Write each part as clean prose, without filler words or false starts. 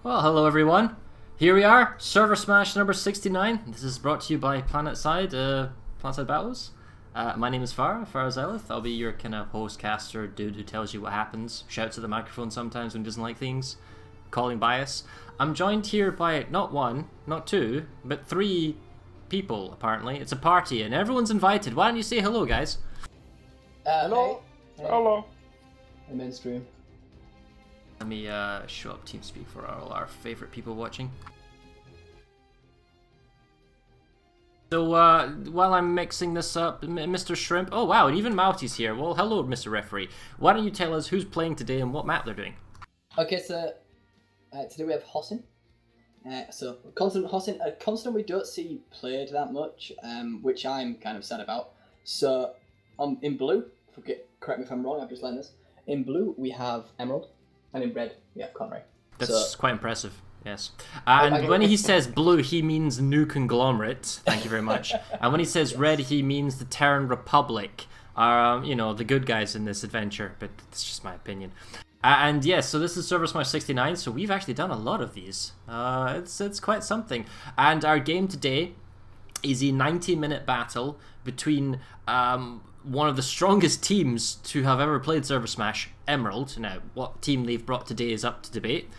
Well, hello everyone. Here we are, ServerSmash number 69. This is brought to you by PlanetSide Battles. My name is Farah Zelith. I'll be your kind of host, caster, dude who tells you what happens, shouts at the microphone sometimes when he doesn't like things, calling bias. I'm joined here by not one, not two, but three people, apparently. It's a party and everyone's invited. Why don't you say hello, guys? Hello. Hey. Hello. I'm in stream. Let me show up TeamSpeak for all our favorite people watching. So while I'm mixing this up, Mr. Shrimp, oh wow, and even Mouty's here. Well, hello, Mr. Referee. Why don't you tell us who's playing today and what map they're doing? Okay, so today we have Hossin. So constant Hossin, a constant we don't see played that much, which I'm kind of sad about. So in blue, correct me if I'm wrong, I've just learned this. In blue we have Emerald. And in red, we have Connery. That's quite impressive, yes. And when he says blue, he means new conglomerate. Thank you very much. And when he says red, he means the Terran Republic are, the good guys in this adventure. But it's just my opinion. And yes, so this is ServerSmash 69. So we've actually done a lot of these. It's quite something. And our game today is a 90-minute battle between one of the strongest teams to have ever played ServerSmash, Emerald. Now, what team they've brought today is up to debate.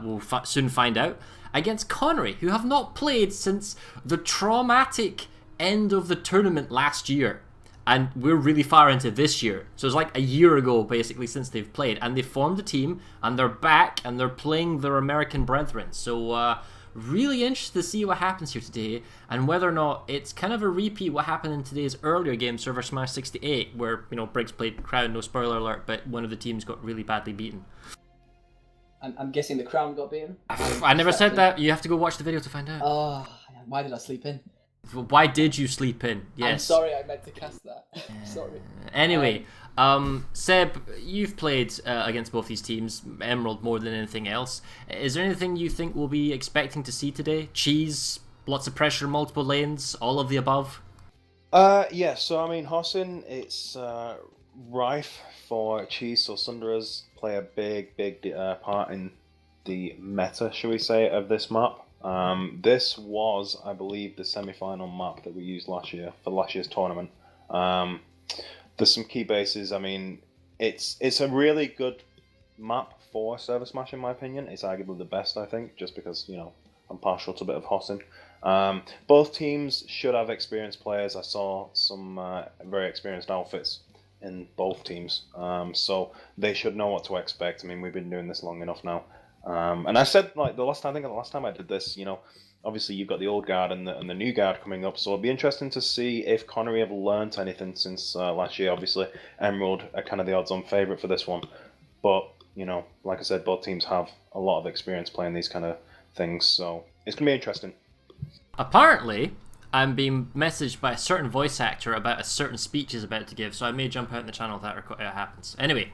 We'll soon find out. Against Connery, who have not played since the traumatic end of the tournament last year. And we're really far into this year. So it's like a year ago, basically, since they've played. And they formed a team, and they're back, and they're playing their American brethren. So, really interested to see what happens here today, and whether or not it's kind of a repeat what happened in today's earlier game, ServerSmash 68, where, Briggs played Crown, no spoiler alert, but one of the teams got really badly beaten. I'm guessing the Crown got beaten? I never said that. You have to go watch the video to find out. Oh, why did I sleep in? Why did you sleep in? Yes. I'm sorry, I meant to cast that. Sorry. Anyway, Seb, you've played against both these teams, Emerald more than anything else. Is there anything you think we'll be expecting to see today? Cheese, lots of pressure, multiple lanes, all of the above? Yeah, so I mean, Hossin, it's rife for cheese, so Sundaras play a big part in the meta, shall we say, of this map. This was, I believe, the semi-final map that we used last year for last year's tournament. There's some key bases. I mean, it's a really good map for ServerSmash, in my opinion. It's arguably the best, I think, just because, I'm partial to a bit of Hossin. Both teams should have experienced players. I saw some very experienced outfits in both teams, so they should know what to expect. I mean, we've been doing this long enough now. And I said, like, the last time I did this, obviously you've got the old guard and the new guard coming up, so it'll be interesting to see if Connery have learnt anything since last year. Obviously, Emerald are kind of the odds-on favourite for this one, but, like I said, both teams have a lot of experience playing these kind of things, so it's going to be interesting. Apparently, I'm being messaged by a certain voice actor about a certain speech he's about to give, so I may jump out in the channel if that happens. Anyway,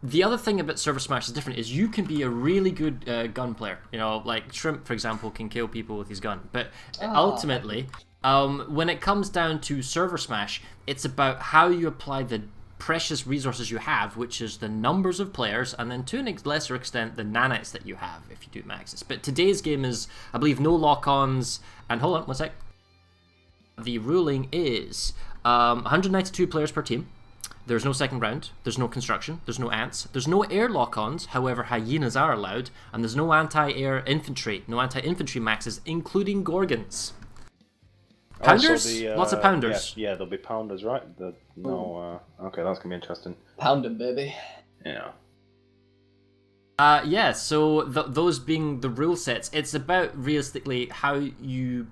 the other thing about ServerSmash is different is you can be a really good gun player. Like Shrimp, for example, can kill people with his gun. But ultimately, when it comes down to ServerSmash, it's about how you apply the precious resources you have, which is the numbers of players, and then to a lesser extent, the nanites that you have if you do maxes. But today's game is, I believe, no lock-ons. And hold on, one sec. The ruling is 192 players per team. There's no second round, there's no construction, there's no ants, there's no air lock-ons, however hyenas are allowed, and there's no anti-air infantry, no anti-infantry maxes, including Gorgons. Pounders? Lots of pounders. Yeah, there'll be pounders, right? Okay, that's going to be interesting. Pound 'em, baby. Yeah. Yeah, so those being the rule sets, it's about realistically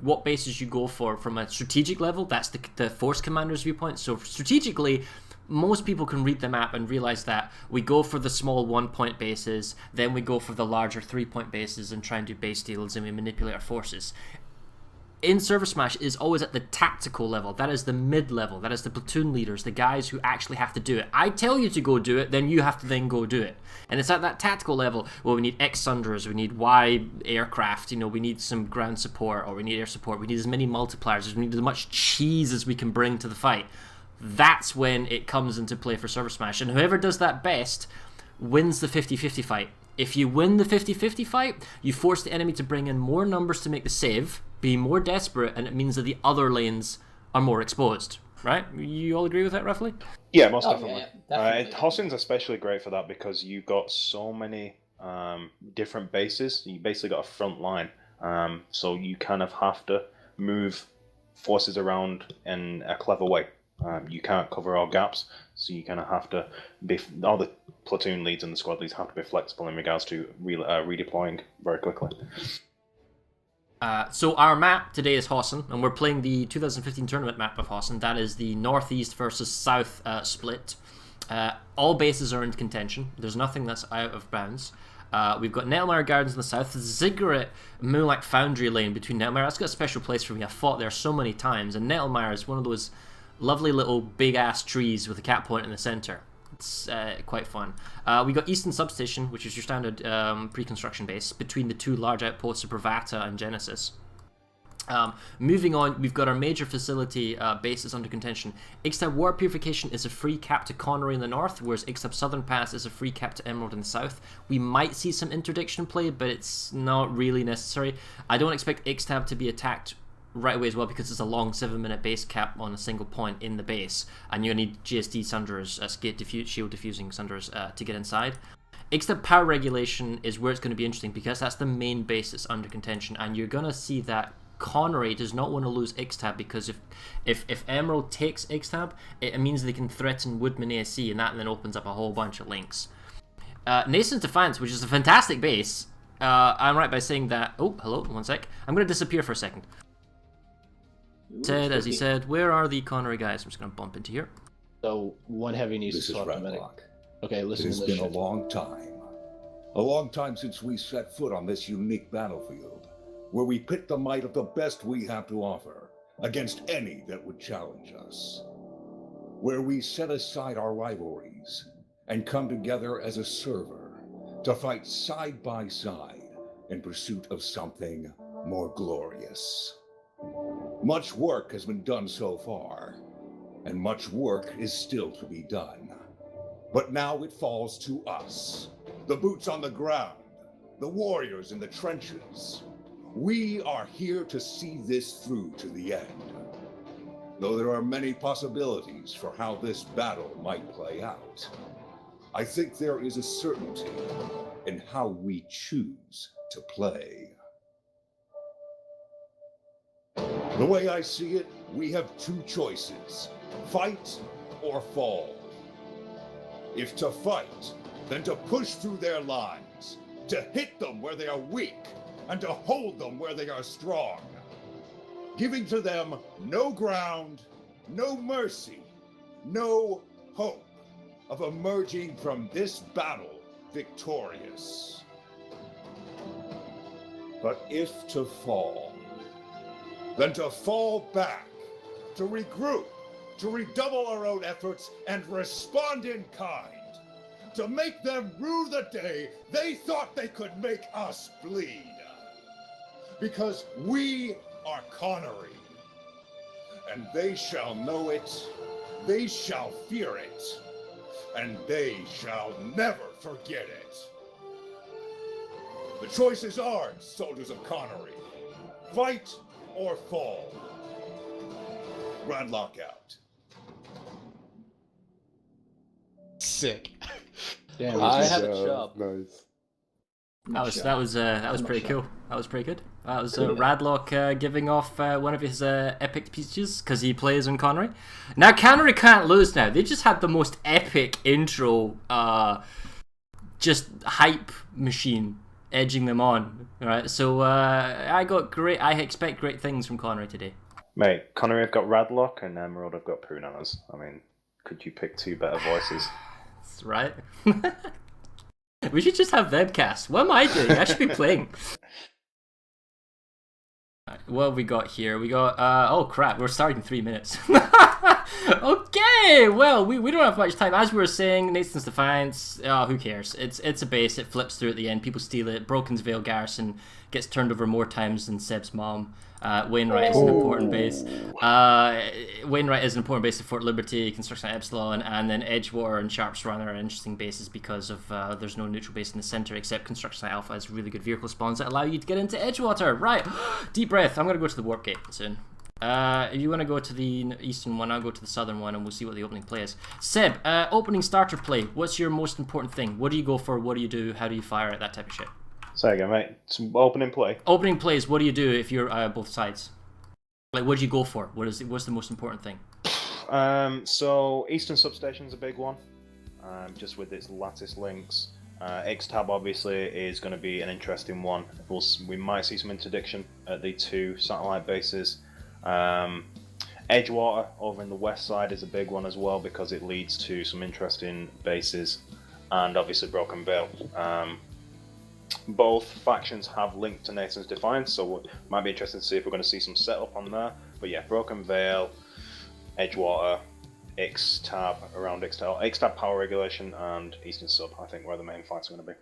what bases you go for from a strategic level. That's the Force Commander's viewpoint. So strategically, most people can read the map and realize that we go for the small 1-point bases, then we go for the larger 3-point bases and try and do base deals, and we manipulate our forces. In ServerSmash is always at the tactical level. That is the mid-level. That is the platoon leaders, the guys who actually have to do it. I tell you to go do it, then you have to then go do it. And it's at that tactical level where we need X Sunderers, we need Y aircraft, we need some ground support, or we need air support. We need as many multipliers, we need as much cheese as we can bring to the fight. That's when it comes into play for ServerSmash. And whoever does that best wins the 50-50 fight. If you win the 50-50 fight, you force the enemy to bring in more numbers to make the save, be more desperate, and it means that the other lanes are more exposed. Right? You all agree with that, roughly? Yeah, most definitely. Yeah, definitely. Hossin's especially great for that because you got so many different bases. You basically got a front line, so you kind of have to move forces around in a clever way. You can't cover all gaps, so you kind of have to be. All the platoon leads and the squad leads have to be flexible in regards to redeploying very quickly. So our map today is Hossin, and we're playing the 2015 tournament map of Hossin. That is the northeast versus south split. All bases are in contention. There's nothing that's out of bounds. We've got Nettlemire Gardens in the south, the Ziggurat Moonlight Foundry lane between Nettlemire. That's got a special place for me. I've fought there so many times, and Nettlemire is one of those lovely little big-ass trees with a cap point in the center. It's quite fun. We got Eastern Substation, which is your standard pre-construction base, between the two large outposts of Bravata and Genesis. Moving on, we've got our major facility bases under contention. Ixtab Water Purification is a free cap to Connery in the north, whereas Ixtab Southern Pass is a free cap to Emerald in the south. We might see some interdiction play, but it's not really necessary. I don't expect Ixtab to be attacked right away as well, because it's a long 7-minute base cap on a single point in the base, and you need GSD Sunderers, shield diffusing Sunderers to get inside. Ixtab Power Regulation is where it's going to be interesting, because that's the main base that's under contention, and you're going to see that Connery does not want to lose Ixtab, because if Emerald takes Ixtab, it means they can threaten Woodman ASC, and that then opens up a whole bunch of links. Nason's Defiance, which is a fantastic base. I'm right by saying that... Oh, hello, one sec. I'm going to disappear for a second. As he said, where are the Connery guys? I'm just going to bump into here. So, one heavy needs This to is swap the medic. Redlock. Okay, listen It to has this been shit. a long time. A long time since we set foot on this unique battlefield, where we pit the might of the best we have to offer against any that would challenge us. Where we set aside our rivalries and come together as a server to fight side by side in pursuit of something more glorious. Much work has been done so far, and much work is still to be done. But now it falls to us, the boots on the ground, the warriors in the trenches. We are here to see this through to the end. Though there are many possibilities for how this battle might play out, I think there is a certainty in how we choose to play. The way I see it, we have two choices: fight or fall. If to fight, then to push through their lines, to hit them where they are weak, and to hold them where they are strong, giving to them no ground, no mercy, no hope of emerging from this battle victorious. But if to fall, then to fall back, to regroup, to redouble our own efforts and respond in kind, to make them rue the day they thought they could make us bleed. Because we are Connery, and they shall know it, they shall fear it, and they shall never forget it. The choice is ours, soldiers of Connery. Fight or fall. Radlock out. Sick. Damn, I have a job. Nice. That was pretty cool. That was pretty good. That was Radlock giving off one of his epic speeches because he plays on Connery. Now Connery can't lose. Now they just had the most epic intro, just hype machine edging them on. All right, so I expect great things from Connery today. Mate, Connery have got Radlock and Emerald have got Poonanas. I mean, could you pick two better voices? That's right. We should just have them cast. What am I doing? I should be playing. What have we got here? We got, oh crap, we're starting in 3 minutes. Okay, well, we don't have much time. As we were saying, Nathan's Defiance, who cares? It's a base, it flips through at the end, people steal it. Broken's Vale Garrison gets turned over more times than Seb's mom. Wainwright is an important base. Wainwright is an important base to Fort Liberty, Construction Epsilon, and then Edgewater and Sharps Run are interesting bases because of there's no neutral base in the center, except Construction Site Alpha has really good vehicle spawns that allow you to get into Edgewater. Right, deep breath. I'm gonna go to the warp gate soon. If you want to go to the eastern one, I'll go to the southern one, and we'll see what the opening play is. Seb, opening starter play. What's your most important thing? What do you go for? What do you do? How do you fire it? That type of shit. Say again, mate. Some opening play. Opening plays. What do you do if you're both sides? Like, what do you go for? What's the most important thing? So Eastern Substation's a big one. Just with its lattice links. X-Tab obviously is going to be an interesting one. We might see some interdiction at the 2 satellite bases. Edgewater over in the west side is a big one as well because it leads to some interesting bases, and obviously Broken Veil. Both factions have linked to Nathan's Defiance, so it might be interesting to see if we're going to see some setup on there. But yeah, Broken Veil, Edgewater, X-Tab around X-Tab power regulation, and Eastern Sub, I think, where the main fights are going to be.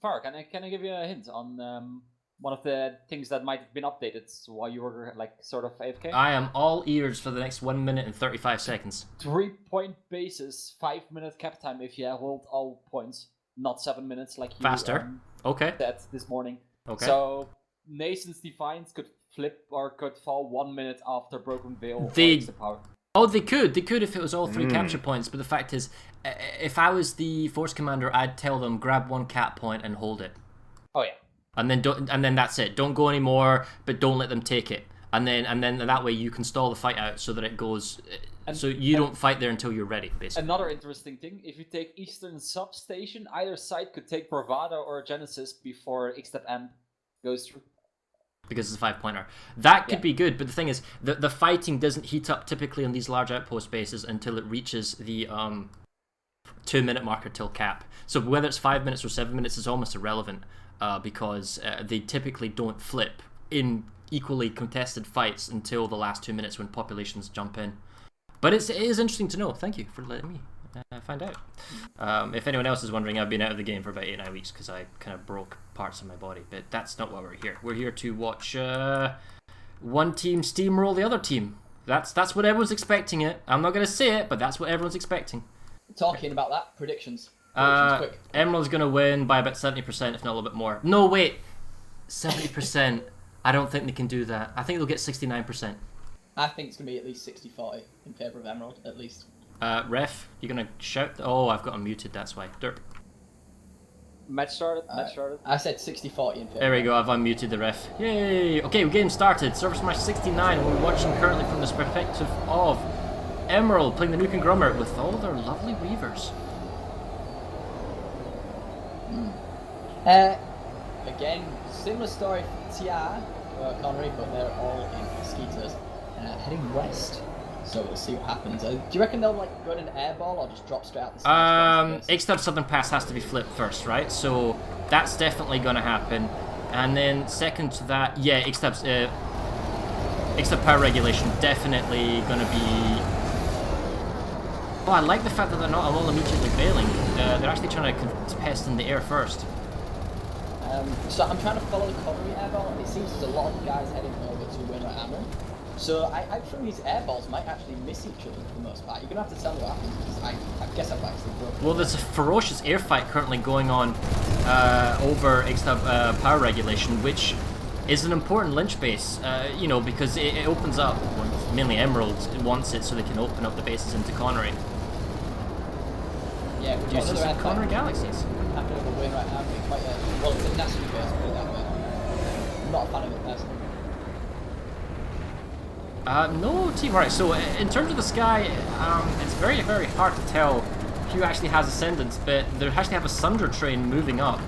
Far, can I give you a hint on one of the things that might have been updated while you were like sort of AFK? I am all ears for the next 1 minute and 35 seconds. 3-point bases, 5-minute cap time if you hold all points, not 7 minutes like you Faster. Okay. said this morning. Okay. So Nathan's Defiance could flip or could fall 1 minute after Broken Veil or They- Extra Power. Oh, they could if it was all 3 capture points, but the fact is, if I was the force commander, I'd tell them grab 1 cap point and hold it. Oh yeah. And then that's it. Don't go anymore, but don't let them take it. And then that way you can stall the fight out so that it goes. So you don't fight there until you're ready, basically. Another interesting thing: if you take Eastern Substation, either side could take Bravado or Genesis before X-Step M goes through. Because it's a 5-pointer. That could be good, but the thing is, the fighting doesn't heat up typically on these large outpost bases until it reaches the 2-minute marker till cap. So whether it's 5 minutes or 7 minutes is almost irrelevant. Because they typically don't flip in equally contested fights until the last 2 minutes when populations jump in. But it is interesting to know. Thank you for letting me find out. If anyone else is wondering, I've been out of the game for about 8-9 weeks because I kind of broke parts of my body. But that's not why we're here. We're here to watch one team steamroll the other team. That's what everyone's expecting it. I'm not going to say it, but that's what everyone's expecting. Talking about that, predictions. Quick. Emerald's going to win by about 70%, if not a little bit more. No, wait. 70%. I don't think they can do that. I think they'll get 69%. I think it's going to be at least 60-40 in favour of Emerald, at least. Ref, you're going to shout? Oh, I've got him muted, that's why. Derp. Match started. I said 60-40 in favour. There we go, I've unmuted the ref. Yay! Okay, game started. ServerSmash 69, and we're watching currently from the perspective of Emerald playing the new Conglomerate with all their lovely weavers. Again, similar story for TR, Connery, but they're all in mosquitoes. Heading west, so we'll see what happens. Do you reckon they'll like go in an airball or just drop straight out the side? X-Tab Southern Pass has to be flipped first, right? So that's definitely going to happen. And then second to that, yeah, X-Tab power regulation definitely going to be... Oh, I like the fact that they're not all immediately bailing. They're actually trying to contest in the air first. So I'm trying to follow the Connery airball, and it seems there's a lot of guys heading over to Wainwright Ammo. So I think these airballs might actually miss each other for the most part. You're going to have to tell me what happens, because I guess I've actually broken. Well, there's a ferocious air fight currently going on over X-Tab power regulation, which is an important lynch base, you know, because it opens up, well, mainly Emerald wants it so they can open up the bases into Connery. Yeah, Do you see some Connery Galaxies? Happening over Wainwright Ammo, quite well, it's a nasty base, put it that way. I'm not a fan of it personally. No, team. Right. So in terms of the sky, it's very, very hard to tell who actually has ascendance, but they actually have a Sunder train moving up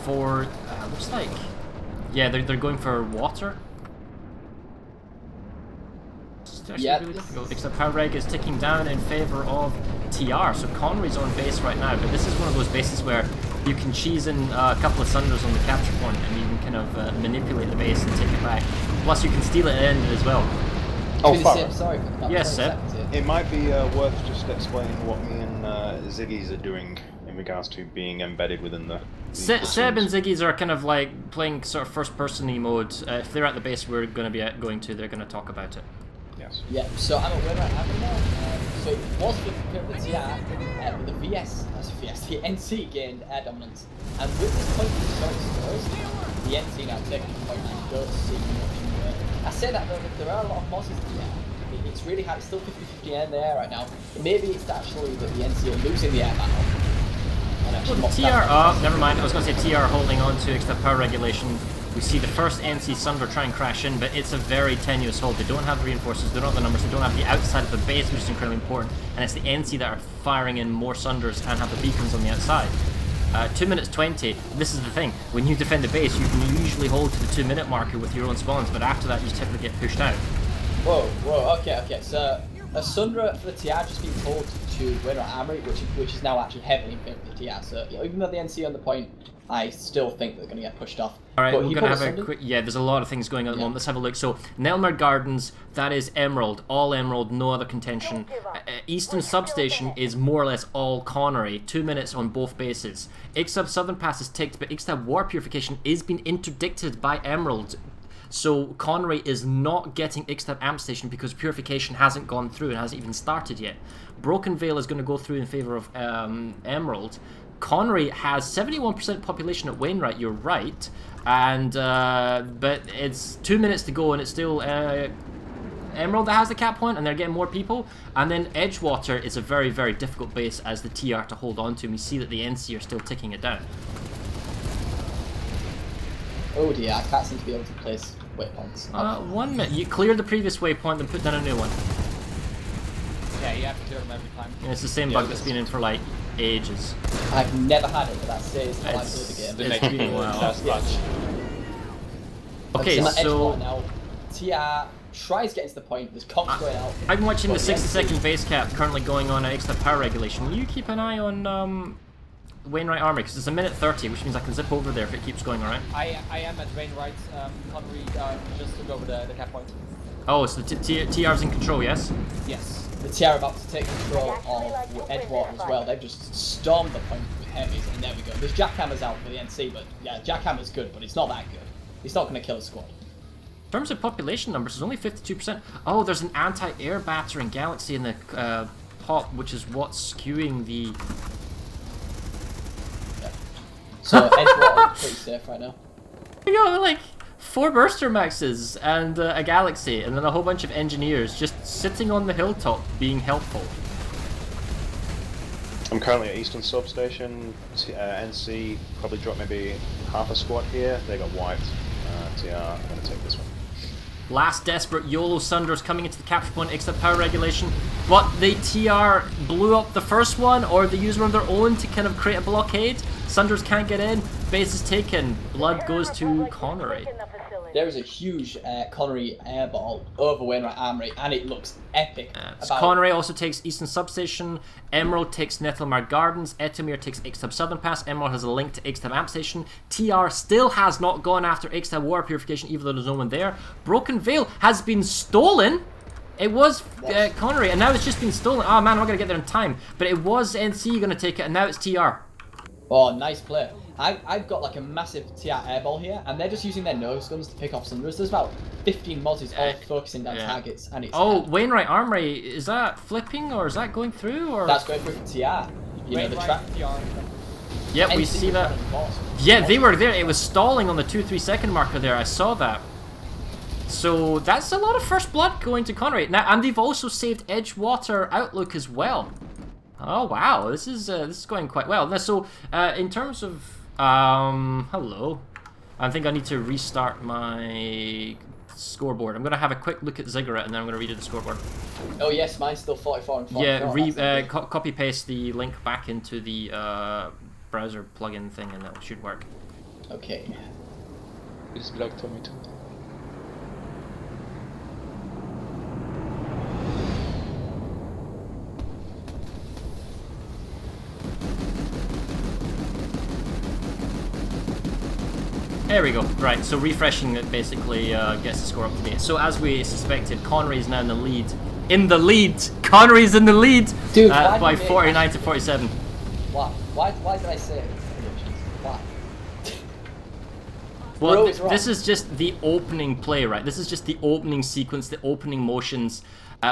for looks like, yeah, they're going for water. Yeah. Really difficult, except power reg is ticking down in favor of TR. So Connery's on base right now, but this is one of those bases where you can cheese in a couple of Sunders on the capture point, and you can kind of manipulate the base and take it back. Plus, you can steal it at the end as well. Oh, sorry for that. Yes, sir. It might be worth just explaining what me and Ziggy's are doing in regards to being embedded within the Seb and Ziggy's are kind of like playing sort of first-person mode. If they're at the base we're going to be going to, they're going to talk about it. Yes. Yeah, so I'm aware right now. So it was the TR, but the the NC gained air dominance. And with this point being so exposed, the NC now taking the point, I don't see much more. I say that though, there are a lot of mosses in the air. It's really hard, it's still 50-50 in the air right now. Maybe it's actually that the NC are losing the air battle. TR, oh, never mind, I was going to say TR holding on to extra power regulation. We see the first NC Sunder try and crash in, but it's a very tenuous hold. They don't have reinforcers, they don't have the numbers, they don't have the outside of the base, which is incredibly important. And it's the NC that are firing in more Sunders and have the beacons on the outside. 2 minutes 20, this is the thing. When you defend the base, you can usually hold to the 2-minute marker with your own spawns, but after that you typically get pushed out. Whoa, okay. So a Sundra for the TR just been told to win our armory, which is now actually heavily in favour of the TR. So even though the NC on the point, I still think they're going to get pushed off. Alright, we're going to have a quick... Yeah, there's a lot of things going on at the moment. Let's have a look. So, Nelmer Gardens, that is Emerald. All Emerald, no other contention. Eastern Substation is more or less all Connery. 2 minutes on both bases. Ixtab Southern Pass is ticked, but Ixtab War Purification is being interdicted by Emerald. So, Connery is not getting Ixtab Amp Station because Purification hasn't gone through and hasn't even started yet. Broken Veil is going to go through in favour of Emerald. Connery has 71% population at Wainwright, you're right, and but it's 2 minutes to go and it's still Emerald that has the cap point and they're getting more people. And then Edgewater is a very, very difficult base as the TR to hold on to, and we see that the NC are still ticking it down. Oh dear, I can't seem to be able to place waypoints. 1 minute. You clear the previous waypoint and put down a new one. Yeah, you have to clear them every time. And it's the same bug that's been in for like ages. I've never had it, but that says how I play the game. It's been a while. Yeah. Okay, so now, TR tries getting to the point. There's comps going out. I'm watching the 60-second base cap currently going on at extra power regulation. You keep an eye on Wainwright Armory because it's 1:30, which means I can zip over there if it keeps going alright. I am at Wainwright. Connery just took over the cap point. Oh, so the TR's in control, yes? Yes. The TR are about to take control of Edgewater as well. They've just stormed the point with heavies, and there we go. There's Jackhammer's out for the NC, but yeah, Jackhammer's good, but it's not that good. It's not going to kill a squad. In terms of population numbers, there's only 52%. Oh, there's an anti-air battering Galaxy in the top, which is what's skewing the... Yeah. So Edgewater is pretty safe right now. We got like 4 Burster Maxes and a Galaxy, and then a whole bunch of engineers just sitting on the hilltop being helpful. I'm currently at Eastern Substation. NC probably dropped maybe half a squad here. They got wiped. TR, I'm going to take this one. Last desperate YOLO Sunders coming into the capture point, except power regulation. But the TR blew up the first one, or they use one of their own to kind of create a blockade. Sunders can't get in. Base is taken. Blood goes to Connery. There is a huge Connery airball over Wainwright Armory, and it looks epic. So Connery also takes Eastern Substation, Emerald takes Nethelmar Gardens, Etomir takes Ixtab Southern Pass, Emerald has a link to Ixtab Amp Station, TR still has not gone after Ixtab War Purification even though there's no one there. Broken Veil has been stolen. It was Connery, and now it's just been stolen. Oh man, I'm not going to get there in time. But it was NC going to take it, and now it's TR. Oh, nice play. I've got like a massive TR airball here, and they're just using their nose guns to pick off Sunders. There's about 15 Mozzies all focusing down targets, and it's... Oh, Wainwright Armory, is that flipping, or is that going through, or...? That's going through for TR. You know, the trap... Yep, we see that. Yeah, they were there. It was stalling on the 2-3 second marker there. I saw that. So that's a lot of first blood going to Connery. Now, and they've also saved Edgewater Outlook as well. Oh wow, this is going quite well. Now, so in terms of hello, I think I need to restart my scoreboard. I'm gonna have a quick look at Ziggurat and then I'm gonna redo the scoreboard. Oh yes, mine's still 44 and 44. Yeah, copy paste the link back into the browser plugin thing and that should work. Okay. It's blocked for me too. There we go. Right, so refreshing it basically gets the score up to date. So as we suspected, Connery is now in the lead. In the lead! Connery's in the lead! Dude, by 49 to 47. Why Why did I say predictions? Why? Well, Bro, this is just the opening play, right? This is just the opening sequence, the opening motions.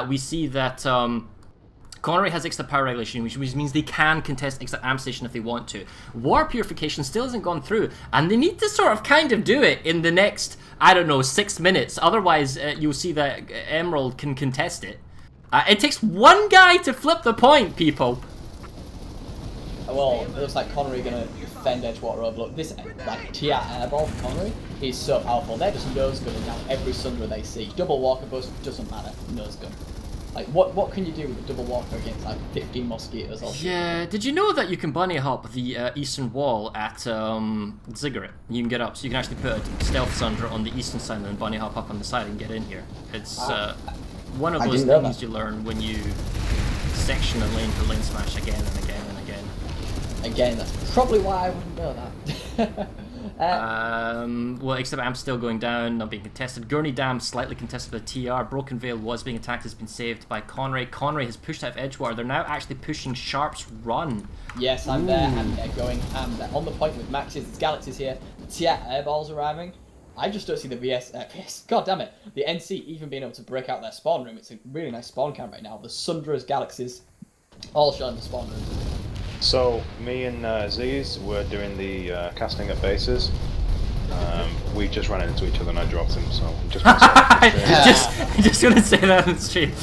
We see that Connery has extra power regulation, which means they can contest extra amp station if they want to. War purification still hasn't gone through, and they need to sort of kind of do it in the next, I don't know, 6 minutes. Otherwise, you'll see that Emerald can contest it. It takes one guy to flip the point, people. Well, it looks like Connery gonna defend Edgewater Overlook. This, like, Tia airball for Connery, he's so powerful. They're just nose gunning down every Sundra they see. Double walker bust doesn't matter, nose gun. Like, what can you do with a double walker against, like, 15 mosquitoes or something? Yeah, did you know that you can bunny hop the eastern wall at Ziggurat? You can get up, so you can actually put a stealth Sundra on the eastern side and then bunny hop up on the side and get in here. It's one of those things you learn when you section a lane for lane smash again and again and again. Again, that's probably why I wouldn't know that. Well, except I'm still going down, not being contested. Gurney Dam slightly contested by TR. Broken Veil was being attacked, has been saved by Connery. Connery has pushed out of Edgewater. They're now actually pushing Sharp's Run. Yes, I'm there, and they're going ham. They're on the point with Max's. It's Galaxy's here. The Tia airball's arriving. I just don't see the VS, god damn it, the NC even being able to break out their spawn room. It's a really nice spawn count right now. The Sundras, Galaxies, all showing the spawn room. So, me and Z's were doing the casting at bases. We just ran into each other and I dropped him, so I'm just gonna say just gonna say that on the stream.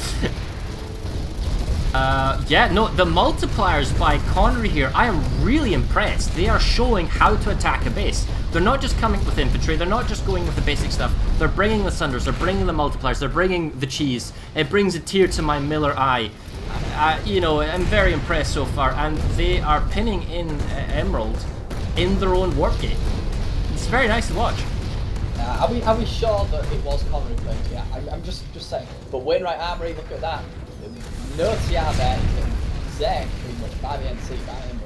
Yeah, no, the multipliers by Connery here, I am really impressed. They are showing how to attack a base. They're not just coming with infantry, they're not just going with the basic stuff. They're bringing the Sunders, they're bringing the multipliers, they're bringing the cheese. It brings a tear to my Miller eye. You know, I'm very impressed so far, and they are pinning in Emerald in their own warp gate. It's very nice to watch. Are we sure that it was Connery playing Tia? I'm just saying. But Wainwright Armory, look at that. No Tia there. Zek pretty much by the NC, by Emerald.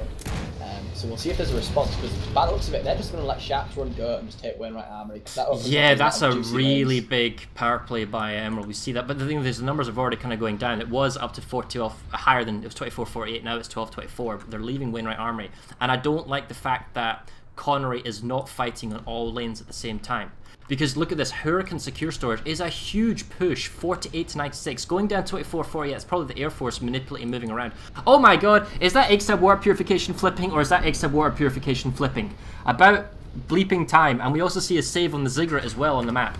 So we'll see if there's a response, because by the looks of it, they're just going to let Sharps run dirt and just take Wainwright Armory. Yeah, that's a really big power play by Emerald. We see that, but the thing is, the numbers are already kind of going down. It was up to 12, higher than, it was 24-48, now it's 12-24, but they're leaving Wainwright Armory. And I don't like the fact that Connery is not fighting on all lanes at the same time. Because look at this, Hurricane Secure Storage is a huge push, 48 to 96, going down 24-48, it's probably the Air Force manipulating, moving around. Oh my god, is that Exab Water Purification flipping, or is that Exab Water Purification flipping? About bleeping time, and we also see a save on the Ziggurat as well on the map.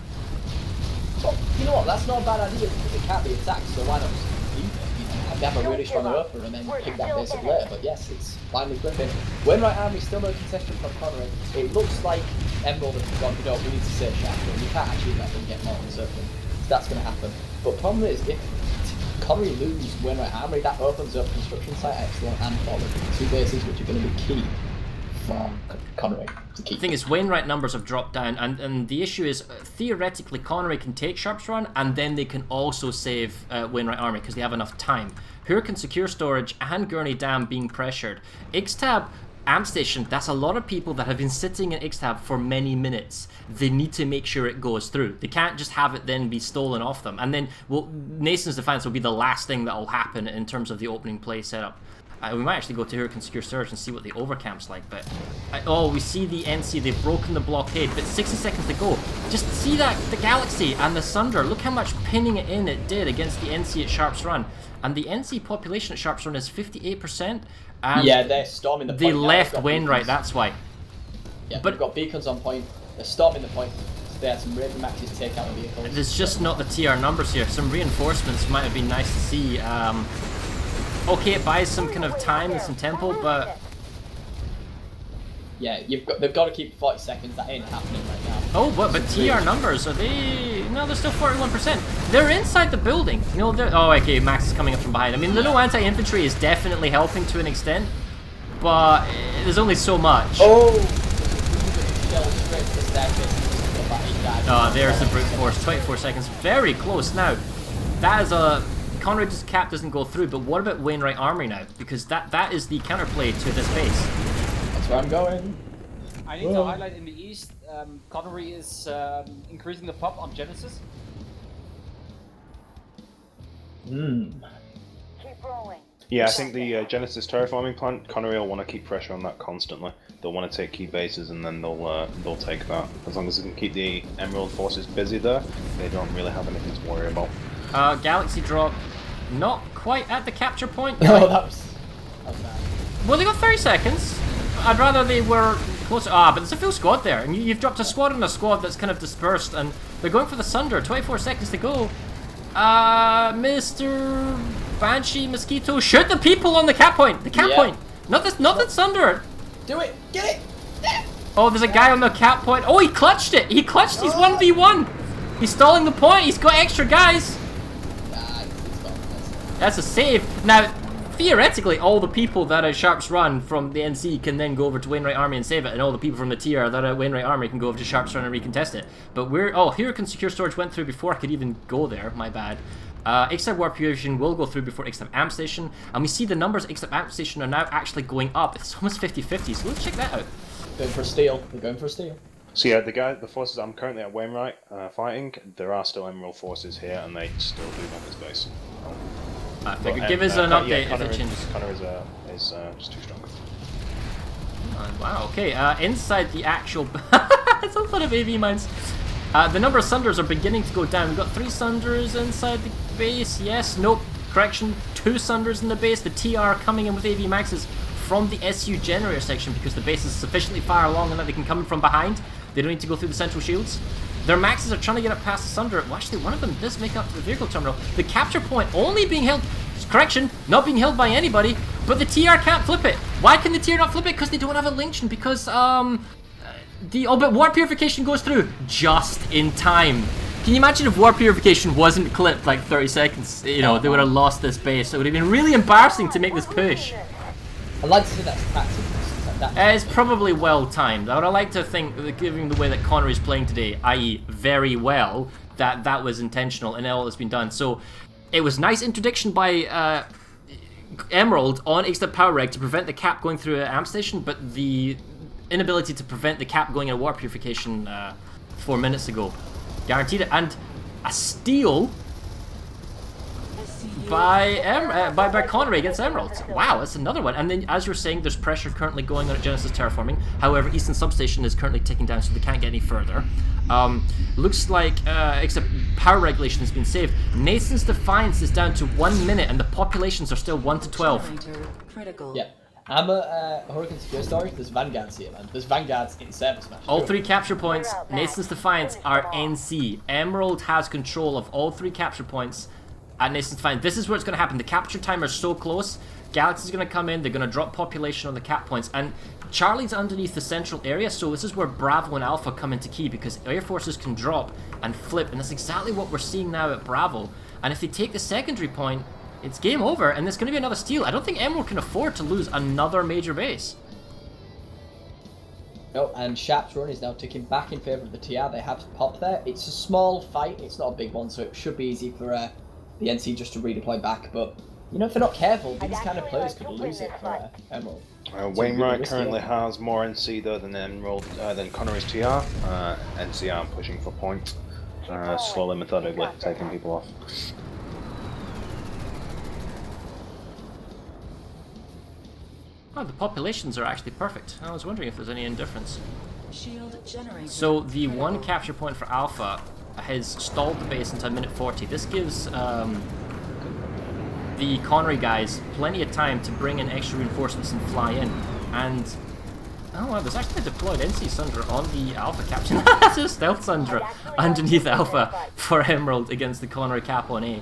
Well, you know what, that's not a bad idea, because it can't be attacked, so why not just leave it? You know, have a really strong opener and then pick that base up later, but yes, it's finally flipping. Wainwright Army still no concession from Connery. It looks like Emerald have gone, no, we need to save Shaft, and you can't actually let them get more on certain. So that's going to happen. But problem is, if Connery lose Wainwright Armory, that opens up construction site excellent and forward. Two bases which are going to be key for Connery to keep. The thing is, Wainwright numbers have dropped down, and the issue is, theoretically, Connery can take Sharp's Run, and then they can also save Wainwright Army, because they have enough time. Hurricane Secure Storage and Gurney Dam being pressured. Ixtab Amp Station, that's a lot of people that have been sitting in Ixtab for many minutes. They need to make sure it goes through. They can't just have it then be stolen off them. And then, well, Nason's Defense will be the last thing that will happen in terms of the opening play setup. We might actually go to Hurricane Secure Storage and see what the overcamp's like, but... oh, we see the NC, they've broken the blockade, but 60 seconds to go. Just see that, the Galaxy and the Sunder, look how much pinning it in it did against the NC at Sharp's Run. And the NC population at Sharp's Run is 58%. And yeah, they're storming the point. They left Wainwright, that's why. Yeah, but they've got beacons on point, they're storming the point. So they had some Raven Maxes take out the vehicles. It's just not the TR numbers here. Some reinforcements might have been nice to see. Okay, it buys some kind of time and some tempo, but... yeah, they've got to keep 40 seconds, that ain't happening right now. Oh, but TR numbers, are they... no, they're still 41%. They're inside the building. You know, they're... oh, okay, Max is coming up from behind. I mean, the no anti-infantry is definitely helping to an extent, but there's only so much. Oh! There's the brute force, 24 seconds, very close. Now, that is a... Conrad's cap doesn't go through, but what about Wainwright Armory now? Because that is the counterplay to this base. That's where I'm going. I need to highlight in the east, Connery is increasing the pop on Genesis. Hmm. Keep rolling. Yeah, I think the Genesis terraforming plant, Connery will want to keep pressure on that constantly. They'll want to take key bases and then they'll take that. As long as they can keep the Emerald forces busy there, they don't really have anything to worry about. Galaxy drop, not quite at the capture point. No, that was bad. Well, they got 30 seconds. I'd rather they were closer. But there's a full squad there, and you've dropped a squad on a squad that's kind of dispersed, and they're going for the Sunder. 24 seconds to go. Mr. Banshee Mosquito, shoot the people on the cap point. The cap point, not the Sunder. Do it, get it. Oh, there's a guy on the cap point. Oh, he clutched it. He clutched. He's 1v1. He's stalling the point. He's got extra guys. That's a save. Now, theoretically, all the people that are Sharp's Run from the NC can then go over to Wainwright Army and save it, and all the people from the TR that are Wainwright Army can go over to Sharp's Run and recontest it. But Huracan Secure Storage went through before I could even go there. My bad. Ixtab Warp Fusion will go through before Ixtab Amp Station, and we see the numbers at Ixtab Amp Station are now actually going up. It's almost 50-50, so let's check that out. Going for a steal. They're going for a steal. So yeah, the forces I'm currently at Wainwright fighting, there are still Emerald forces here, and they still do have this base. Give us an update if it changes. Connor is just too strong. Wow, okay, inside the actual... It's a lot of AV mines. The number of Sunders are beginning to go down. We've got 3 Sunders inside the base. Yes, nope, correction. 2 Sunders in the base. The TR coming in with AV Maxes from the SU generator section because the base is sufficiently far along and that they can come from behind. They don't need to go through the central shields. Their Maxes are trying to get up past the Sunder. Well, actually, one of them does make up to the vehicle terminal. The capture point only being held... Correction, not being held by anybody, but the TR can't flip it. Why can the TR not flip it? Because they don't have a Lynch, and because, but Warp Purification goes through just in time. Can you imagine if Warp Purification wasn't clipped like 30 seconds? You know, they would have lost this base. It would have been really embarrassing to make this push. I'd like to say that's tactical. It's probably well timed. I would like to think, that given the way that Connery is playing today, i.e. very well, that was intentional and all that's been done. So it was nice interdiction by Emerald on Ixtab Power Reg to prevent the cap going through an amp station, but the inability to prevent the cap going in Warp Purification 4 minutes ago guaranteed it. And a steal by Connery against Emerald. Wow, that's another one. And then, as you're saying, there's pressure currently going on at Genesis Terraforming. However, Eastern Substation is currently ticking down, so they can't get any further. Looks like, except power regulation has been saved. Nason's Defiance is down to 1 minute, and the populations are still 1 to 12. Yeah. I'm a Huracan Secure Storage. There's Vanguards here, man. There's Vanguards in ServerSmash. All 3 capture points, Nason's Defiance, are NC. Emerald has control of all 3 capture points at Nason's Defiance. This is where it's going to happen. The capture timer is so close. Galaxy's going to come in. They're going to drop population on the cap points. And Charlie's underneath the central area, so this is where Bravo and Alpha come into key, because Air Forces can drop and flip. And that's exactly what we're seeing now at Bravo. And if they take the secondary point, it's game over, and there's going to be another steal. I don't think Emerald can afford to lose another major base. No, and Sharp's Run is now ticking back in favour of the TR. They have popped there. It's a small fight. It's not a big one, so it should be easy for the NC just to redeploy back. But, you know, if they're not careful, these kind of players could lose it for Emerald. Wainwright currently has more NC though than Emerald, than Connery's TR. NCR pushing for point, slowly, methodically taking people off. Oh, the populations are actually perfect. I was wondering if there's any indifference. So the 1 capture point for Alpha has stalled the base until minute 40. This gives the Connery guys plenty of time to bring in extra reinforcements and fly in. And oh wow, there's actually a deployed NC Sunder on the Alpha capture. That's a stealth Sunder underneath Alpha for Emerald against the Connery cap on A.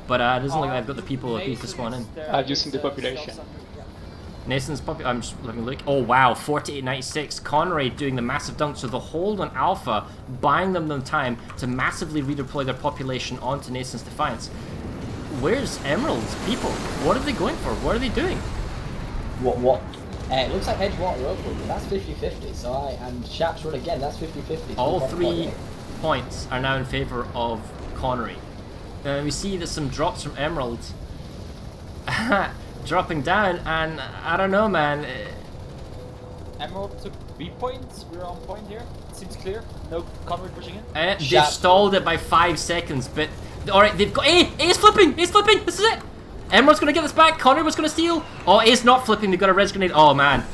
But it doesn't look like I've got the people that need to spawn in. I'm using the population. Nason's I'm just let me look. Oh wow, 48.96. Connery doing the massive dunk, so the hold on Alpha, buying them the time to massively redeploy their population onto Nason's Defiance. Where's Emerald's people? What are they going for? What are they doing? What? It looks like Edgewater Oval, but that's 50-50. So and Sharp's Run again, that's 50-50. All 3 points are now in favour of Connery. We see that some drops from Emerald. Dropping down, and I don't know, man. Emerald took B points. We're on point here. Seems clear. No Connery pushing in. They've stalled it by 5 seconds, but alright, they've got A is flipping! A's flipping! This is it! Emerald's gonna get this back. Connery was gonna steal. Oh, Ace not flipping. They got a res grenade. Oh man.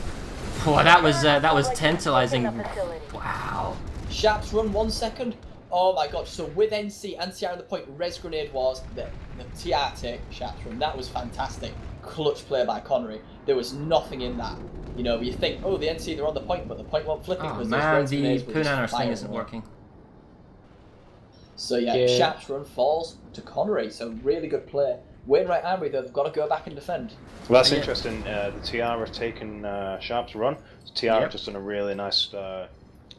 Oh, that was tantalizing. Wow. Sharps run 1 second. Oh my god. So with NC and CR on the point, res grenade was the TR take Sharps run. That was fantastic. Clutch play by Connery. There was nothing in that. You know, you think, oh, the NC, they're on the point, but the point won't flip it. Oh man, the Punanner's thing isn't working. So yeah, Sharps run falls to Connery. So really good play. Wainwright Armory, though, they've got to go back and defend. Well, that's interesting. The TR have taken Sharp's run. TR have just done a really nice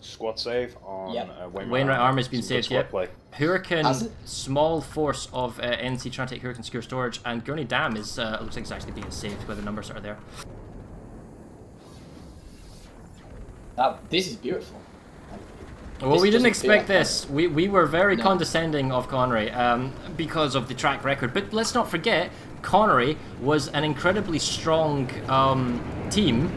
squad save on Wainwright Armory's been saved, yep. Play. Hurricane, small force of NC trying to take Hurricane secure storage, and Gurney Dam is looks like it's actually being saved by the numbers that are there. This is beautiful. Well, we didn't expect this. We were very condescending of Connery because of the track record. But let's not forget, Connery was an incredibly strong team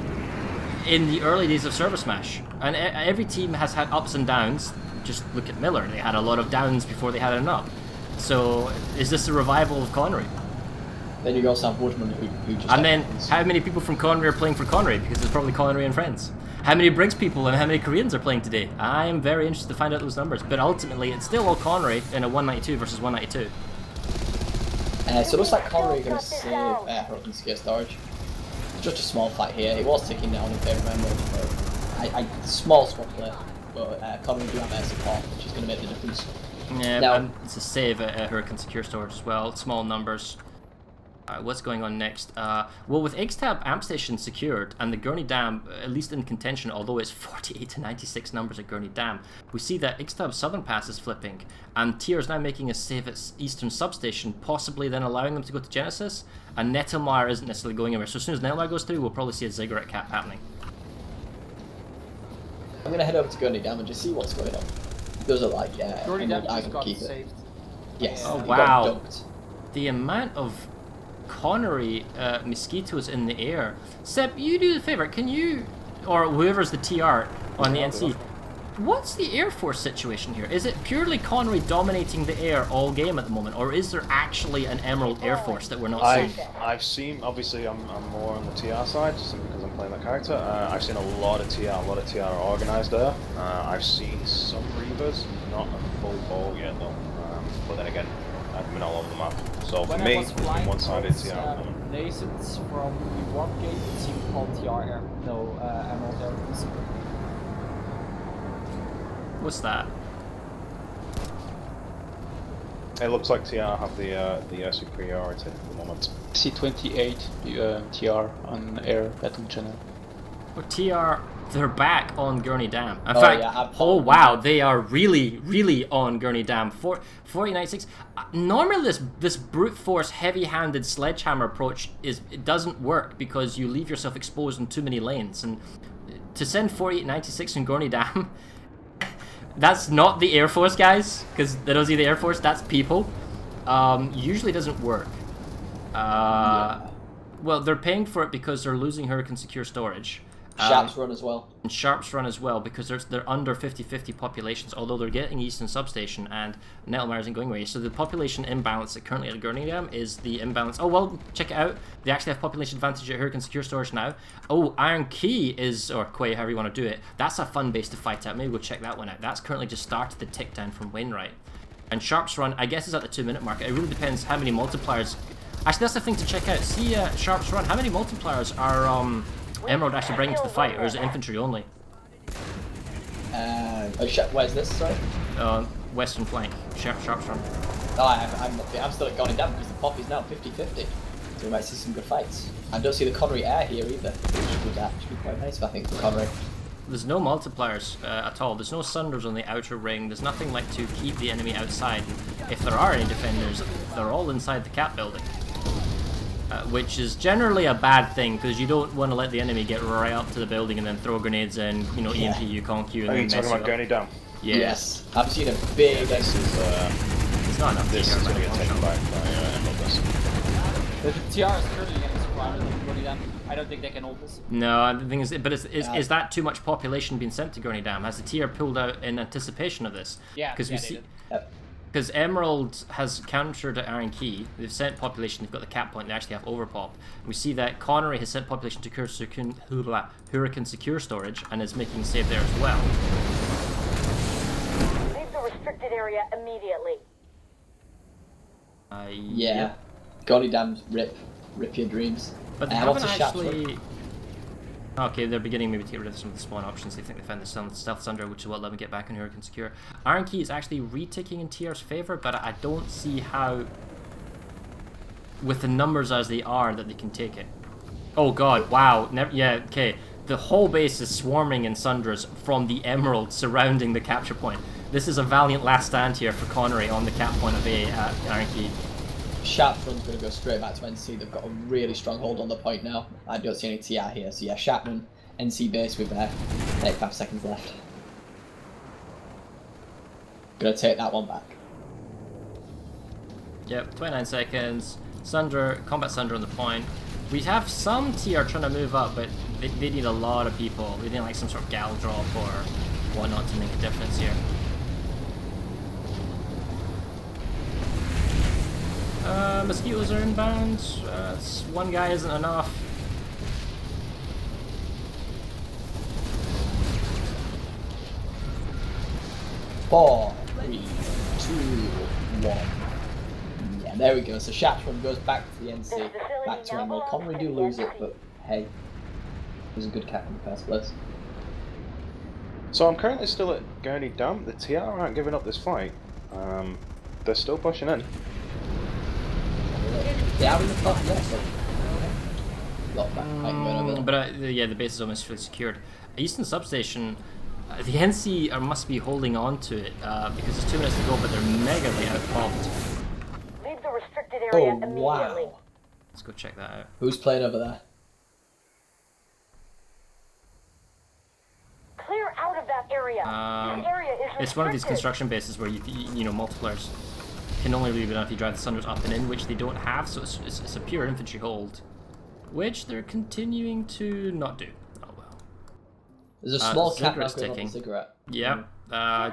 in the early days of ServerSmash. And every team has had ups and downs. Just look at Miller. They had a lot of downs before they had an up. So, is this a revival of Connery? Then you also have Woodman who just... And then, how many people from Connery are playing for Connery? Because it's probably Connery and friends. How many Briggs people and how many Koreans are playing today? I am very interested to find out those numbers. But ultimately, it's still all Connery in a 192 versus 192. So it looks like Connery going to save Hurricane secure storage. Just a small fight here. It was ticking down in favour of Emerald, but small squad play. But Connery do have air support, which is going to make the difference. Yeah, now, but it's a save at Hurricane secure storage as well. Small numbers. What's going on next? Well, with Ixtab amp station secured and the Gurney Dam at least in contention, although it's 48 to 96 numbers at Gurney Dam, we see that Ixtab's southern pass is flipping, and TR is now making a save at eastern substation, possibly then allowing them to go to Genesis, and Nettlemire isn't necessarily going anywhere. So as soon as Nettlemire goes through, we'll probably see a ziggurat cap happening. I'm going to head over to Gurney Dam and just see what's going on. Those are like, Gurney Dam I just can got keep saved. it. Yes. Oh wow. The amount of Connery mosquitoes in the air. Seb, you do the favour, can you, or whoever's the TR on the NC, what's the Air Force situation here? Is it purely Connery dominating the air all game at the moment, or is there actually an Emerald Air Force that we're not seeing? I've seen, obviously I'm more on the TR side, just because I'm playing that character. I've seen a lot of TR organised there. I've seen some Reavers, not a full ball yet though, but then again, I've been all over the map. So for me, one-sided TR. Nascents from the warp gate, it seemed called TR Air. No, Emerald Air. What's that? It looks like TR have the air superiority at the moment. C28 TR on air battle channel. Well, TR, they're back on Gurney Dam. In Oh, fact, yeah, oh wow, they are really on Gurney Dam. 4096. Normally, this brute force, heavy-handed sledgehammer approach it doesn't work because you leave yourself exposed in too many lanes. And to send 4896 in Gurney Dam, that's not the Air Force, guys, because they don't see the Air Force. That's people. Usually doesn't work. Well, they're paying for it because they're losing Hurricane secure storage. Sharps run as well. And Sharps run as well because they're under 50-50 populations, although they're getting Eastern Substation and Nettlemire isn't going away. So the population imbalance that currently at Gurney Dam is the imbalance. Oh, well, check it out. They actually have population advantage at Hurricane secure storage now. Oh, Iron Key is, or Quay, however you want to do it. That's a fun base to fight at. Maybe we'll check that one out. That's currently just started the tick down from Wainwright. And Sharps run, I guess, is at the 2-minute mark. It really depends how many multipliers. Actually, that's the thing to check out. See Sharps run. How many multipliers are Emerald actually bringing to the fight, or is it infantry only? Where's this, sorry? Western flank. Sharps run. No, I'm still at Gurney Dam because the pop is now 50-50. So we might see some good fights. I don't see the Connery air here either, which would actually be quite nice, I think, for Connery. There's no multipliers at all. There's no Sunders on the outer ring. There's nothing like to keep the enemy outside. If there are any defenders, they're all inside the cap building. Which is generally a bad thing, because you don't want to let the enemy get right up to the building and then throw grenades in, you know, EMP you, conk you, and Are then you talking about Gurney Dam? Yeah. Yes. I've seen a big... This is, It's not enough. this is going to get taken back by Emerald. The TR is currently getting surrounded in Gurney Dam. I don't think they can hold this. No, the thing is, but is that too much population being sent to Gurney Dam? Has the TR pulled out in anticipation of this? Yeah, because we they see. did. Because Emerald has countered Iron Key. They've sent population, they've got the cap point, they actually have overpop. We see that Connery has sent population to Hurricane Secure Storage and is making a save there as well. Leave the restricted area immediately. Yeah. Gaudy Dams, rip your dreams. But they haven't actually... Okay, they're beginning maybe to get rid of some of the spawn options. They think they found the Stealth Sunder, which is what let me get back on Hurricane Secure. Iron Key is actually reticking in TR's favour, but I don't see how, with the numbers as they are, that they can take it. Oh god, wow. Yeah, okay. The whole base is swarming in Sundras from the Emerald surrounding the capture point. This is a valiant last stand here for Connery on the cap point of A at Iron Key. Sharpman's going to go straight back to NC. They've got a really strong hold on the point now. I don't see any TR here. So yeah, Sharpman, NC base with 85 seconds left. Gonna take that one back. Yep, 29 seconds. Combat Sunder on the point. We have some TR trying to move up, but they need a lot of people. They need like some sort of gal drop or whatnot to make a difference here. Mosquitoes are inbound. One guy isn't enough. Four, 3, 2, 1. Yeah, there we go. So Shatron goes back to the NC, back to Emerald. Connery do lose it, but hey, it was a good cap in the first place. So I'm currently still at Gurney Dam. The TR aren't giving up this fight. They're still pushing in. They are in the top, yeah, so lock back. But yeah, the base is almost fully secured. Eastern Substation, the NC must be holding on to it because there's 2 minutes to go, but they're megally outpopped. Leave the restricted area immediately. Wow. Let's go check that out. Who's playing over there? Clear out of that area. This area is restricted. It's one of these construction bases where you know multipliers can only really be done if you drive the Sunders up and in, which they don't have, so it's a pure infantry hold, which they're continuing to not do. Oh well. There's a small cap Cigarette's going on ticking. the cigarette. Yep.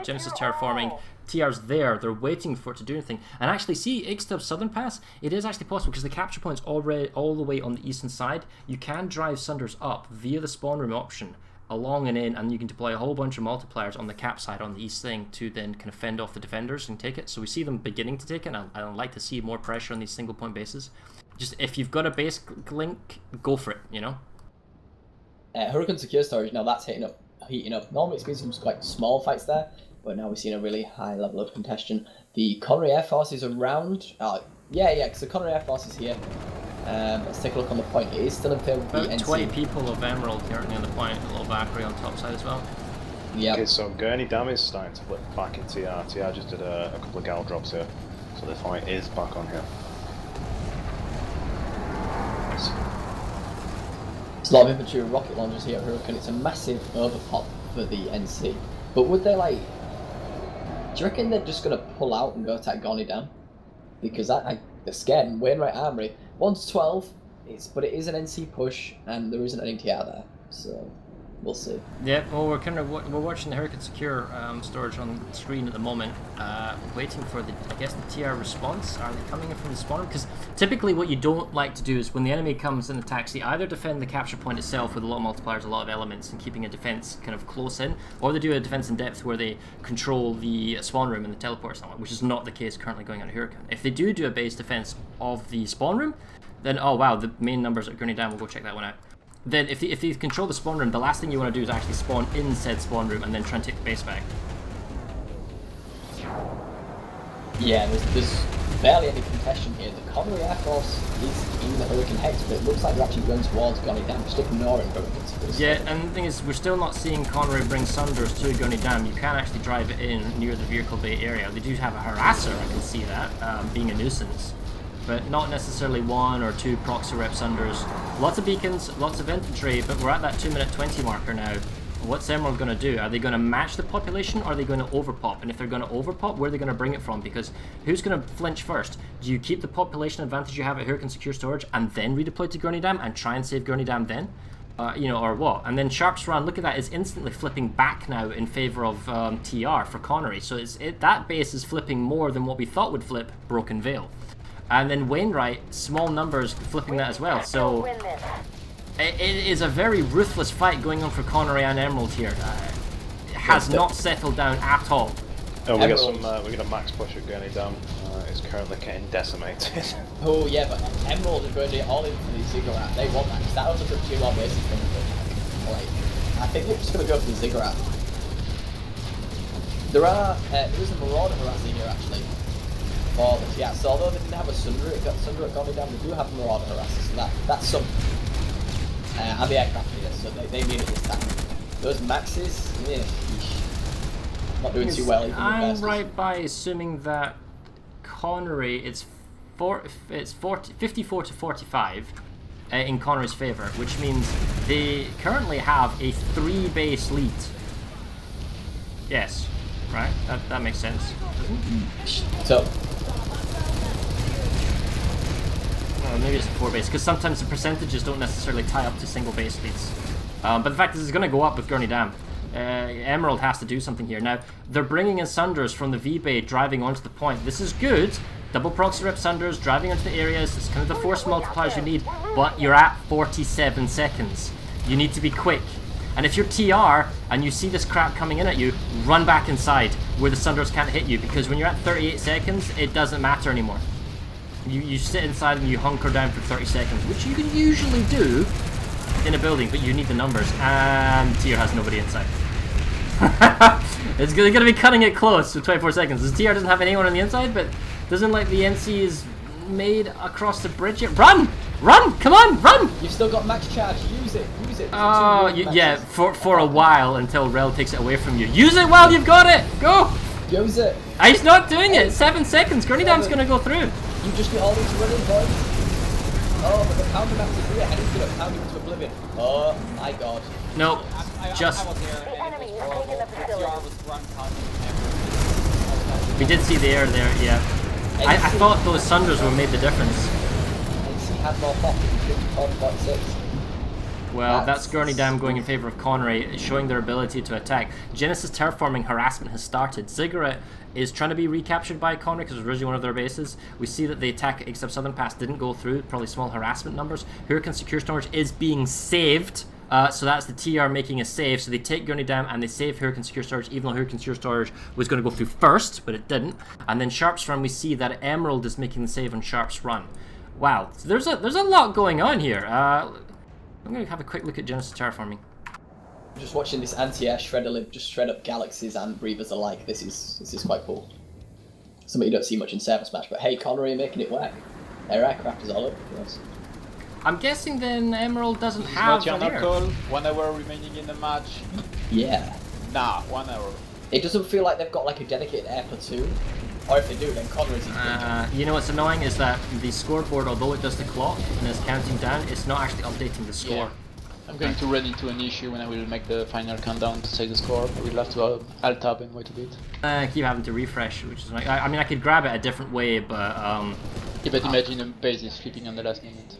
Genesis terraforming. TR's there. They're waiting for it to do anything. And actually, see, Ixtab Southern Pass, it is actually possible because the capture point's already all the way on the eastern side. You can drive Sunders up via the spawn room option along and in, and you can deploy a whole bunch of multipliers on the cap side on the east thing to then kind of fend off the defenders and take it. So we see them beginning to take it, and I'd like to see more pressure on these single point bases. Just if you've got a base link, go for it, you know? Hurricane Secure Storage, now that's heating up. Normally it's been some quite small fights there, but now we've seen a really high level of contention. The Connery Air Force is around. Yeah, because the Connery Air Force is here. Let's take a look on the point. It is still in favour of the About NC. 20 people of Emerald currently on the point, a little Valkyrie on top side as well. Yeah. Okay, so Gurney Dam is starting to flip back in TR. TR just did a couple of gal drops here, so the fight is back on here. There's a lot of infantry with rocket launchers here at Hurricane. It's a massive overpop for the NC. But would they do you reckon they're just going to pull out and go attack Gurney Dam? Because they're scared, and Wainwright Armory, 1-12, but it is an NC push, and there isn't any TR there, so we'll see. Yeah, well, we're watching the Hurricane Secure storage on the screen at the moment, waiting for the TR response. Are they coming in from the spawn? Because typically what you don't like to do is when the enemy comes and attacks, they either defend the capture point itself with a lot of multipliers, a lot of elements, and keeping a defense kind of close in, or they do a defense in depth where they control the spawn room and the teleports, which is not the case currently going on Hurricane. If they do a base defense of the spawn room, then oh wow, the main numbers at Gurney Dam, we'll go check that one out. Then if they control the spawn room, the last thing you want to do is actually spawn in said spawn room and then try and take the base back. Yeah, there's barely any contestation here. The Connery Air Force is in the Hurricane Hex, but it looks like they're actually going towards Gurney Dam, just ignoring Hurricane Secure. Yeah, and the thing is, we're still not seeing Connery bring Sunders to Gurney Dam. You can actually drive it in near the vehicle bay area. They do have a harasser, I can see that, being a nuisance. But not necessarily 1 or 2 proxy rep Sunders. Lots of beacons, lots of infantry, but we're at that 2-minute 20 marker now. What's Emerald going to do? Are they going to match the population, or are they going to overpop? And if they're going to overpop, where are they going to bring it from? Because who's going to flinch first? Do you keep the population advantage you have at Hurricane Secure Storage and then redeploy to Gurney Dam and try and save Gurney Dam then? you know, or what? And then Sharp's Run, look at that, is instantly flipping back now in favor of TR for Connery. So that base is flipping more than what we thought would flip Broken Veil. And then Wainwright, small numbers, flipping that as well. So it is a very ruthless fight going on for Connery and Emerald here. It has not settled down at all. Oh, we got a max push at Gurney Dam. It's currently getting decimated. Oh yeah, but Emerald are going to all in for the Ziggurat. They want that, because that opens up 2 more bases. Like, I think they're just going to go for the Ziggurat. There is a Marauder Harasser here actually. For the TR. So although they didn't have a Sunder at Gurney Dam, they do have a Marauder Harasser, so that's some. And the aircraft here, so they need it this time. Those maxes, not doing too well. I'm right by assuming that Connery, it's 54 to 45 in Connery's favour, which means they currently have a 3-base lead. Yes, right? That makes sense. So, maybe it's a 4-base, because sometimes the percentages don't necessarily tie up to single base leads. But the fact is, it's going to go up with Gurney Dam. Emerald has to do something here. Now, they're bringing in Sunders from the V-Bay, driving onto the point. This is good. Double proxy rep Sunders, driving into the areas. It's kind of the force multipliers you need, but you're at 47 seconds. You need to be quick. And if you're TR and you see this crap coming in at you, run back inside where the Sunders can't hit you, because when you're at 38 seconds, it doesn't matter anymore. You sit inside and you hunker down for 30 seconds, which you can usually do in a building, but you need the numbers, and TR has nobody inside. It's going to be cutting it close with 24 seconds. The TR doesn't have anyone on the inside, but doesn't like the NC is made across the bridge yet. Run! Run! Come on, run! You've still got max charge. Use it. Use it. Oh, yeah, for a while until Rel takes it away from you. Use it while you've got it. Go! Use it. He's not doing it. 7 seconds. Gurney Dam's going to go through. You just get all these running boys. Oh, but the pounder max is here. Heading to it. Pounding to oblivion. Oh my god. Nope. Just. I was there. The enemy is taking the facility. We did see the air there, yeah. I thought those Sunders would made the difference. NC had more pop in 46. Well, that's Gurney Dam going in favour of Connery, showing their ability to attack. Genesis terraforming harassment has started. Ziggurat is trying to be recaptured by Connery because it was originally one of their bases. We see that the attack except Southern Pass didn't go through, probably small harassment numbers. Hurricane Secure Storage is being saved. So that's the TR making a save. So they take Gurney Dam and they save Hurricane Secure Storage, even though Hurricane Secure Storage was going to go through first, but it didn't. And then Sharp's Run, we see that Emerald is making the save on Sharp's Run. Wow, so there's a lot going on here. I'm going to have a quick look at Genesis terraforming. Just watching this anti-air shredder just shred up galaxies and breathers alike. This is quite cool. Something you don't see much in ServerSmash, but hey, Connery making it work. Their aircraft is all over for us. I'm guessing then Emerald doesn't have an air. Call. 1 hour remaining in the match. Yeah. Nah, 1 hour. It doesn't feel like they've got like a dedicated air platoon. Or if they do, then Connery's in you know what's annoying is that the scoreboard, although it does the clock and is counting down, it's not actually updating the score. Yeah. I'm going to run into an issue when I will make the final countdown to take the score. I will have to alt tab and wait a bit. I keep having to refresh, which is like, I mean, I could grab it a different way, but yeah, but imagine a base is flipping on the last minute.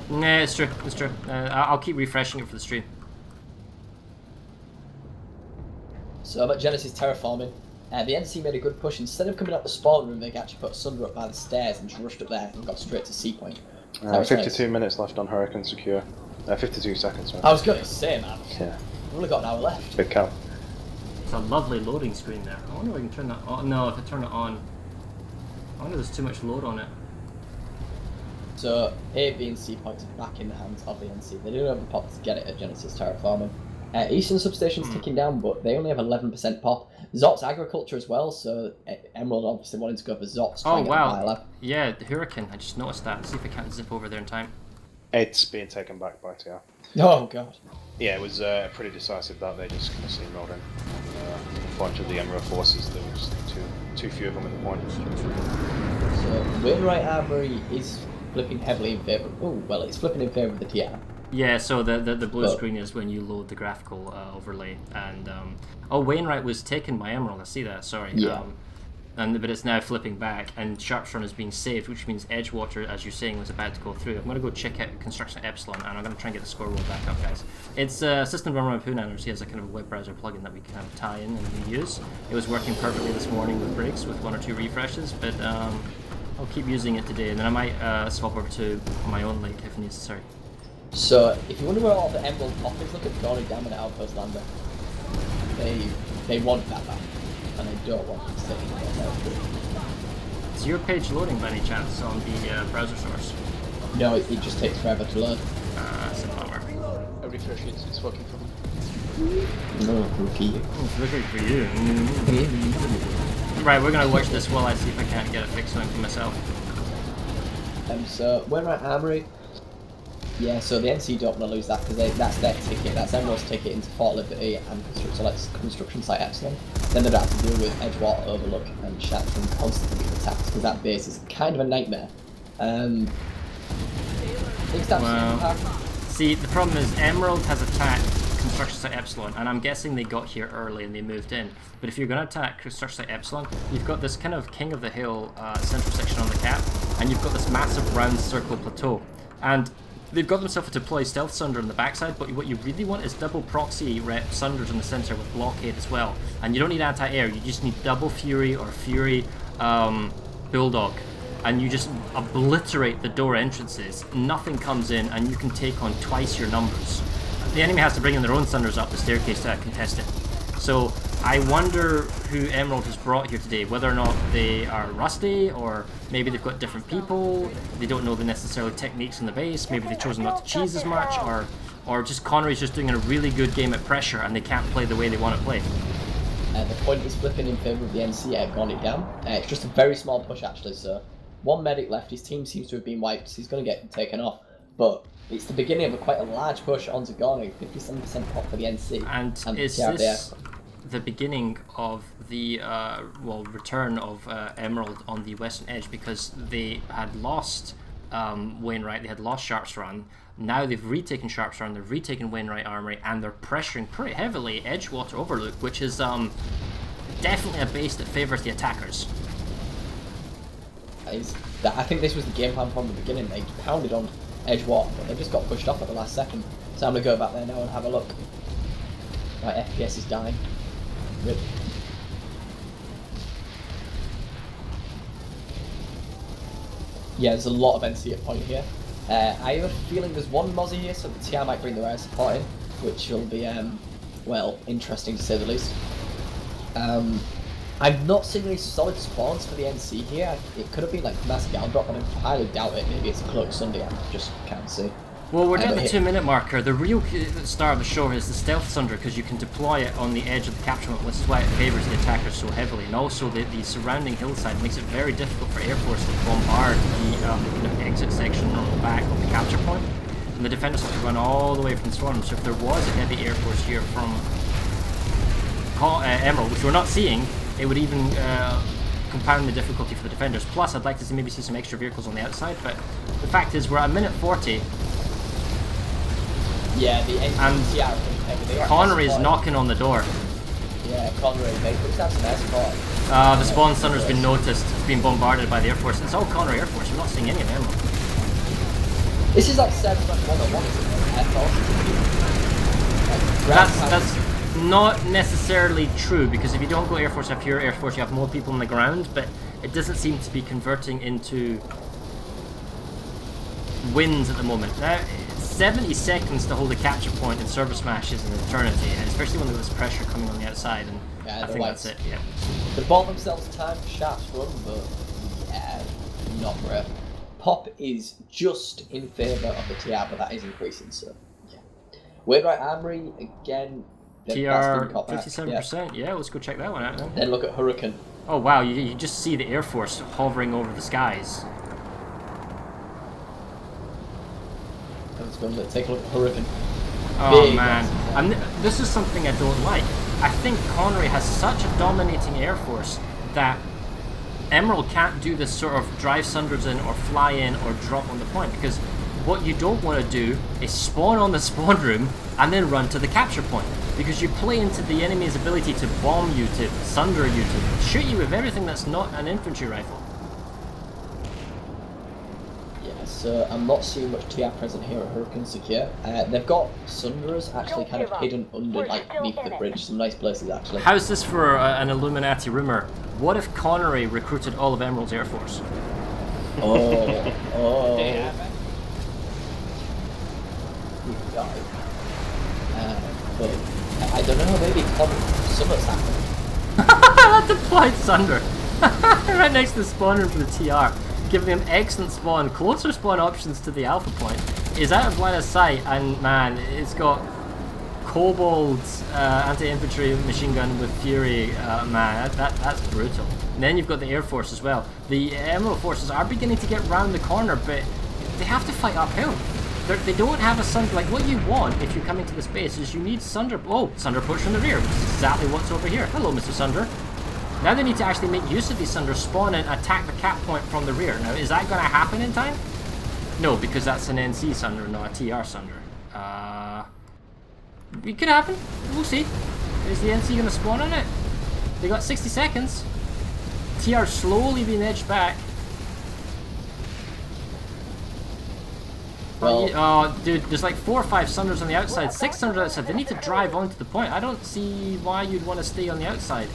Nah, it's true. It's true. I'll keep refreshing it for the stream. So about Genesis terraforming. The NC made a good push. Instead of coming up the spawn room, they actually put Sunder up by the stairs and just rushed up there and got straight to C point. 52 minutes left on Hurricane Secure. 52 seconds. Right? I was going to say, man. Yeah. We've only got an hour left. Big count. It's a lovely loading screen there. I wonder if I can turn that on. No, if I turn it on, I wonder if there's too much load on it. So A, B, and C points are back in the hands of the NC. They do have a pop to get it at Genesis terraforming. Eastern substation's ticking down, but they only have 11% pop. Zot's agriculture as well, so Emerald obviously wanting to go for Zot's. Oh wow! Yeah, the Hurricane. I just noticed that. Let's see if I can't zip over there in time. It's being taken back by TR. Oh god. Yeah, it was pretty decisive that they just kind of steamrolled in. A bunch of the Emerald forces. There was too few of them at the point. So Wainwright Armory is flipping heavily in favour. Oh well, it's flipping in favour of the TR. Yeah, so the blue screen is when you load the graphical overlay, and oh, Wainwright was taken by Emerald. I see that. Sorry. Yeah. but it's now flipping back, and Sharp's run is being saved, which means Edgewater, as you're saying, was about to go through. I'm going to go check out Construction Epsilon, and I'm going to try and get the score roll back up, guys. It's system run around Poonanners. He has a kind of a web browser plugin that we can kind of tie in and reuse. It was working perfectly this morning with breaks, with 1 or 2 refreshes, but I'll keep using it today, and then I might swap over to my own link if necessary. So, if you wonder where all the Emerald pop is, look at Gordon down at Outpost Lander. They want that back, and they don't want it to stay in there. Is your page loading by any chance on the browser source? No, it just takes forever to load. That's a bummer. I refresh it, it's working for me. No, rookie. It's looking for you. Right, we're going to watch this while I see if I can't get a fix on it for myself. So, when we're at Armory, yeah, so the NC don't want to lose that because that's their ticket, that's Emerald's ticket into Fort Liberty and construction site Epsilon. Then they'd have to deal with Edgewater, Overlook and Shatton constantly being attacked because that base is kind of a nightmare. Well, see, the problem is Emerald has attacked construction site Epsilon, and I'm guessing they got here early and they moved in. But if you're going to attack construction site Epsilon, you've got this kind of king of the hill central section on the cap, and you've got this massive round circle plateau. And they've got themselves to deploy Stealth Sunder on the backside, but what you really want is double proxy rep Sunders in the center with blockade as well. And you don't need anti-air, you just need double Fury or Fury Bulldog. And you just obliterate the door entrances, nothing comes in, and you can take on twice your numbers. The enemy has to bring in their own Sunders up the staircase to contest it. So I wonder who Emerald has brought here today, whether or not they are rusty, or maybe they've got different people, they don't know the necessarily techniques in the base, maybe they've chosen not to cheese as much, or just Connery's just doing a really good game at pressure and they can't play the way they want to play. The point is flipping in favour of the NC. I've gone it down. It's just a very small push actually, so one medic left, his team seems to have been wiped, so he's going to get taken off. But it's the beginning of quite a large push onto Gorny, 57% pop for the NC. And is this the beginning of the return of Emerald on the western edge, because they had lost Wainwright, they had lost Sharp's Run, now they've retaken Sharp's Run, they've retaken Wainwright Armory, and they're pressuring pretty heavily Edgewater Overlook, which is definitely a base that favours the attackers. I think this was the game plan from the beginning. They pounded on Edgewater, but they just got pushed off at the last second. So I'm going to go back there now and have a look. Right, FPS is dying. Rip. Yeah, there's a lot of NC at point here. I have a feeling there's one Mozzie here, so the TR might bring their air support in, which will be, well, interesting to say the least. I've not seen any solid spawns for the NC here. It could have been like Mass Galdrop, but I highly doubt it. Maybe it's a Cloak Sunday, I just can't see. Well, we're at the 2-minute marker. The real star of the show is the Stealth Sunder, because you can deploy it on the edge of the capture point, which is why it favours the attackers so heavily. And also the surrounding hillside makes it very difficult for Air Force to bombard the kind of exit section on the back of the capture point. And the defenders have to run all the way from the swarm. So if there was a heavy Air Force here from Emerald, which we're not seeing, it would even compound the difficulty for the defenders. Plus, I'd like to maybe see some extra vehicles on the outside, but the fact is we're at minute 40. Yeah, and Connery is knocking on the door. Yeah, Connery, mate, looks like some air support. The spawn Sunder's been noticed, it's been bombarded by the Air Force. It's all Connery Air Force, we're not seeing any of Emerald. This is like ServerSmash 101, isn't it? That's not necessarily true, because if you don't go Air Force, you have pure Air Force, you have more people on the ground, but it doesn't seem to be converting into wins at the moment. Now, 70 seconds to hold a capture point in ServerSmash is an eternity, and especially when there was pressure coming on the outside, and yeah, I think that's it, yeah. They bought themselves time for Sharp's Run, but yeah, not great. Pop is just in favour of the TR, but that is increasing, so yeah. Wainwright Armory, again, TR 57%, yeah, let's go check that one out then. Then look at Hurricane. Oh wow, you just see the Air Force hovering over the skies. Let's go and take a look at Hurricane. Oh man, this is something I don't like. I think Connery has such a dominating Air Force that Emerald can't do this sort of drive Sunders in or fly in or drop on the point, because what you don't want to do is spawn on the spawn room and then run to the capture point, because you play into the enemy's ability to bomb you, to sunder you, to shoot you with everything that's not an infantry rifle. Yeah, so I'm not seeing much TR present here at Hurricane Secure. They've got Sunderers actually kind of hidden under, like, beneath the bridge. Some nice places, actually. How's this for an Illuminati rumor? What if Connery recruited all of Emerald's Air Force? Oh. Damn. But I don't know, maybe Summer's happened. That deployed Sunder. Right next to the spawner for the TR. Giving him excellent spawn, closer spawn options to the alpha point. Is out of line of sight, and man, it's got Kobold anti-infantry machine gun with Fury. Man, that's brutal. And then you've got the Air Force as well. The Emerald forces are beginning to get round the corner, but they have to fight uphill. They don't have a Sunder. Like, what you want if you're coming to this base is you need Sunder. Oh, Sunder push from the rear, which is exactly what's over here. Hello, Mr. Sunder. Now they need to actually make use of these Sunders, spawn and attack the cap point from the rear. Now, is that going to happen in time? No, because that's an NC Sunder, not a TR Sunder. It could happen. We'll see. Is the NC going to spawn on it? They got 60 seconds. TR slowly being edged back. Well, dude, there's like 4 or 5 Sunders on the outside, 6 Sunders outside. They need to drive onto the point. I don't see why you'd want to stay on the outside.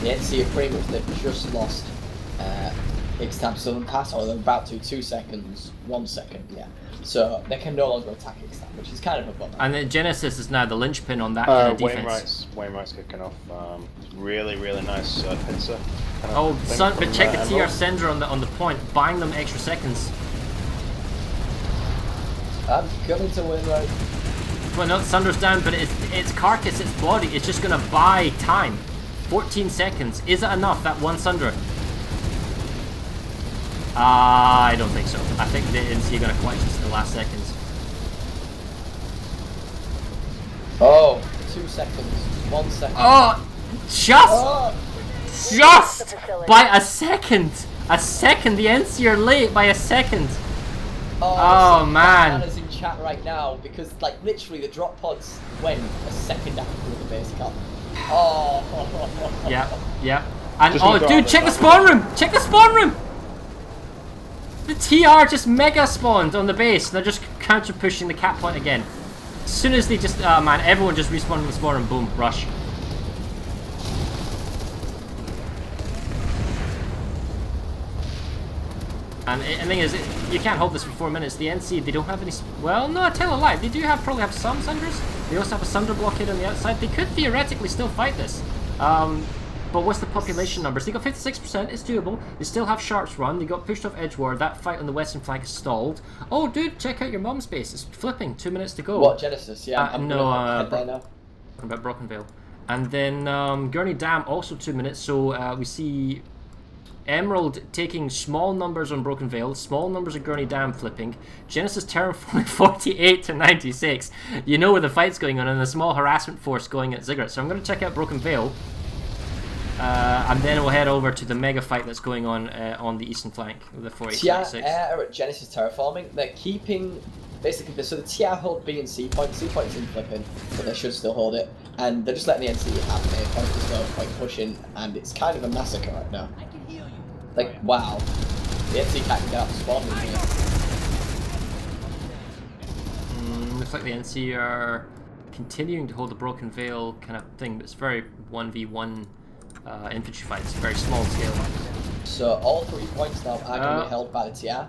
the NC are pretty much, they've just lost Ixtab Southern Pass, or they're about to, 2 seconds, 1 second, yeah. So they can no longer attack Ixtab, which is kind of a bummer. And then Genesis is now the linchpin on that kind of defense. Wainwright's kicking off. Really nice pincer. But check the TR Sender on the point, buying them extra seconds. I'm coming to Wainwright. Well, no, Sunder's down, but its carcass, its body, it's just going to buy time. 14 seconds. Is it enough, that one Sunder? I don't think so. I think the NC are going to clutch this in the last seconds. Oh, 2 seconds. 1 second. Oh! Just by a second! A second! The NC are late by a second! Oh man! Is in chat right now because, like, literally the drop pods went a second after the base cut. Oh. Yeah. And dude, check the spawn room! Check the spawn room! The TR just mega spawned on the base. They're just counter pushing the cap point again. As soon as they just, man, everyone just respawned in the spawn room. Boom, rush. And the thing is, you can't hold this for 4 minutes. The NC, they don't have any... Well, no, I tell a lie. They do probably have some Sunders. They also have a Sunder blockade on the outside. They could theoretically still fight this. But what's the population numbers? They got 56%. It's doable. They still have Sharps run. They got pushed off Edgeward. That fight on the western flank is stalled. Oh, dude, check out your mom's base. It's flipping. 2 minutes to go. What, Genesis? Yeah, I'm about Brockenvale. And then Gurney Dam, also 2 minutes. So we see... Emerald taking small numbers on Broken Vale, small numbers of Gurney Dam flipping, Genesis Terraforming 48 to 96. You know where the fight's going on, and a small harassment force going at Ziggurat. So I'm going to check out Broken Vale, and then we'll head over to the mega fight that's going on the eastern flank with the 48 to 96. Yeah, at Genesis Terraforming, they're keeping basically so the TR hold B and C point. C point's in flipping, but they should still hold it, and they're just letting the NC have A point as well, like pushing, and it's kind of a massacre right now. Like, wow. The NC can't get out the spawn room here. Looks like the NC are continuing to hold the Broken Vale kind of thing, but it's very 1v1 infantry fights, very small scale. So all 3 points now are going to be held by the TR.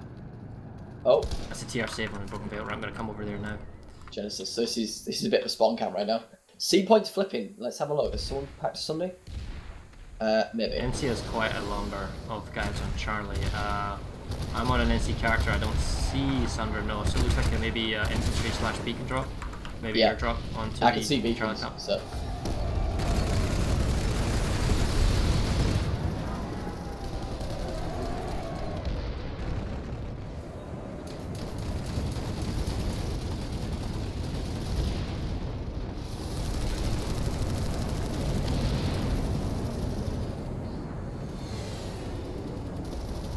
Oh. That's a TR save on the Broken Vale. Right, I'm going to come over there now. Genesis, so this is a bit of a spawn camp right now. C point's flipping. Let's have a look. Is someone practice Sunday? Maybe. NC has quite a number of guys on Charlie. I'm on an NC character, I don't see Sunder, no, so it looks like maybe infantry / beacon drop. Maybe airdrop onto I can see beacons, Charlie. so.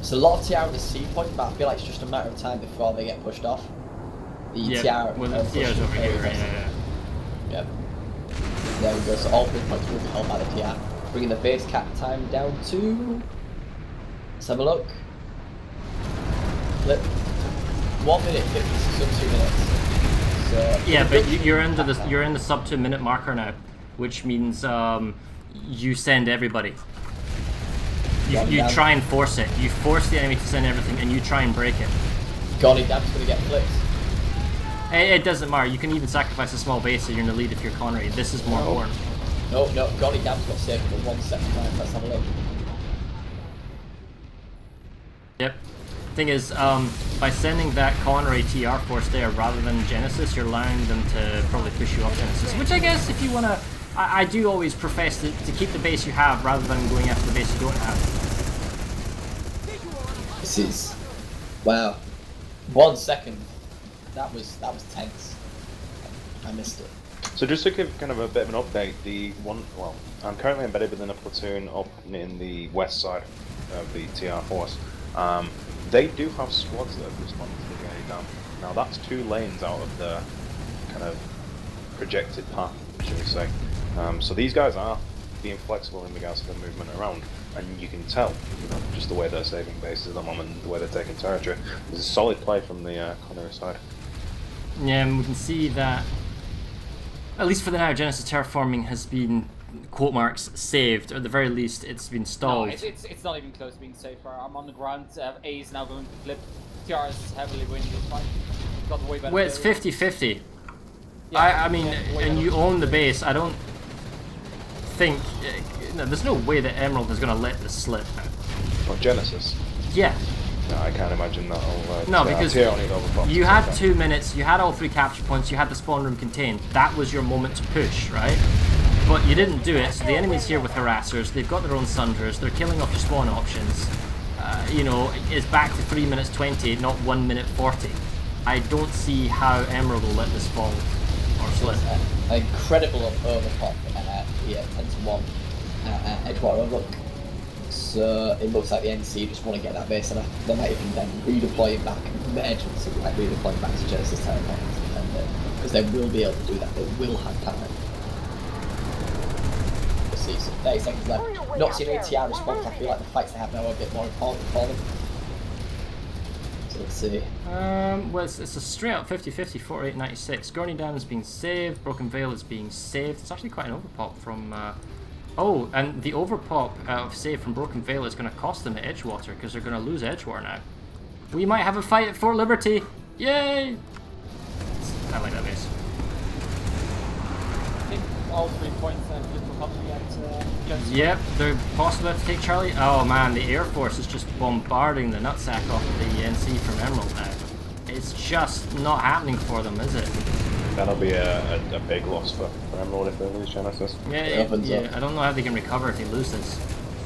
There's a lot of TR at the C point, but I feel like it's just a matter of time before they get pushed off. The TR. Well, the TR's over here. Yeah. Yep. There we go. So all 3 points will be held by the TR, bringing the base cap time down to. Let's have a look. Flip. 1 minute 50, sub 2 minutes. So Yeah, but you're in the sub 2 minute marker now, which means you send everybody. You try and force it. You force the enemy to send everything, and you try and break it. Golly Dam's gonna get flipped. It doesn't matter. You can even sacrifice a small base so you're in the lead if you're Connery. This is more important. No, Golly Dam's got saved for 1 second time. Let's have a look. Yep. Thing is, by sending that Connery TR force there rather than Genesis, you're allowing them to probably push you off Genesis. Which I guess, if you want to, I do always profess to keep the base you have rather than going after the base you don't have. This is wow. 1 second. That was tense. I missed it. So just to give kind of a bit of an update, I'm currently embedded within a platoon up in the west side of the TR force. They do have squads that have responded to the grenade dam. Now that's 2 lanes out of the kind of projected path, shall we say. So these guys are being flexible in regards to the movement around, and you can tell, just the way they're saving bases at the moment, the way they're taking territory. There's a solid play from the Connery side. Yeah, and we can see that, at least for the now, Genesis terraforming has been, quote marks, saved, or at the very least it's been stalled. No, it's not even close to being safe. I'm on the ground. A is now going to flip. TR is heavily winning this fight. Got way better. Well, it's 50-50. Yeah, I mean, and you own the base. I don't think... there's no way that Emerald is going to let this slip. Or Genesis? Yeah. No, I can't imagine that'll... No, because you had 2 minutes, you had all 3 capture points, you had the spawn room contained. That was your moment to push, right? But you didn't do it, so the enemy's here with harassers, they've got their own sunders, they're killing off your spawn options. It's back to 3 minutes 20, not 1 minute 40. I don't see how Emerald will let this fall or slip. An incredible overpop here, 10-1 Edgewater overlook. So it looks like the NC just want to get that base, and they might even then redeploy it back. The edge looks like redeploy it back to Genesis territories, and because they will be able to do that, they will have time. We'll see. So 30 seconds left. Not seeing any TR response. I feel like the fights they have now are a bit more important for them. So let's see. Well, it's a straight up 50-50, 48-96. Gurney Dam is being saved. Broken Veil is being saved. It's actually quite an overpop from. Oh, and the overpop of save from Broken Veil is going to cost them at Edgewater because they're going to lose Edgewater now. We might have a fight at Fort Liberty! Yay! I like that base. I think all 3 points and flip will come at Genesis. Yep, they're possibly about to take Charlie. Oh man, the Air Force is just bombarding the nutsack off of the NC from Emerald now. It's just not happening for them, is it? That'll be a big loss for Emerald if they lose Genesis. Yeah, I don't know how they can recover if they lose this.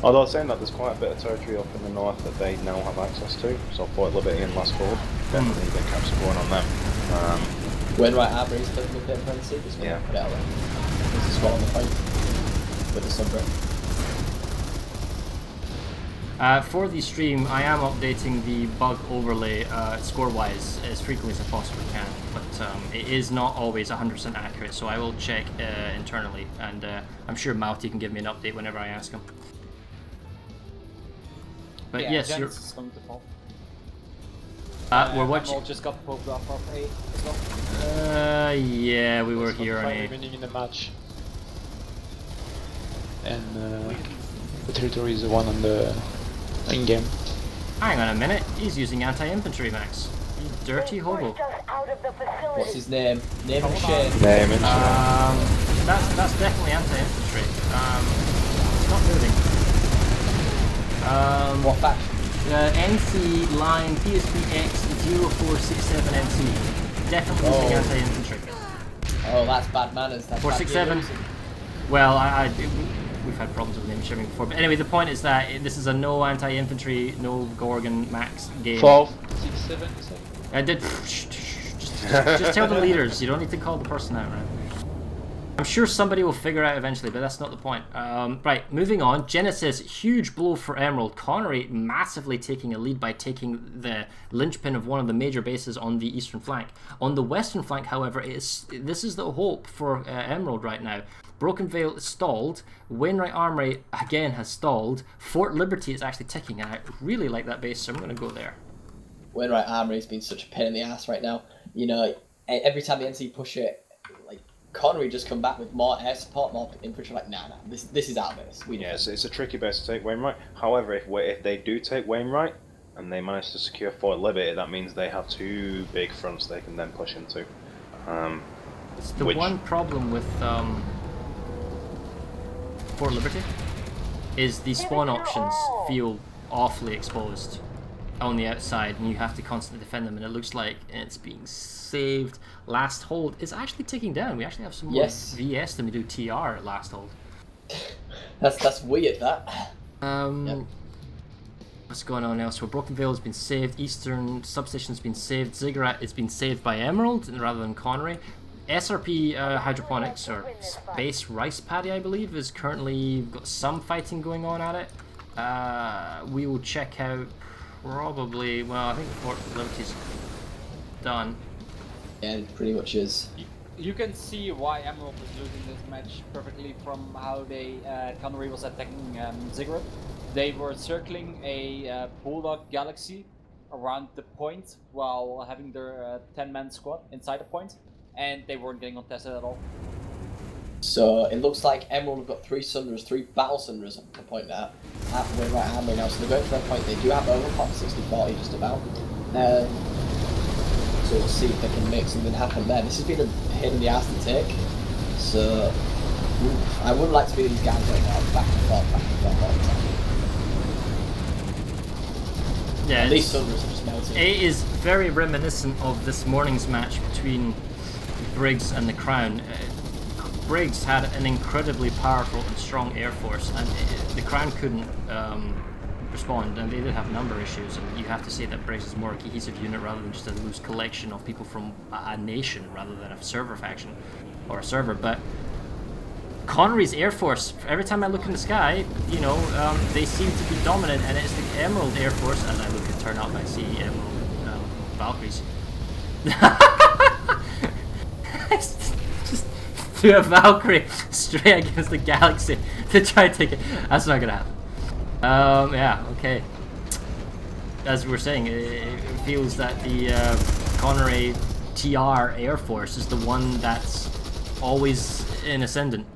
Although saying that, there's quite a bit of territory up in the north that they now have access to. So Fort Liberty and Last Ford, definitely big caps going on them. When right Arbor is flipping with their frenzy, just want to put it out there. This is well on the fight with the Sunbreak. For the stream, I am updating the bug overlay score-wise as frequently as I possibly can, but it is not always 100% accurate, so I will check internally, and I'm sure Mouty can give me an update whenever I ask him. But yeah, yes, Genesis is going to fall. we're watching. Emerald just got poked off of A as well. Yeah, we were here on Finally A. winning in the match. And the territory is the one on the in-game. Hang on a minute, he's using anti-infantry, Max. You dirty hobo. What's his name? Name and shame. Name and That's definitely anti-infantry. It's not moving. What faction? NC line PSPX 0467NC. Definitely using anti-infantry. Oh, that's bad manners. That's 467. Well, we've had problems with name sharing before, but anyway, the point is that this is a no anti-infantry, no Gorgon max game. 467. I did. Just tell the leaders. You don't need to call the person out, right? I'm sure somebody will figure out eventually, but that's not the point. Right, moving on. Genesis, huge blow for Emerald. Connery massively taking a lead by taking the linchpin of one of the major bases on the eastern flank. On the western flank, however, this is the hope for Emerald right now. Broken Veil is stalled. Wainwright Armory, again, has stalled. Fort Liberty is actually ticking, and I really like that base, so I'm going to go there. Wainwright Armory has been such a pain in the ass right now. You know, every time the NC push it, Connery just come back with more air support, more infantry. Like, nah, this is our base. It's a tricky base to take Wainwright. However, if they do take Wainwright and they manage to secure Fort Liberty, that means they have two big fronts they can then push into. It's the one problem with Fort Liberty is the spawn options feel awfully exposed on the outside, and you have to constantly defend them. And it looks like it's being saved. Last hold is actually ticking down. We actually have some more VS than we do TR at last hold. That's weird. That. Yep. What's going on elsewhere? Broken Veil has been saved. Eastern Substation has been saved. Ziggurat has been saved by Emerald rather than Connery. SRP Hydroponics, or Space Rice Paddy, I believe, is currently got some fighting going on at it. We will check out probably. Well, I think Fort Liberty's done. Yeah, it pretty much is. You can see why Emerald is losing this match perfectly from how Connery was attacking Ziggurat. They were circling a Bulldog Galaxy around the point while having their 10-man squad inside the point, and they weren't getting contested at all. So it looks like Emerald have got 3 Sunderers, 3 Battle Sunderers at the point there. At the right hand right now, so they're going for that point. They do have overclock 60-40 just about. So we'll see if they can make something happen there. This has been a hit in the ass to take. So I wouldn't like to be these guys right now, back and forth all the time. Yeah, these Sunderers are just melting. It is very reminiscent of this morning's match between Briggs and the Crown. Briggs had an incredibly powerful and strong air force, and the Crown couldn't respond, and they did have number issues, and you have to say that Briggs is more a cohesive unit rather than just a loose collection of people from a nation rather than a server faction or a server. But Connery's air force, every time I look in the sky, you know, they seem to be dominant, and it's the Emerald air force. As I look and turn up, I see Emerald Valkyries. Just threw a Valkyrie straight against the Galaxy to try to take it. That's not gonna happen. Yeah, okay. As we were saying, it feels that the Connery TR Air Force is the one that's always in ascendant.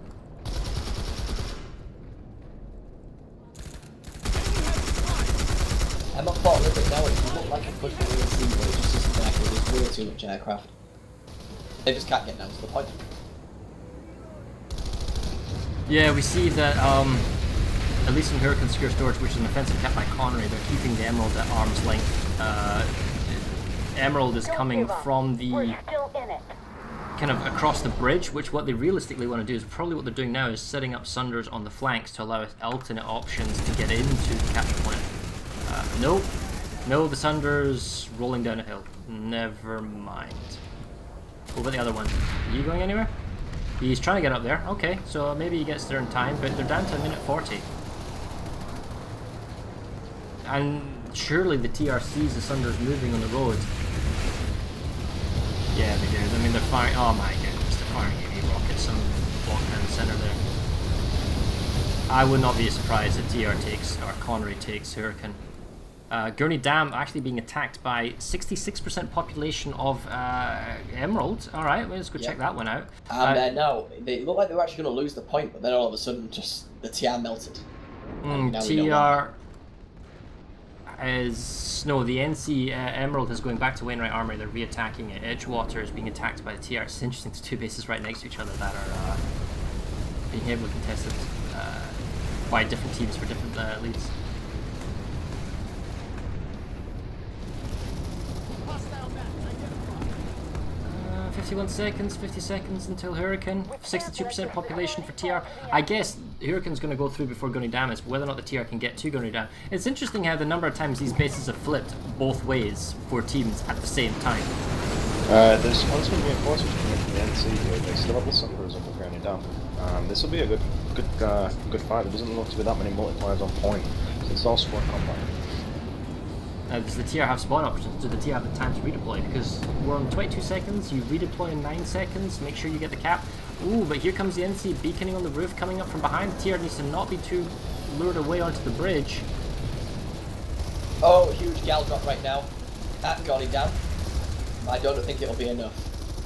I'm not fought a little bit now, it looked like a push for the sea, but it just isn't there because there's way too much aircraft. They just can't get down to the point. Yeah, we see that at least in Hurricane Secure Storage, which is an offensive kept by Connery, they're keeping the Emerald at arm's length. Emerald is coming from the kind of across the bridge, which what they realistically want to do is probably what they're doing now is setting up Sunders on the flanks to allow alternate options to get into the capture point. No, the Sunders rolling down a hill. Never mind. What about the other one? Are you going anywhere? He's trying to get up there. Okay, so maybe he gets there in time, but they're down to 1:40. And surely the TRCs, the Sunders moving on the road. Yeah, they do. I mean, they're firing. Oh my goodness, they're firing heavy rockets and block down the center there. I would not be surprised if TR takes, or Connery takes Hurricane. Gurney Dam actually being attacked by 66% population of Emerald. Alright, let's go check that one out. And no, they looked like they were actually going to lose the point, but then all of a sudden just the TR melted. TR is... No, the NC Emerald is going back to Wainwright Armory. They're re-attacking it. Edgewater is being attacked by the TR. It's interesting, there's 2 bases right next to each other that are being heavily contested by different teams for different leads. 51 seconds, 50 seconds until Hurricane. 62% population for TR. I guess Hurricane's going to go through before Gunny Dam is whether or not the TR can get to Gunny Dam. It's interesting how the number of times these bases have flipped both ways for teams at the same time. There's constant reinforcements coming from the NC here. They still have the Sunderers on the ground down. This will be a good fight. There doesn't look to be that many multipliers on point. So it's all squad combat. Does the TR have spawn options? Do the TR have the time to redeploy? Because we're on 22 seconds, you redeploy in 9 seconds, make sure you get the cap. Ooh, but here comes the NC beaconing on the roof, coming up from behind. The TR needs to not be too lured away onto the bridge. Oh, huge gal drop right now. That got him down. I don't think it'll be enough.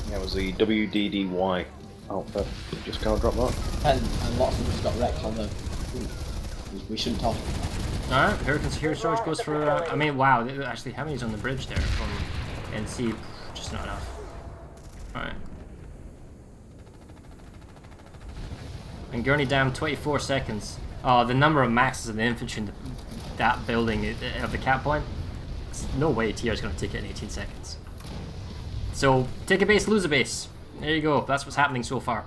Yeah, it was the WDDY outfit. Just gal drop that. And lots of them just got wrecked on the... We shouldn't talk. Alright, Hurricane Security Storage goes for... I mean, wow, actually, how many's on the bridge there from NC? Just not enough. Alright. And Gurney Dam, 24 seconds. Oh, the number of maxes of the infantry in that building of the cap point. No way TR is going to take it in 18 seconds. So, take a base, lose a base. There you go, that's what's happening so far.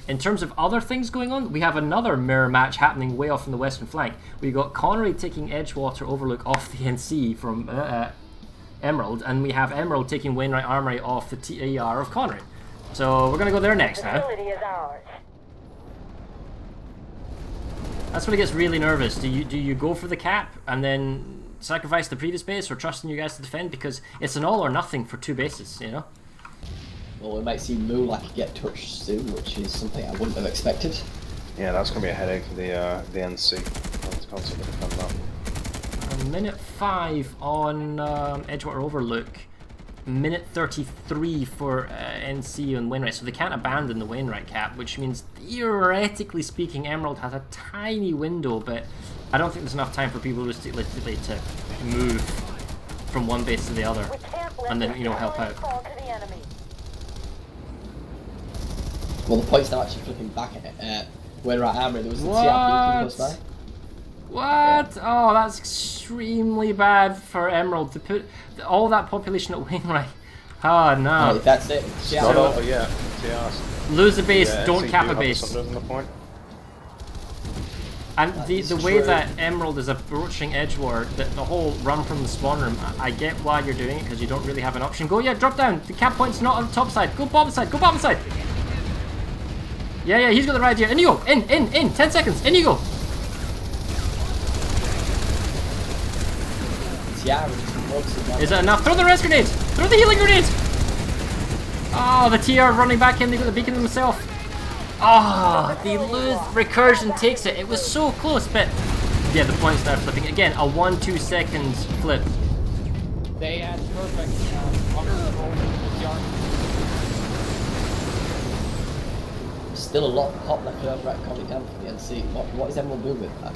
In terms of other things going on, we have another mirror match happening way off on the western flank. We got Connery taking Edgewater Overlook off the NC from Emerald, and we have Emerald taking Wainwright Armory off the TAR of Connery. So, we're going to go there next now. That's when it gets really nervous. Do you go for the cap and then sacrifice the previous base, or trust in you guys to defend? Because it's an all or nothing for 2 bases, you know? Well, we might see Mulak get touched soon, which is something I wouldn't have expected. Yeah, that's going to be a headache for the NC. Let's constantly defend that. Minute 5 on Edgewater Overlook. Minute 33 for NC and Wainwright. So they can't abandon the Wainwright cap, which means theoretically speaking, Emerald has a tiny window, but I don't think there's enough time for people realistically to move from one base to the other and then, you know, help out. Well, the point's now actually flipping back at Wainwright Armory. There was the TRP close by. What? Yeah. Oh, that's extremely bad for Emerald to put all that population at Wainwright. Oh no. No, that's it. Not over yet. Lose a base, don't cap a base. And the way that Emerald is approaching Edgewater, the whole run from the spawn room, I get why you're doing it because you don't really have an option. Go, yeah, drop down. The cap point's not on the top side. Go bottom side. Go bottom side. Yeah, he's got the right idea. In you go. In. 10 seconds. In you go. Is that enough? Throw the res grenade! Throw the healing grenade! Oh, the TR running back in. They got the beacon themselves. Oh, the lose. Recursion takes it. It was so close, but yeah, the points start flipping. Again, a 1-2 seconds flip. They had perfect under control with the army. Still a lot of pop left over at Connery Dam for the NC. What is Emerald doing with that?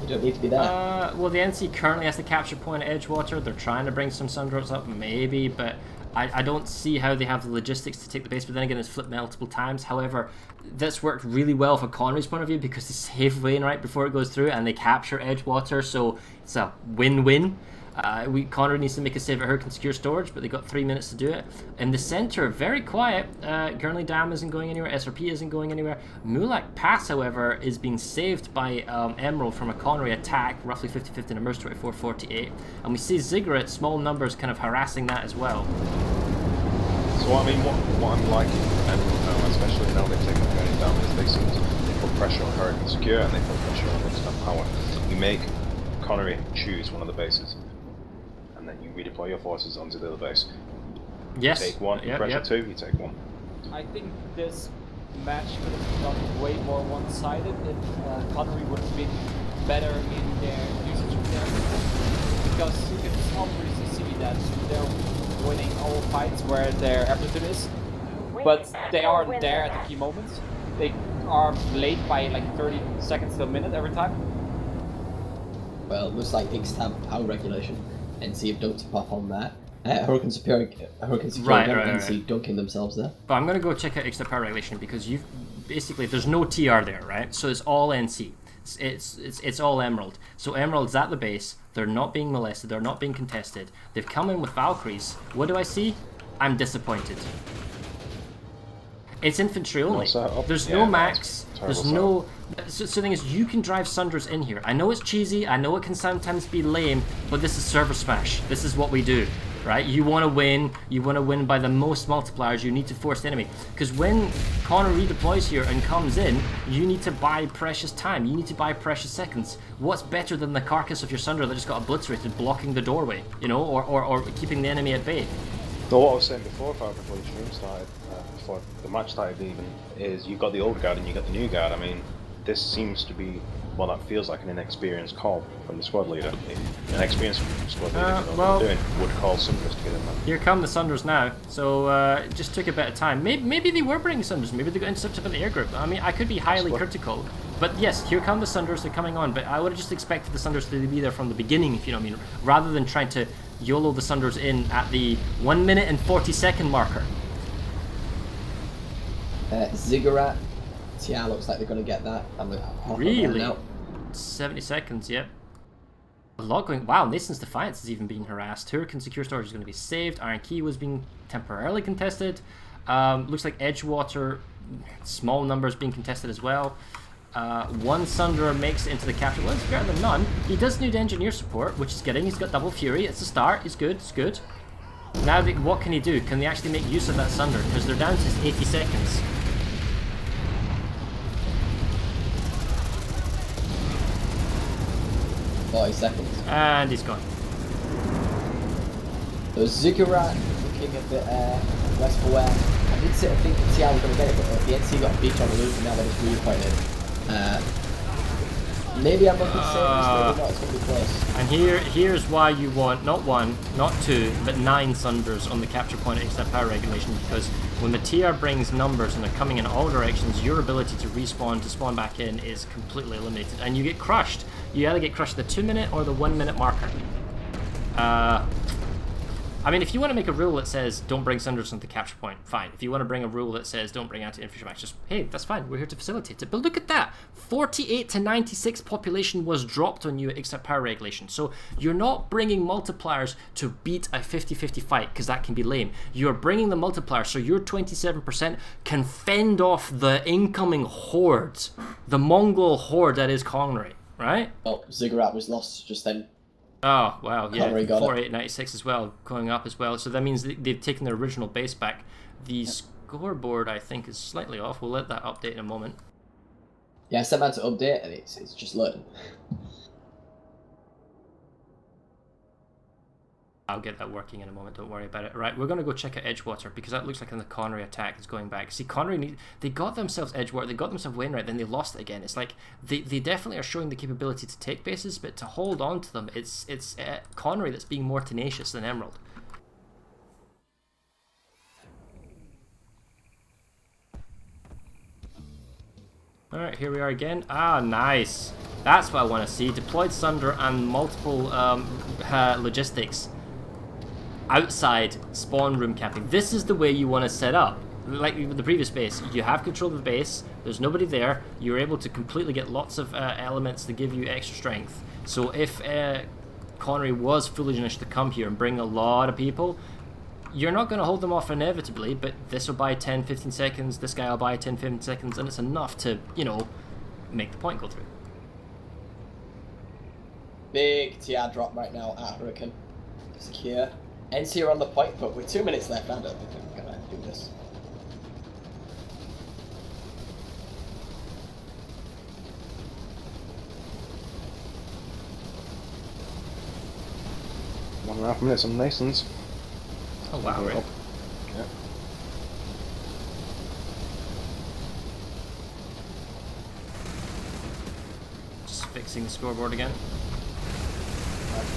You don't need to be there. Well, the NC currently has the capture point at Edgewater. They're trying to bring some Sundrops up, maybe, but I don't see how they have the logistics to take the base. But then again, it's flipped multiple times. However, this worked really well from Connery's point of view because they save Wainwright before it goes through and they capture Edgewater, so it's a win-win. Connery needs to make a save at Hurricane Secure Storage, but they got 3 minutes to do it. In the center, very quiet. Gurnley Dam isn't going anywhere. SRP isn't going anywhere. Mulak Pass, however, is being saved by Emerald from a Connery attack, roughly 50-50 in Immerse 24-48. And we see Ziggurat, small numbers, kind of harassing that as well. So I mean, what I'm liking from Emerald now, especially now they've taken Gurney Dam, is they put pressure on Hurricane Secure and they put pressure on Instant Power. You make Connery choose one of the bases, and then you redeploy your forces onto the other base. Yes. You take one, you pressure 2, you take 1. I think this match could have gone way more one-sided if Connery would have been better in their usage of their because you can obviously see that they're winning all fights where their amplitude is, but they aren't there at the key moments. They are late by like 30 seconds to a minute every time. Well, looks like X tab power regulation. NC have dunked pop on that. Hurricane Secure Right. NC dunking themselves there. But I'm going to go check out extra power regulation because you've basically there's no TR there, right? So it's all NC. It's all Emerald. So Emerald's at the base. They're not being molested. They're not being contested. They've come in with Valkyries. What do I see? I'm disappointed. It's infantry only. There's no max. There's no. So the thing is, you can drive Sunders in here. I know it's cheesy. I know it can sometimes be lame, but this is ServerSmash. This is what we do. right? You want to win. You want to win by the most multipliers. You need to force the enemy. Because when Connery redeploys here and comes in, you need to buy precious time. You need to buy precious seconds. What's better than the carcass of your Sunder that just got obliterated blocking the doorway, you know, or keeping the enemy at bay? Well, what I was saying before the stream started, before the match started even, is you've got the old guard and you've got the new guard. I mean, this seems to be, well, that feels like an inexperienced call from the squad leader. An experienced squad leader would call Sunders to get in there. Here come the Sunders now, so it just took a bit of time. Maybe they were bringing Sunders, maybe they got intercepted by the air group. I mean, I could be highly critical, but yes, here come the Sunders, they're coming on, but I would have just expected the Sunders to be there from the beginning, if you know what I mean, rather than trying to YOLO the Sunders in at the 1 minute and 40-second marker. Ziggurat, TR looks like they're going to get that. Really? 70 seconds, yep. A lot going. Wow, Nason's Defiance is even being harassed. Hurricane Secure Storage is going to be saved. Iron Key was being temporarily contested. Looks like Edgewater, small numbers being contested as well. One Sunderer makes it into the capture. Well, it's better than none. He does need engineer support, which is getting. He's got double fury. It's a start. It's good. It's good. Now, what can he do? Can they actually make use of that Sunder? Because they're down to 80 seconds. Seconds. And he's gone. So Ziggurat looking a bit less aware. I did sit and think that TR was going to get it, but the NC got a beat on the roof and now that it's really pointed. Maybe I'm looking to say this, maybe not, it's going to be close. And here's why you want not one, not two, but 9 Sunders on the capture point except power regulation, because when the TR brings numbers and they're coming in all directions, your ability to respawn, to spawn back in is completely eliminated. And you get crushed. You either get crushed at the 2 minute or the 1 minute marker. I mean, if you want to make a rule that says don't bring Sunders on the capture point, fine. If you want to bring a rule that says don't bring anti-infantry max, just, hey, that's fine. We're here to facilitate it. But look at that. 48 to 96 population was dropped on you except power regulation. So you're not bringing multipliers to beat a 50-50 fight, because that can be lame. You're bringing the multipliers so your 27% can fend off the incoming horde, the Mongol horde that is Connery, right? Well, Ziggurat was lost just then. Oh, wow, yeah, Connery got 4896 as well, going up as well. So that means they've taken their original base back. The scoreboard, I think, is slightly off. We'll let that update in a moment. Yeah, I sent that to update, and it's just loading. I'll get that working in a moment, don't worry about it. Right, we're going to go check out Edgewater, because that looks like the Connery attack is going back. See, Connery, they got themselves Edgewater, they got themselves Wainwright, then they lost it again. It's like, they definitely are showing the capability to take bases, but to hold on to them, it's Connery that's being more tenacious than Emerald. Alright, here we are again. Ah, nice. That's what I want to see. Deployed Sunder and multiple logistics outside spawn room camping. This is the way you want to set up. Like with the previous base, you have control of the base, there's nobody there, you're able to completely get lots of elements to give you extra strength. So if Connery was foolish enough to come here and bring a lot of people, you're not going to hold them off inevitably, but this will buy 10-15 seconds, this guy will buy 10-15 seconds, and it's enough to, you know, make the point go through. Big TR drop right now at Hurricane. Secure. NC are on the point, but with 2 minutes left, I don't think we're going to do this. One and a half minutes on Nason's. Oh wow, right. Yeah. Just fixing the scoreboard again.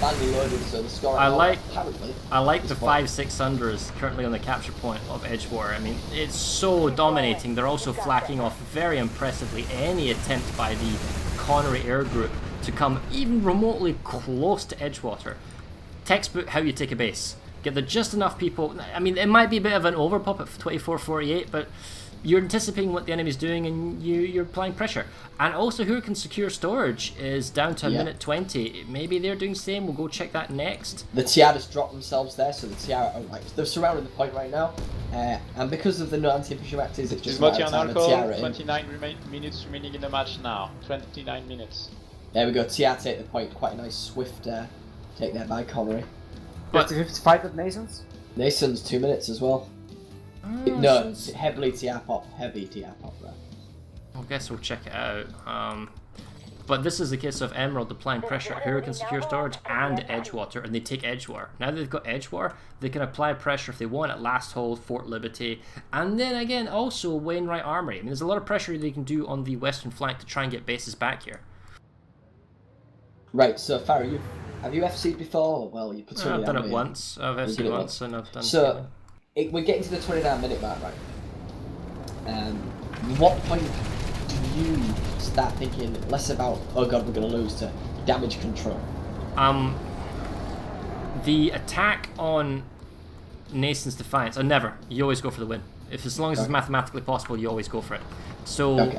Badly loaded, so the score I like the 5-6 Sunders currently on the capture point of Edgewater. I mean, it's so dominating. They're also flacking off very impressively any attempt by the Connery air group to come even remotely close to Edgewater. Textbook how you take a base. Get the just enough people. I mean, it might be a bit of an overpop at 24-48, but you're anticipating what the enemy's doing and you're applying pressure. And also Hurricane Secure Storage is down to a minute 20. Maybe they're doing the same. We'll go check that next. The TR just dropped themselves there, so the TR are like, they're surrounding the point right now. And because of the no anti-infantry reactors, it's just Multi a matter on of time. alcohol, The TR 29 minutes remaining in the match now. 29 minutes. There we go, TR take the point. Quite a nice swift take there by Connery. But 50-50 fight at Nason's? Nason's 2 minutes as well. No, it's heavily TR pop. Heavy TR pop there. I guess we'll check it out. But this is the case of Emerald applying pressure at Hurricane Secure Storage and Edgewater, and they take Edgewater. Now that they've got Edgewater, they can apply pressure if they want at Last Hold, Fort Liberty, and then again also Wainwright Armory. I mean, there's a lot of pressure they can do on the western flank to try and get bases back here. Right, so Farah, have you FC'd before? Well, you put I've done it once. I've FC'd once, and I've done. So we're getting to the 29-minute mark, right? What point do you start thinking less about, oh god, we're going to lose, to damage control? The attack on Nason's Defiance, never. You always go for the win. If as long as it's mathematically possible, you always go for it. So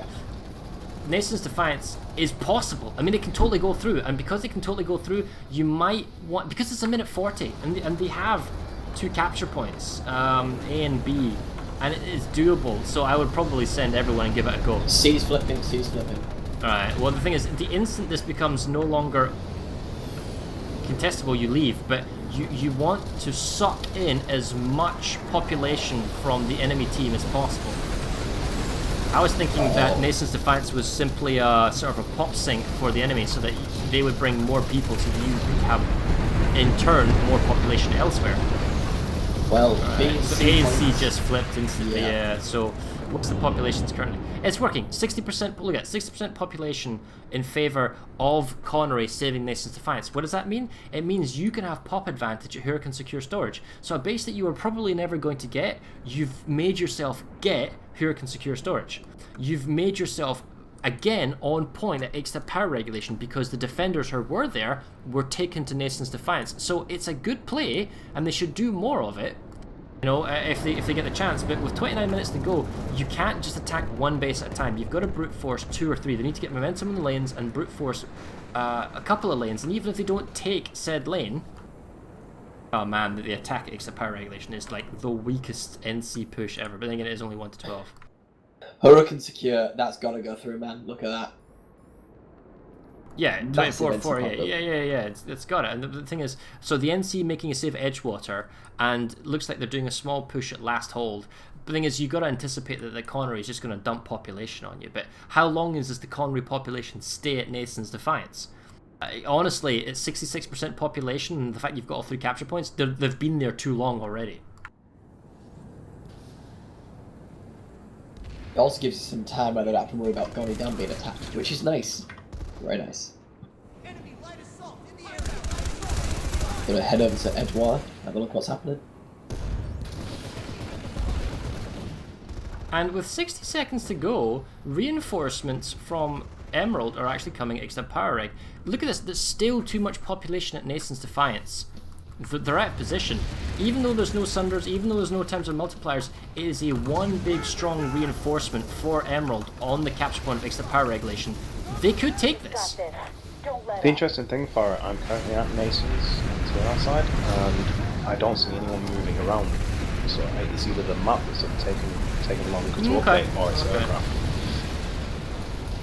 Nason's Defiance is possible. I mean, it can totally go through, and because it can totally go through, you might want, because it's a minute 40, and they have 2 capture points, A and B, and it is doable. So I would probably send everyone and give it a go. C's flipping, C's flipping. Alright, well the thing is, the instant this becomes no longer contestable, you leave, but you want to suck in as much population from the enemy team as possible. I was thinking that Nason's Defiance was simply a sort of a pop sink for the enemy, so that they would bring more people, so that you would have, in turn, more population elsewhere. Well, so A and C just flipped instantly, yeah. So what's the populations currently? It's working. 60%, look at 60% population in favor of Connery saving Nason's Defiance. What does that mean? It means you can have pop advantage at Hurricane Secure Storage. So a base that you were probably never going to get, you've made yourself get Hurricane Secure Storage. You've made yourself again on point at extra power regulation, because the defenders who were there were taken to Nason's Defiance. So it's a good play, and they should do more of it, you know, if they get the chance. But with 29 minutes to go, you can't just attack one base at a time. You've got to brute force 2 or 3. They need to get momentum in the lanes and brute force a couple of lanes. And even if they don't take said lane, oh man, the attack at extra power regulation is like the weakest NC push ever. But then again, it is only 1 to 12. Hurricane Secure, that's got to go through, man. Look at that. Yeah, 24-4, yeah, it's got it. And the thing is, so the NC making a save Edgewater, and looks like they're doing a small push at Last Hold. The thing is, you got to anticipate that the Connery is just going to dump population on you. But how long does the Connery population stay at Nason's Defiance? Honestly, it's 66% population, and the fact you've got all 3 capture points, they've been there too long already. It also gives you some time where they don't have to worry about going down being attacked, which is nice. Very nice. Gonna head over to Edgewater, have a look what's happening. And with 60 seconds to go, reinforcements from Emerald are actually coming extra power reg. Look at this, there's still too much population at Nason's Defiance. They're out of position. Even though there's no Sunders, even though there's no times or multipliers, it is a one big strong reinforcement for Emerald on the capture point of extra power regulation. They could take this. The interesting thing for it, I'm currently at Nason's to our side, and I don't see anyone moving around. So it's either the map that's taking longer to update, or it's aircraft.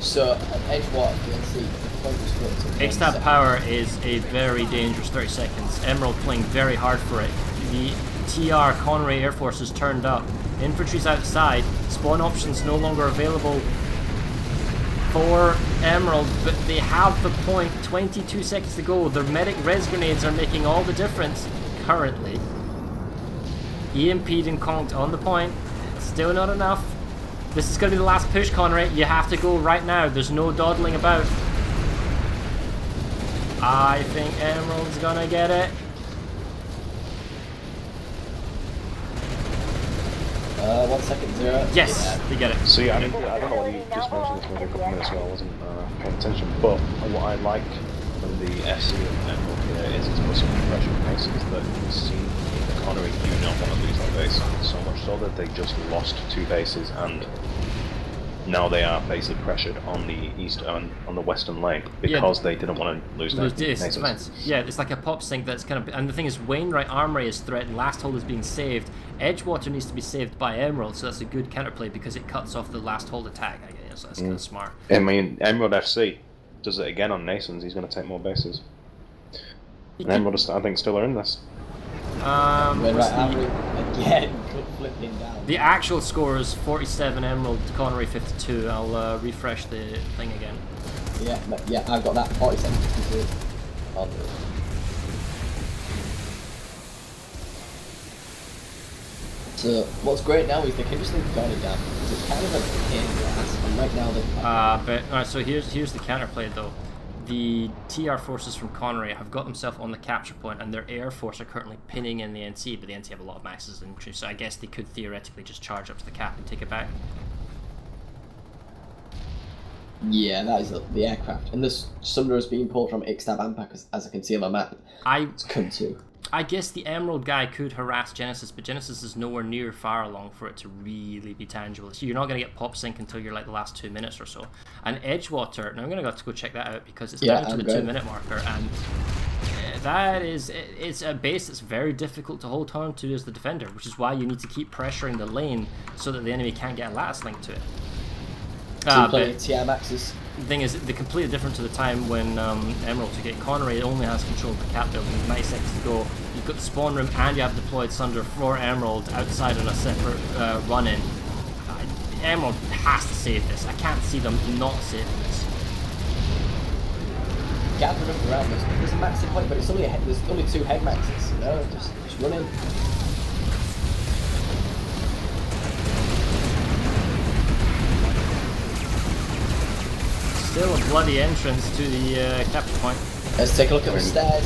So at Edgewater, you can see the point was split to Extra power is a very dangerous 30 seconds. Emerald playing very hard for it. The TR Connery Air Force has turned up. Infantry's outside. Spawn options no longer available for Emerald, but they have the point. 22 seconds to go. Their medic res grenades are making all the difference currently. EMP'd and conked on the point. Still not enough. This is going to be the last push, Connery. You have to go right now. There's no dawdling about. I think Emerald's going to get it. 1 second, 0. Yes, they get it. So yeah, I mean, I don't know whether you just mentioned this maybe a couple of minutes ago, I wasn't paying attention, but what I like from the FC and Emerald here is it's put some pressure on bases that we've seen the Connery do not want to lose that base, so much so that they just lost 2 bases, and now they are basically pressured on the east on the western lane because they didn't want to lose their defense. Yeah, it's like a pop sink that's kind of, and the thing is, Wainwright Armory is threatened. Last Hold is being saved. Edgewater needs to be saved by Emerald, so that's a good counterplay because it cuts off the Last Hold attack. I guess so that's kind of smart. I mean, Emerald FC does it again on Nason's. He's going to take more bases. And Emerald, I think, still are in this. Right, again, good flipping down. The actual score is 47 Emerald, Connery 52. I'll refresh the thing again. Yeah, I've got that 47 52. I'll do it. So what's great now is they can just leave Connery down because it's kind of a pain in the ass. And right now they're. Alright, so here's the counterplay though. The TR forces from Connery have got themselves on the capture point, and their air force are currently pinning in the NC, but the NC have a lot of maxes and infantry, so I guess they could theoretically just charge up to the cap and take it back. Yeah, that is the aircraft, and this Sumner is being pulled from Ixtab Ampak, as I can see on the map. It's come to. I guess the Emerald guy could harass Genesis, but Genesis is nowhere near far along for it to really be tangible. So you're not going to get pop sync until you're like the last 2 minutes or so. And Edgewater, now I'm going to have to go check that out because it's down to the 2 minute marker, and it's a base that's very difficult to hold on to as the defender, which is why you need to keep pressuring the lane so that the enemy can't get a lattice link to it. But TR Maxes. The thing is, they're completely different to the time when Emerald took it. Connery only has control of the cap building. 90 seconds to go. You've got the spawn room and you have deployed Sunder for Emerald outside on a separate run-in. Emerald has to save this. I can't see them not saving this. Gathering up around us. There's a maxing point, but it's only there's only 2 head maxes. You know, just run in. Still a bloody entrance to the capture point. Let's take a look at the stairs.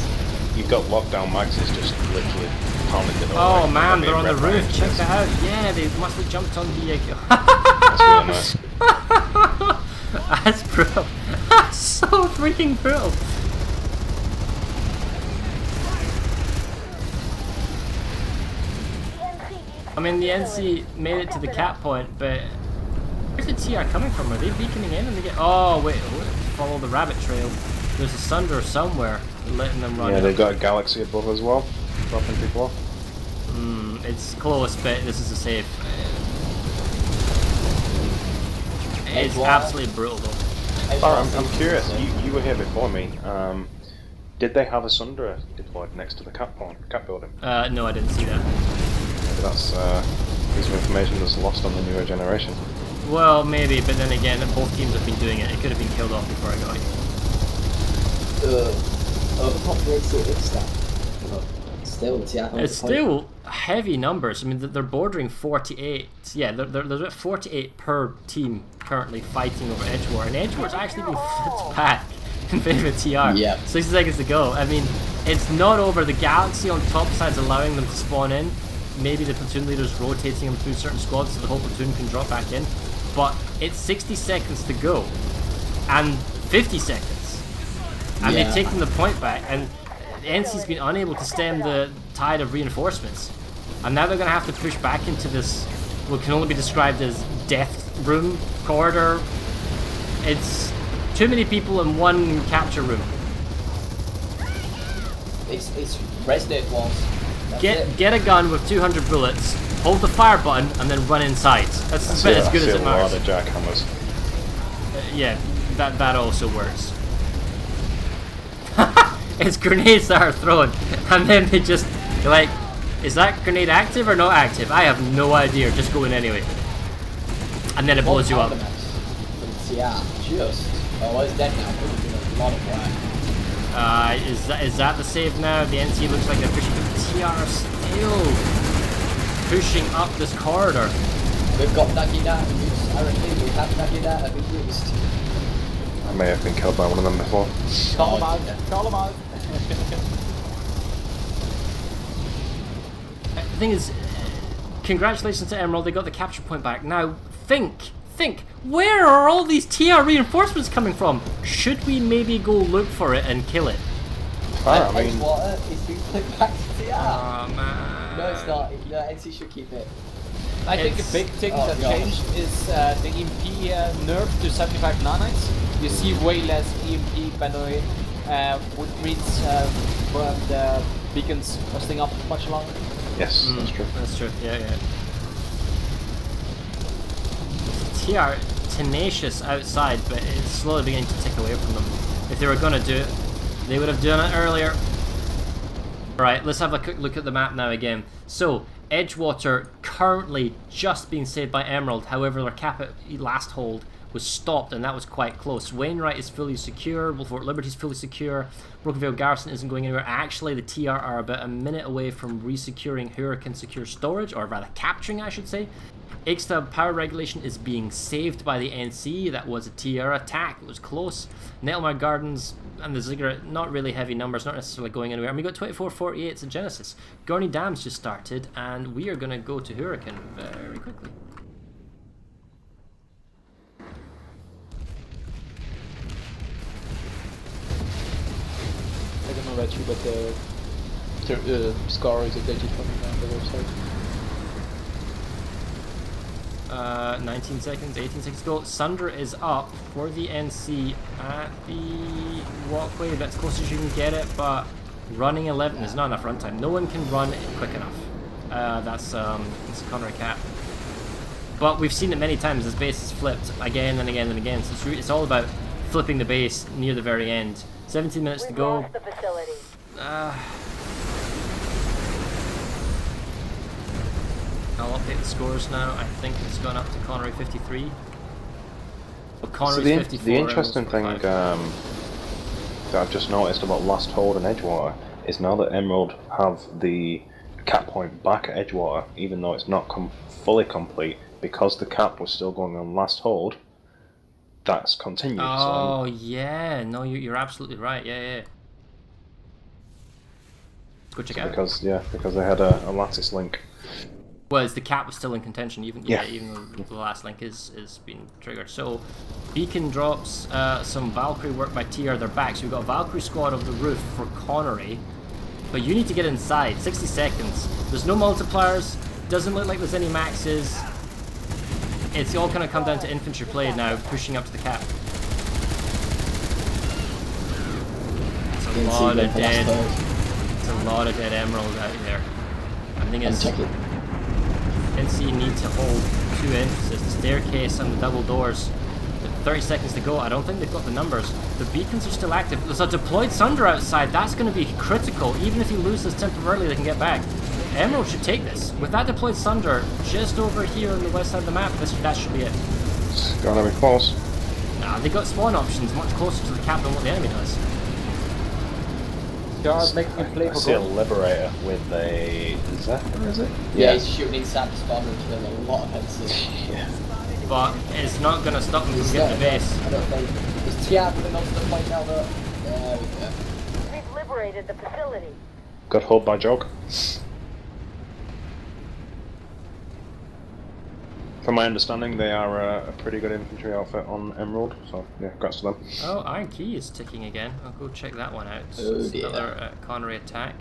You've got lockdown maxes just literally pounding the door. Oh man, they're on the roof. Check that out. Yeah, they must have jumped on the. That's really nice. That's brutal. That's so freaking brutal. I mean, the NC made it to the cap point, but where's the TR coming from? Are they beaconing in and they get... Oh, wait, follow the rabbit trail. There's a Sunder somewhere letting them run. Yeah, they've got a Galaxy above as well, dropping people off. It's close, but this is a safe. It's absolutely brutal, though. I'm curious, you were here before me. Did they have a Sunder deployed next to the cap building? No, I didn't see that. Maybe that's a piece of information that's lost on the newer generation. Well, maybe, but then again, both teams have been doing it. It could have been killed off before I got here. Overpopulated stuff. Still, it's still heavy numbers. I mean, they're bordering 48. Yeah, there's about 48 per team currently fighting over Edgewar, and Edgewar's actually been flipped back in favour of TR. Yeah. 60 seconds to go. I mean, it's not over. The Galaxy on top side's allowing them to spawn in. Maybe the platoon leader's rotating them through certain squads so the whole platoon can drop back in. But it's 60 seconds to go, and 50 seconds, and they've taken the point back, and the NC's been unable to stem the tide of reinforcements, and now they're going to have to push back into this, what can only be described as death room corridor. It's too many people in one capture room. It's resonate walls. Get a gun with 200 bullets, hold the fire button, and then run inside. That's as good as it matters. A lot of jackhammers. Yeah, that also works. It's grenades that are thrown, and then they just, you're like, is that grenade active or not active? I have no idea, just go in anyway. And then it blows you up. Yeah, just. Oh, well, it's dead now, but it's doing a lot of work. Is that the save now? The NC looks like they're pushing, but TR still pushing up this corridor. We've got Nagina abuse. I reckon we have Nagina abused. I may have been killed by one of them before. Call them out. Call them out. The thing is, congratulations to Emerald, they got the capture point back. Now, think, where are all these TR reinforcements coming from? Should we maybe go look for it and kill it? I mean... Edgewater is being put back to TR. Oh, man. No, it's not. No, NC should keep it. I think a big thing that changed is the EMP nerf to 75 nanites. You see way less EMP Benoi, which means the beacons are staying up much longer. Yes, that's true. That's true, yeah. TR tenacious outside, but it's slowly beginning to tick away from them. If they were going to do it, they would have done it earlier. Alright, let's have a quick look at the map now again. So, Edgewater currently just being saved by Emerald, however their cap at last hold was stopped, and that was quite close. Wainwright is fully secure, Fort Liberty is fully secure, Broken Vale Garrison isn't going anywhere. Actually, the TR are about a minute away from resecuring Hurricane Secure Storage, or rather capturing, I should say. Ixta power regulation is being saved by the NC. That was a TR attack. It was close. Nettlemar Gardens and the Ziggurat, not really heavy numbers, not necessarily going anywhere. And we got 24-48, it's a Genesis. Gurney Dam's just started, and we are going to go to Hurricane very quickly. I don't know about you, but the score is updated for me on the website. 19 seconds, 18 seconds ago. Sunder is up for the NC at the walkway, that's close as you can get it, but running 11 is not enough runtime. No one can run quick enough. That's a Connery cap. But we've seen it many times, this base is flipped again and again and again, so it's all about flipping the base near the very end. 17 minutes to go. I'll update the scores now. I think it's gone up to Connery 53. Well, Connery's 54. The interesting thing that I've just noticed about Last Hold and Edgewater is now that Emerald have the cap point back at Edgewater, even though it's not fully complete, because the cap was still going on Last Hold, that's continued. Oh, yeah. No, you're absolutely right. Yeah. Go check it out. Because they had a lattice link. Well, the cap was still in contention, even though the last link is being triggered. So, Beacon drops some Valkyrie work by TR. They're back. So we've got a Valkyrie squad of the roof for Connery, but you need to get inside. 60 seconds. There's no multipliers. Doesn't look like there's any maxes. It's all kind of come down to infantry play now, pushing up to the cap. It's a lot of dead. It's a lot of dead Emerald out there. I think it's. NC need to hold two entrances, the staircase and the double doors. With 30 seconds to go, I don't think they've got the numbers. The beacons are still active. There's a deployed Sunder outside, that's going to be critical. Even if he loses temporarily, they can get back. Emerald should take this. With that deployed Sunder just over here on the west side of the map, that should be it. It's gonna be close. Nah, they got spawn options much closer to the cap than what the enemy does. Just making a play I for see a goal. Liberator with a Zephyr, is it? Yeah, he's shooting inside the spawn and killing a lot of heads. Yeah. But it's not going to stop them from getting the base. I don't think. Is TR putting up to the point now though? There we go. We've liberated the facility. Got hold by Jog. From my understanding, they are a pretty good infantry outfit on Emerald, so yeah, congrats to them. Oh, Iron Key is ticking again. I'll go check that one out. Oh, It's dear. another Connery attack.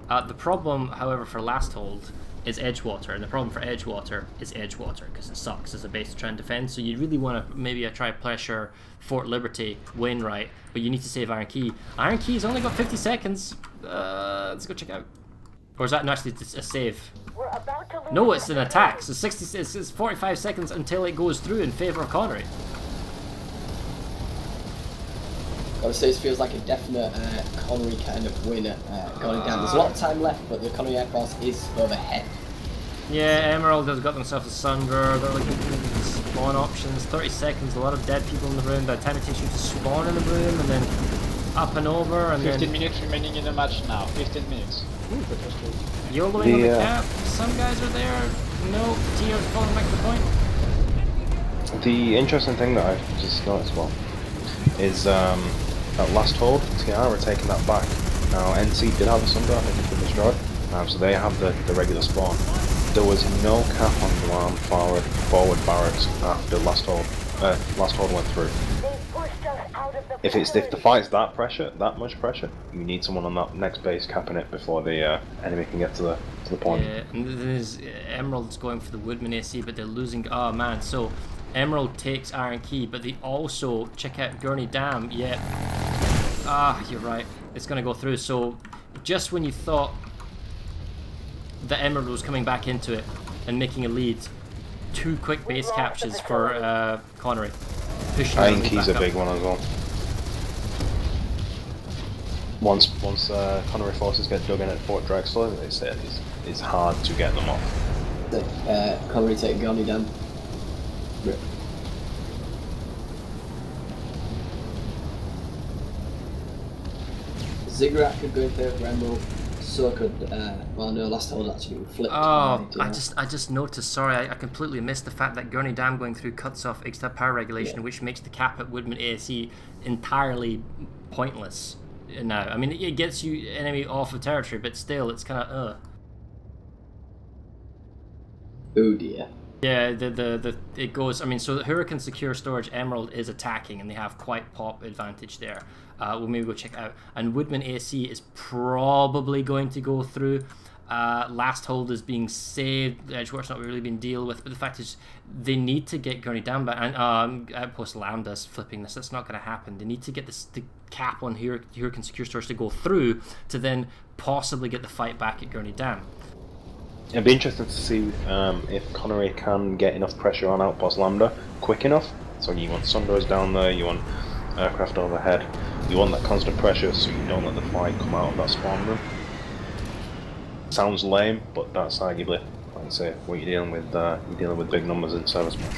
The problem, however, for Last Hold is Edgewater, and the problem for Edgewater is Edgewater, because it sucks as a base to try and defend, so you really want to maybe try pressure Fort Liberty, Wainwright, but you need to save Iron Key. Iron Key's only got 50 seconds. Let's go check it out. Or is that actually a save? We're about to lose No, it's an attack, so it's 45 seconds until it goes through in favour of Connery. Gotta say, this feels like a definite Connery kind of winner going down. There's a lot of time left, but the Connery Air Force is further ahead. Yeah, Emerald has got themselves a Sunder, they're looking for spawn options, 30 seconds, a lot of dead people in the room, by the time it takes you to spawn in the room, and then up and over, and 15 then minutes remaining in the match now. 15 minutes. YOLOing on the cap, some guys are there, no, TR's falling back to the point. The interesting thing that I just noticed is that Last Hold, TR are taking that back. Now NC did have a Sunder, I think it's been destroyed, so they have the regular spawn. There was no cap on Guam forward barracks after Last Hold went through. They've pushed us out of the If facility. the fight's that much pressure, you need someone on that next base capping it before the enemy can get to the point. Yeah, and there's Emerald's going for the Woodman AC, but they're losing. Oh man, so Emerald takes Iron Key, but they also check out Gurney Dam. Yeah, you're right. It's gonna go through. So just when you thought that Emerald was coming back into it and making a lead, two quick base captures for Connery. Pushing Iron everything Key's back a up. big one as well. Once Connery forces get dug in at Fort Drexler, they say it's hard to get them off. Connery take Gandhi down. Rip. Ziggurat could go in favour of Emerald. So could well no, last hold actually flipped. Oh, I just noticed. Sorry, I completely missed the fact that Gurney Dam going through cuts off extra power regulation, which makes the cap at Woodman ASE entirely pointless. Now, I mean, it gets you enemy off of territory, but still, it's kind of Oh dear. Yeah, it goes. I mean, so Hurricane Secure Storage Emerald is attacking, and they have quite pop advantage there. We'll maybe go check it out. And Woodman AC is probably going to go through. Last hold is being saved. Edgeworth's not really been dealt with, but the fact is, they need to get Gurney down. And Outpost Lambda's flipping this. That's not going to happen. They need to get the cap on Hurricane Secure Storage to go through to then possibly get the fight back at Gurney Dam. It'd be interesting to see if Connery can get enough pressure on Outpost Lambda quick enough. So you want Sunderers down there, you want aircraft overhead, you want that constant pressure so you don't let the fight come out of that spawn room. Sounds lame, but that's arguably, like I say, what you're dealing with big numbers in ServerSmash.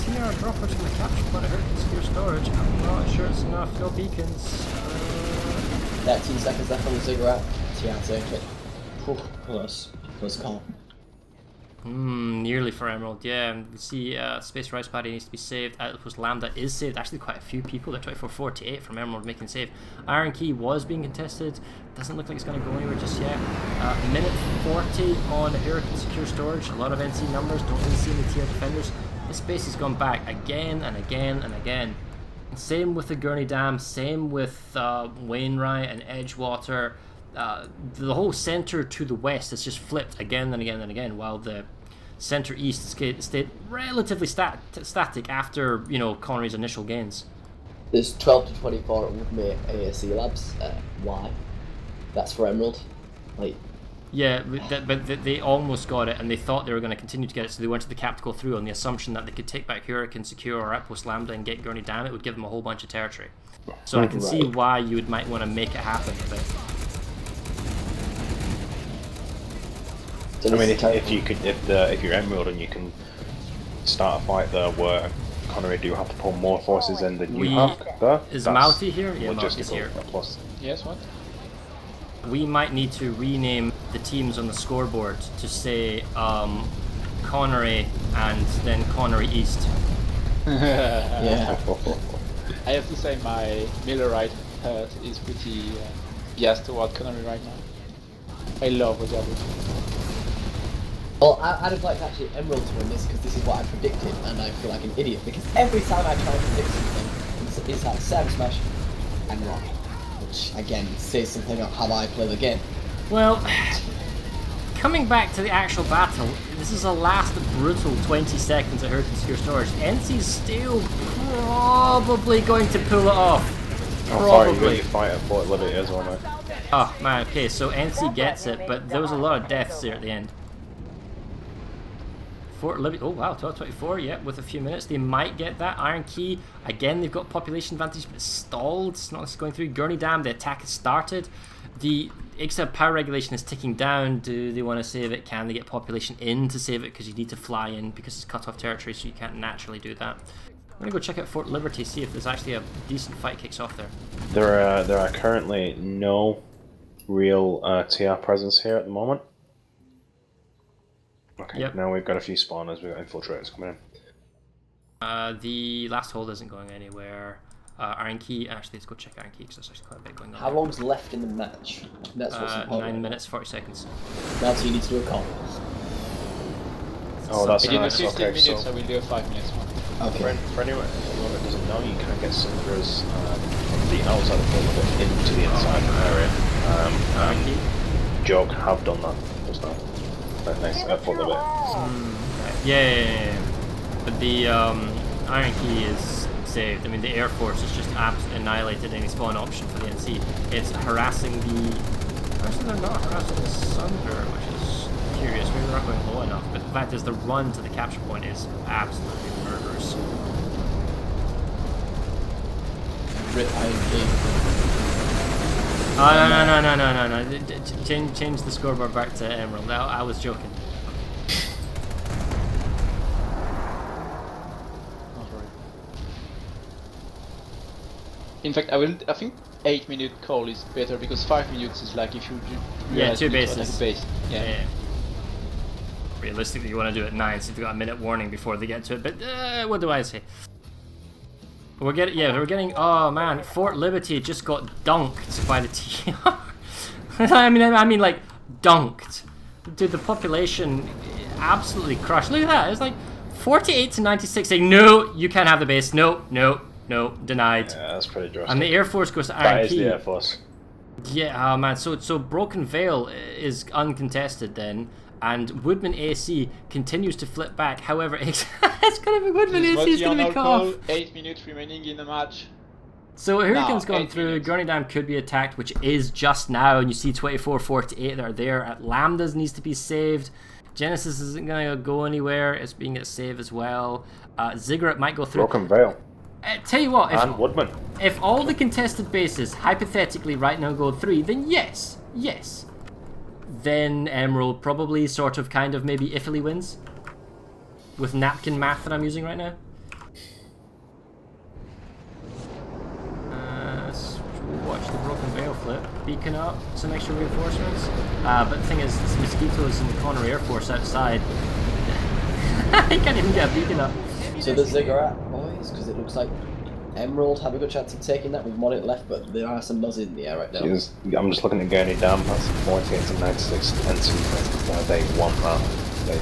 TR droppers from the capture point at Hurricane Secure Storage. I'm not sure it's enough. No beacons. 13 seconds left on the Ziggurat. TR take it. Close call. Nearly for Emerald, yeah. And we see Space Rice Paddy needs to be saved. Outpost Lambda is saved. Actually, quite a few people. They're 24-48 from Emerald making save. Iron Key was being contested. Doesn't look like it's going to go anywhere just yet. Minute 40 on Hurricane Secure Storage. A lot of NC numbers. Don't really see any TR defenders. The space has gone back again and again and again. Same with the Gurney Dam. Same with Wainwright and Edgewater. The whole center to the west has just flipped again and again and again, while the center east stayed relatively static after Connery's initial gains. There's 12 to 24 with me ASC Labs. Why? That's for Emerald. Like. Yeah, but they almost got it, and they thought they were going to continue to get it, so they wanted the cap to go through on the assumption that they could take back Hurricane Secure or Outpost Lambda and get Gurney Dam. It would give them a whole bunch of territory. So I can see why you might want to make it happen, but. I mean, if you're Emerald and you can start a fight there where Connery do have to pull more forces in than you have there. Is Mauti here? Yeah, Mauti's here. Plus. Yes, what? We might need to rename the teams on the scoreboard to say Connery and then Connery East. Yeah. I have to say my Millerite herd is pretty biased toward Connery right now. I love what they're doing. Well, I'd have liked actually Emerald to win this because this is what I predicted, and I feel like an idiot because every time I try to predict something, it's like ServerSmash and wrong, which again says something about how I play the game. Well, coming back to the actual battle, this is a last brutal 20 seconds at Hurricane Secure Storage. NC's still probably going to pull it off. Probably. Fight at Fort Liberty as well, mate. Oh man, okay, so NC gets it, but there was a lot of deaths there at the end. Fort Liberty, oh wow, 12:24, yeah, with a few minutes. They might get that. Iron Key, again, they've got population advantage, but it's stalled. It's not going through. Gurney Dam, the attack has started. The extra power regulation is ticking down. Do they want to save it? Can they get population in to save it? Because you need to fly in because it's cut off territory, so you can't naturally do that. I'm going to go check out Fort Liberty, see if there's actually a decent fight kicks off there. There are currently no real TR presence here at the moment. Okay, yep. Now we've got a few spawners, we've got infiltrators coming in. The last hold isn't going anywhere. Iron Key, actually let's go check Iron Key because there's actually quite a bit going on. How long's left in the match? That's what's important. 9 minutes, 40 seconds. Now so you need to do a call. Oh, that's we did nice. 15 Okay, minutes, so we'll do a 5 minutes one. Okay. For anyone that doesn't know, you can get Sunderers from the outside of the field into the inside area. Joke have done that just now. Nice, for the bit. Yeah. But the Iron Key is saved. I mean, the Air Force has just absolutely annihilated any spawn option for the NC. It's harassing the... Actually, they're not harassing the Sunder, which is curious. Maybe they're not going low enough. But the fact is, the run to the capture point is absolutely murderous. Rip Iron Key. Oh no. Change the scoreboard back to Emerald. I was joking. In fact, I think 8-minute call is better because 5 minutes is like if you Yeah, 2 bases. Like a base. Yeah. Realistically, you want to do it 9, so you've got a minute warning before they get to it. But what do I say? We're getting. Oh man, Fort Liberty just got dunked by the TR. I mean, like dunked. Dude, the population absolutely crushed. Look at that. It's like 48 to 96 saying no, you can't have the base. No, denied. Yeah, that's pretty drastic. And the Air Force goes to RP. That is the Air Force. Yeah, oh man. So Broken Veil is uncontested then. And Woodman AC continues to flip back. However, it's gonna be Woodman AC is gonna be cut off. 8 minutes remaining in the match. So Hurricane's gone through. Gurney Dam could be attacked, which is just now. And you see 24-48 that are there. At Lambdas needs to be saved. Genesis isn't gonna go anywhere. It's being at save as well. Ziggurat might go through. Broken Veil. Tell you what, And Woodman. if all the contested bases hypothetically right now go 3, then yes. Then Emerald probably sort of kind of maybe iffily wins. With napkin math that I'm using right now. Let's watch the Broken Veil flip. Beacon up, some extra reinforcements. But the thing is, this Mosquitoes and the Connery Air Force outside. He can't even get a beacon up. So the Ziggurat, boys, because it looks like Emerald have a good chance of taking that with 1 minute left, but there are some nuzz in the air right now. I'm just looking at Gurney Dam. That's 48 to 96 NC. They want that.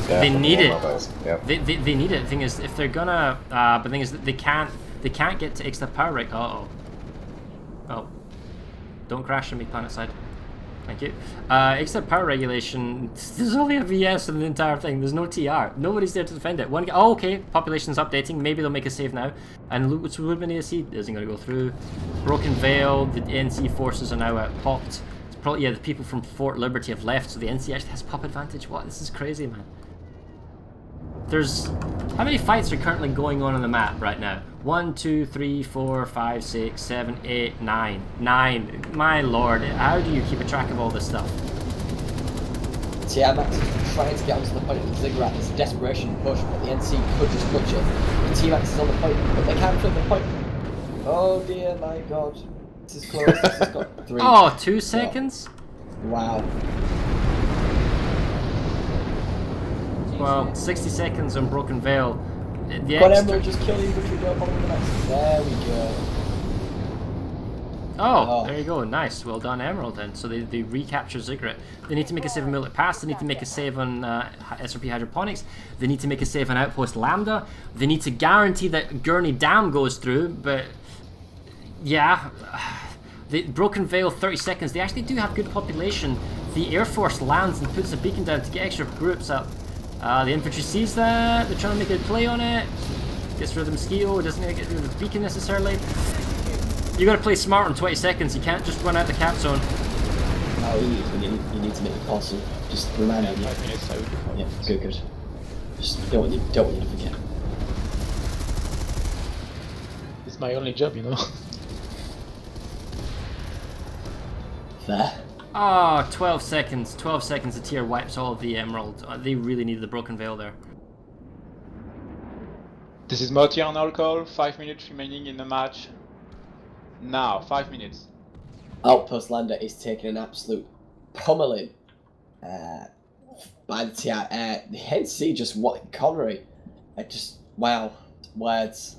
They need it. Yep. They need it. The thing is, if they're gonna, but the thing is, they can't get to extra power right. Oh, don't crash on me, planet side. Thank you. Except power regulation, there's only a VS in the entire thing. There's no TR. Nobody's there to defend it. Oh, okay. Population's updating. Maybe they'll make a save now. And Woodman AC isn't going to go through. Broken Veil. The NC forces are now popped. It's probably, the people from Fort Liberty have left, so the NC actually has pop advantage. What? This is crazy, man. There's... How many fights are currently going on the map right now? 1, 2, 3, 4, 5, 6, 7, 8, 9. 9. My lord, how do you keep a track of all this stuff? Yeah, Max is trying to get onto the point of the Ziggurat. It's a desperation push, but the NC could just clutch it. The T-Max is on the point, but they can't flip the point. Oh dear, my god. This is close. This has got 3. Oh, 2 seconds? Wow. Well, 60 seconds on Broken Veil. But Emerald just kill the infantry, go on with the next. There we go. Oh, there you go. Nice. Well done, Emerald then. So they recapture Ziggurat. They need to make a save on Millet Pass. They need to make a save on SRP Hydroponics. They need to make a save on Outpost Lambda. They need to guarantee that Gurney Dam goes through, but yeah. The Broken Veil, 30 seconds. They actually do have good population. The Air Force lands and puts a beacon down to get extra groups up. The infantry sees that. They're trying to make a play on it. Gets rid of the Mosquito. Doesn't get rid of the beacon necessarily. You gotta play smart in 20 seconds. You can't just run out the cap zone. Oh, you need to make it possible. Just remind me. 5 minutes, I would do 5 minutes. Good. Just don't want you to forget. It's my only job, you know. Fair. Ah, 12 seconds. 12 seconds. The tier wipes all of the Emerald. They really needed the Broken Veil there. This is Motier on all call. 5 minutes remaining in the match. Now, 5 minutes. Outpost Lander is taking an absolute pummeling by the TR. The NC just what Connery. Wow. Words.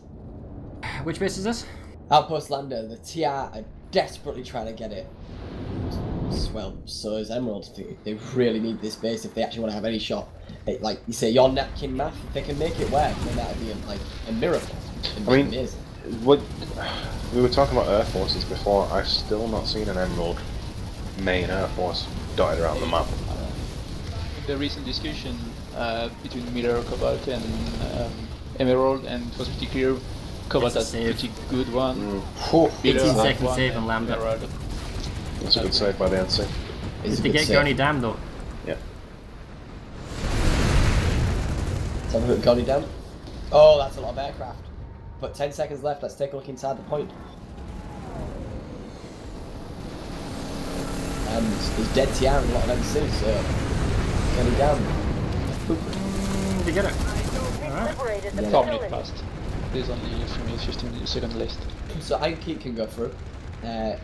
Which base is this? Outpost Lander. The TR are desperately trying to get it. Well, so is Emerald. They really need this base if they actually want to have any shot. Like you say, your napkin math, if they can make it work, then that would be a miracle. I mean, what we were talking about Air Forces before. I've still not seen an Emerald main Air Force dotted around the map. The recent discussion between Miller, Cobalt, and Emerald, and it was pretty clear. Cobalt has a pretty good one. 18-second save on Lambda. That's a good save by the NC. Did they get Gurney Dam though? Yeah. Let's have a look at Gurney Dam. Oh, that's a lot of aircraft. But 10 seconds left. Let's take a look inside the point. and there's dead TR and a lot of MC, so can he down? They get it. We've liberated the 4 minutes facility. passed. There's only 3 minutes, 15 seconds left. So Iron Key can go through.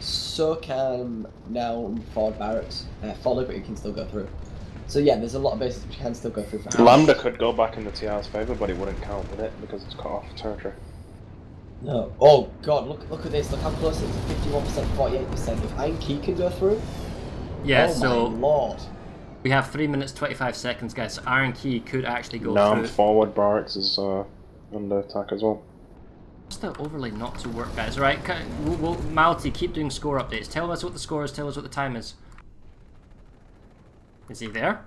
So can now Ford Barracks. Ford Liberty can still go through. So yeah, there's a lot of bases which can still go through. For Lambda could go back in the TR's favour, but it wouldn't count with it because it's cut off territory. No. Oh god, look at this. Look how close it is. 51%, 48%. If Iron Key can go through. Yeah, Oh so my lord. we have 3 minutes 25 seconds, guys. So Iron Key could actually go Now through. forward barracks is under attack as well. What's the overlay not to work, guys? Right, we'll Malty, keep doing score updates. Tell us what the score is. Tell us what the time is. Is he there?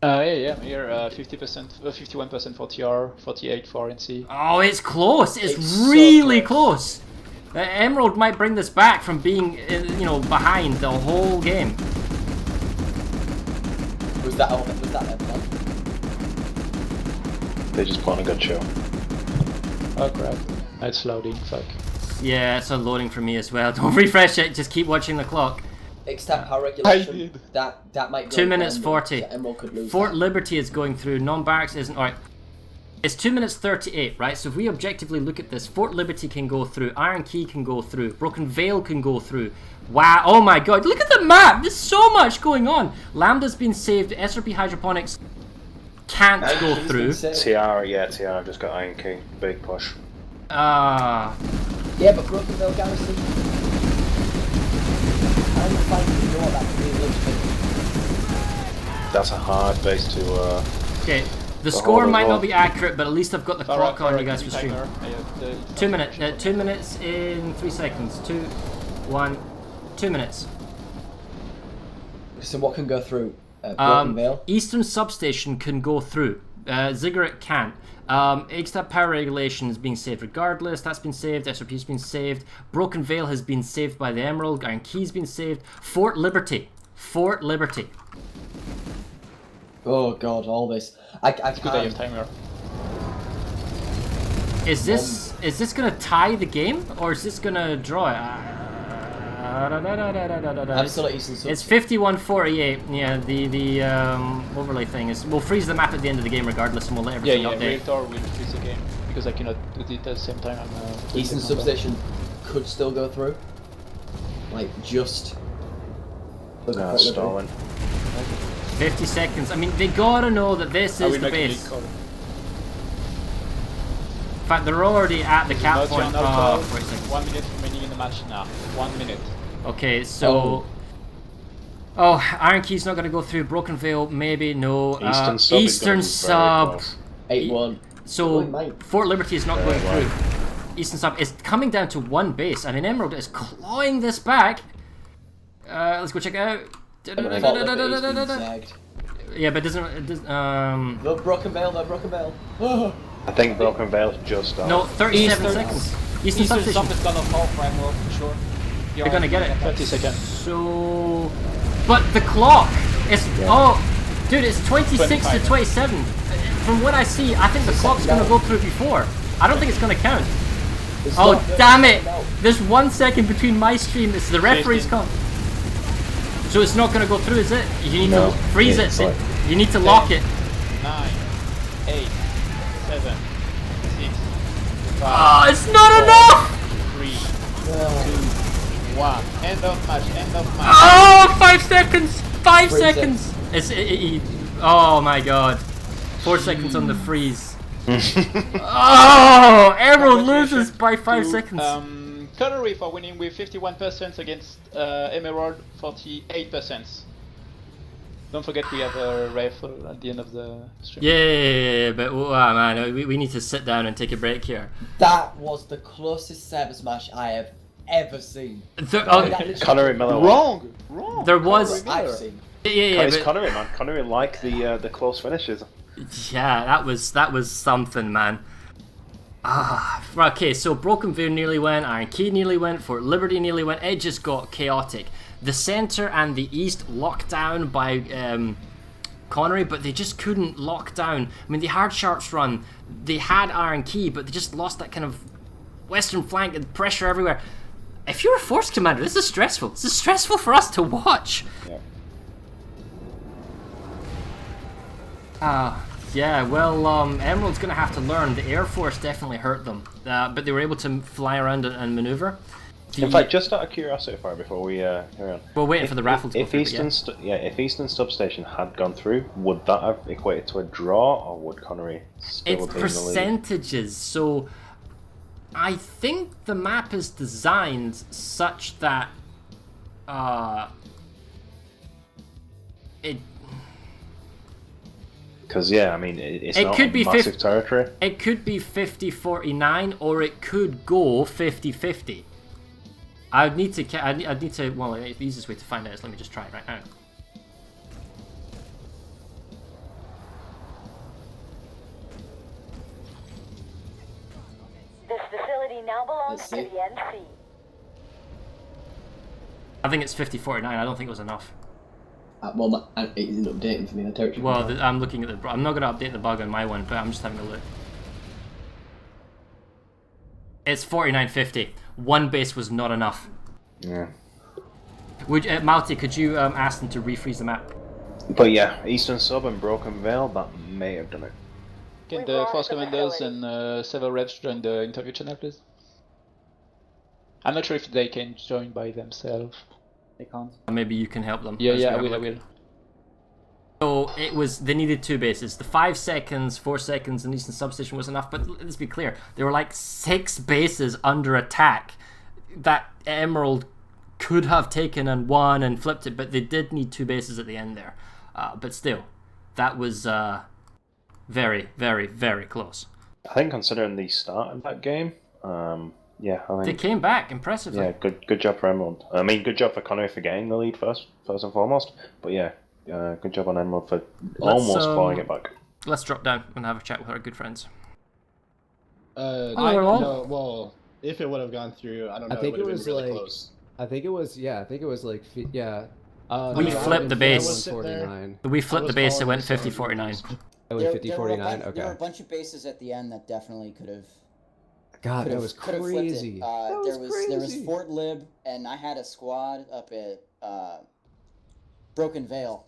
Yeah, I'm here. 50%, 51% for TR, 48 for NC. Oh, it's close. It's so really close. Emerald might bring this back from being, behind the whole game. Was that their plan? They just put on a good show. Oh crap, it's loading, fuck. Yeah, it's unloading for me as well. Don't refresh it. Just keep watching the clock. Extend power regulation. I did. That might go 2 minutes down, 40. so Emerald could lose Fort that. Liberty is going through. Non-barracks isn't. Alright. It's 2 minutes 38, right? So if we objectively look at this, Fort Liberty can go through. Iron Key can go through. Broken Vale can go through. Wow. Oh my god. Look at the map. There's so much going on. Lambda's been saved. SRP Hydroponics can't Iron go Key's through. been saved. TR just got Iron Key. Big push. Ah. Yeah, but Broken Vale Garrison. I'm fighting to know that could be a linchpin. That's a hard base to. Okay. The The score whole might as not well. be accurate, but at least I've got the clock on you guys for stream. 2 minutes. 2 minutes in 3 seconds. 2, 1, 2 minutes. So what can go through? Broken Vale? Eastern Substation can go through. Ziggurat can't. Extra power regulation is being saved regardless. That's been saved. SRP's been saved. Broken Vale has been saved by the Emerald. Iron Key's been saved. Fort Liberty. Fort Liberty. Oh god, all this. I Good day of timer. Is this gonna tie the game or is this gonna draw it? I'm still at Eastern It's Substation. 51-48. Yeah, the overlay thing is. We'll freeze the map at the end of the game regardless, and we'll let Yeah, everything update. Reactor will freeze the game because I cannot do it at the same time. I'm Eastern Substation could still go through. Like, just. Look at Fort Liberty. Stalin. 50 seconds. I mean, they gotta know that this I is will the make a base. big call. In fact, they're already at the cap Multi point. on Oh, Alpha, 40 seconds. 1 minute remaining in the match now. 1 minute. Okay, so. Oh, Iron Key's not gonna go through. Broken Veil, maybe, no. Eastern Sub is Eastern gonna be very Sub. close. 8-1. So, Oh, might. Fort Liberty is not going Very through. Eastern Sub is coming down to one base. I mean, Emerald is clawing this back. Let's go check it out. Fort Liberty's been sagged. Yeah, but it doesn't. No, Broken Vale, no, Broken Vale. Oh. I think Broken Vale's just off. No, 37 Eastern- seconds. Eastern Eastern Substation. Sub is gonna fall for Emerald for sure. They're gonna get it. 30 seconds. So, but the clock is dude, it's 26 to 25. 27. From what I see, I think the clock's gonna go through before. I don't think it's gonna count. It's Oh not- damn it! no. There's 1 second between my stream. It's the referee's call. So it's not gonna go through, is it? You need No, to freeze yeah, it. it's like- You need to lock it. 9, 8, 7, 6, 5, Oh, it's not enough! 3, 2, 1. End of match, end of match. Oh, 5 seconds! 5 Freeze it. seconds! Oh my god. 4 seconds on the freeze. Oh, Emerald loses by 5 seconds. Connery for winning with 51% against Emerald 48%. Don't forget we have a rifle at the end of the stream. Yeah, but man, we need to sit down and take a break here. That was the closest ServerSmash I have ever seen. There, That literally- Connery Miller. Wrong! there was, I've seen. yeah, It's but, Connery, man. Connery like the close finishes. yeah, that was something, man. Okay, so Broken Veil nearly went, Iron Key nearly went, Fort Liberty nearly went. It just got chaotic. The center and the east locked down by Connery, but they just couldn't lock down. I mean, they had Sharp's run, they had Iron Key, but they just lost that kind of western flank and pressure everywhere. If you're a Force Commander, this is stressful. This is stressful for us to watch. Yeah. Yeah, well, Emerald's going to have to learn. The Air Force definitely hurt them, but they were able to fly around and maneuver. In fact, just out of curiosity, before we carry on, we're waiting for the raffle to go through. If Eastern Substation had gone through, would that have equated to a draw, or would Connery still It's have been percentages, so I think the map is designed such that it. Because, yeah, I mean, it's It not could a be massive territory. It could be 50-49, or it could go 50-50. I'd need to. Well, the easiest way to find out is let me just try it right now. This facility now belongs Let's to see. the NC. I think it's 50-49. I don't think it was enough. Well, it isn't updating for me, the territory. Well, I'm looking at the. I'm not going to update the bug on my one, but I'm just having a look. It's 49-50. One base was not enough. Yeah. Would Malty, could you ask them to refreeze the map? But yeah, Eastern Sub and Broken Veil, that may have done it. Can the Force Commanders and several reps join the interview channel, please? I'm not sure if they can join by themselves. They can't. Maybe you can help them. Yeah, I will. So it was. They needed 2 bases. The 5 seconds, 4 seconds in Eastern Substation was enough. But let's be clear, there were like 6 bases under attack that Emerald could have taken and won and flipped it. But they did need 2 bases at the end there. But still, that was very, very, very close. I think considering the start of that game, yeah, I think They came back impressively. yeah, good job for Emerald. I mean, good job for Connery for getting the lead first and foremost. But yeah, good job on Emerald for almost clawing it back. Let's drop down and have a chat with our good friends. No, well, if it would have gone through, I don't know. I think it it would was have been really like. close. I think it was. Yeah, I think it was like. Yeah. We flipped the base. 49. We flipped the base. It went following 50-49. It went 50-49. There Okay. were a bunch of bases at the end that definitely could have. God, that was Could have flipped it. crazy. There was Fort Lib, and I had a squad up at Broken Veil.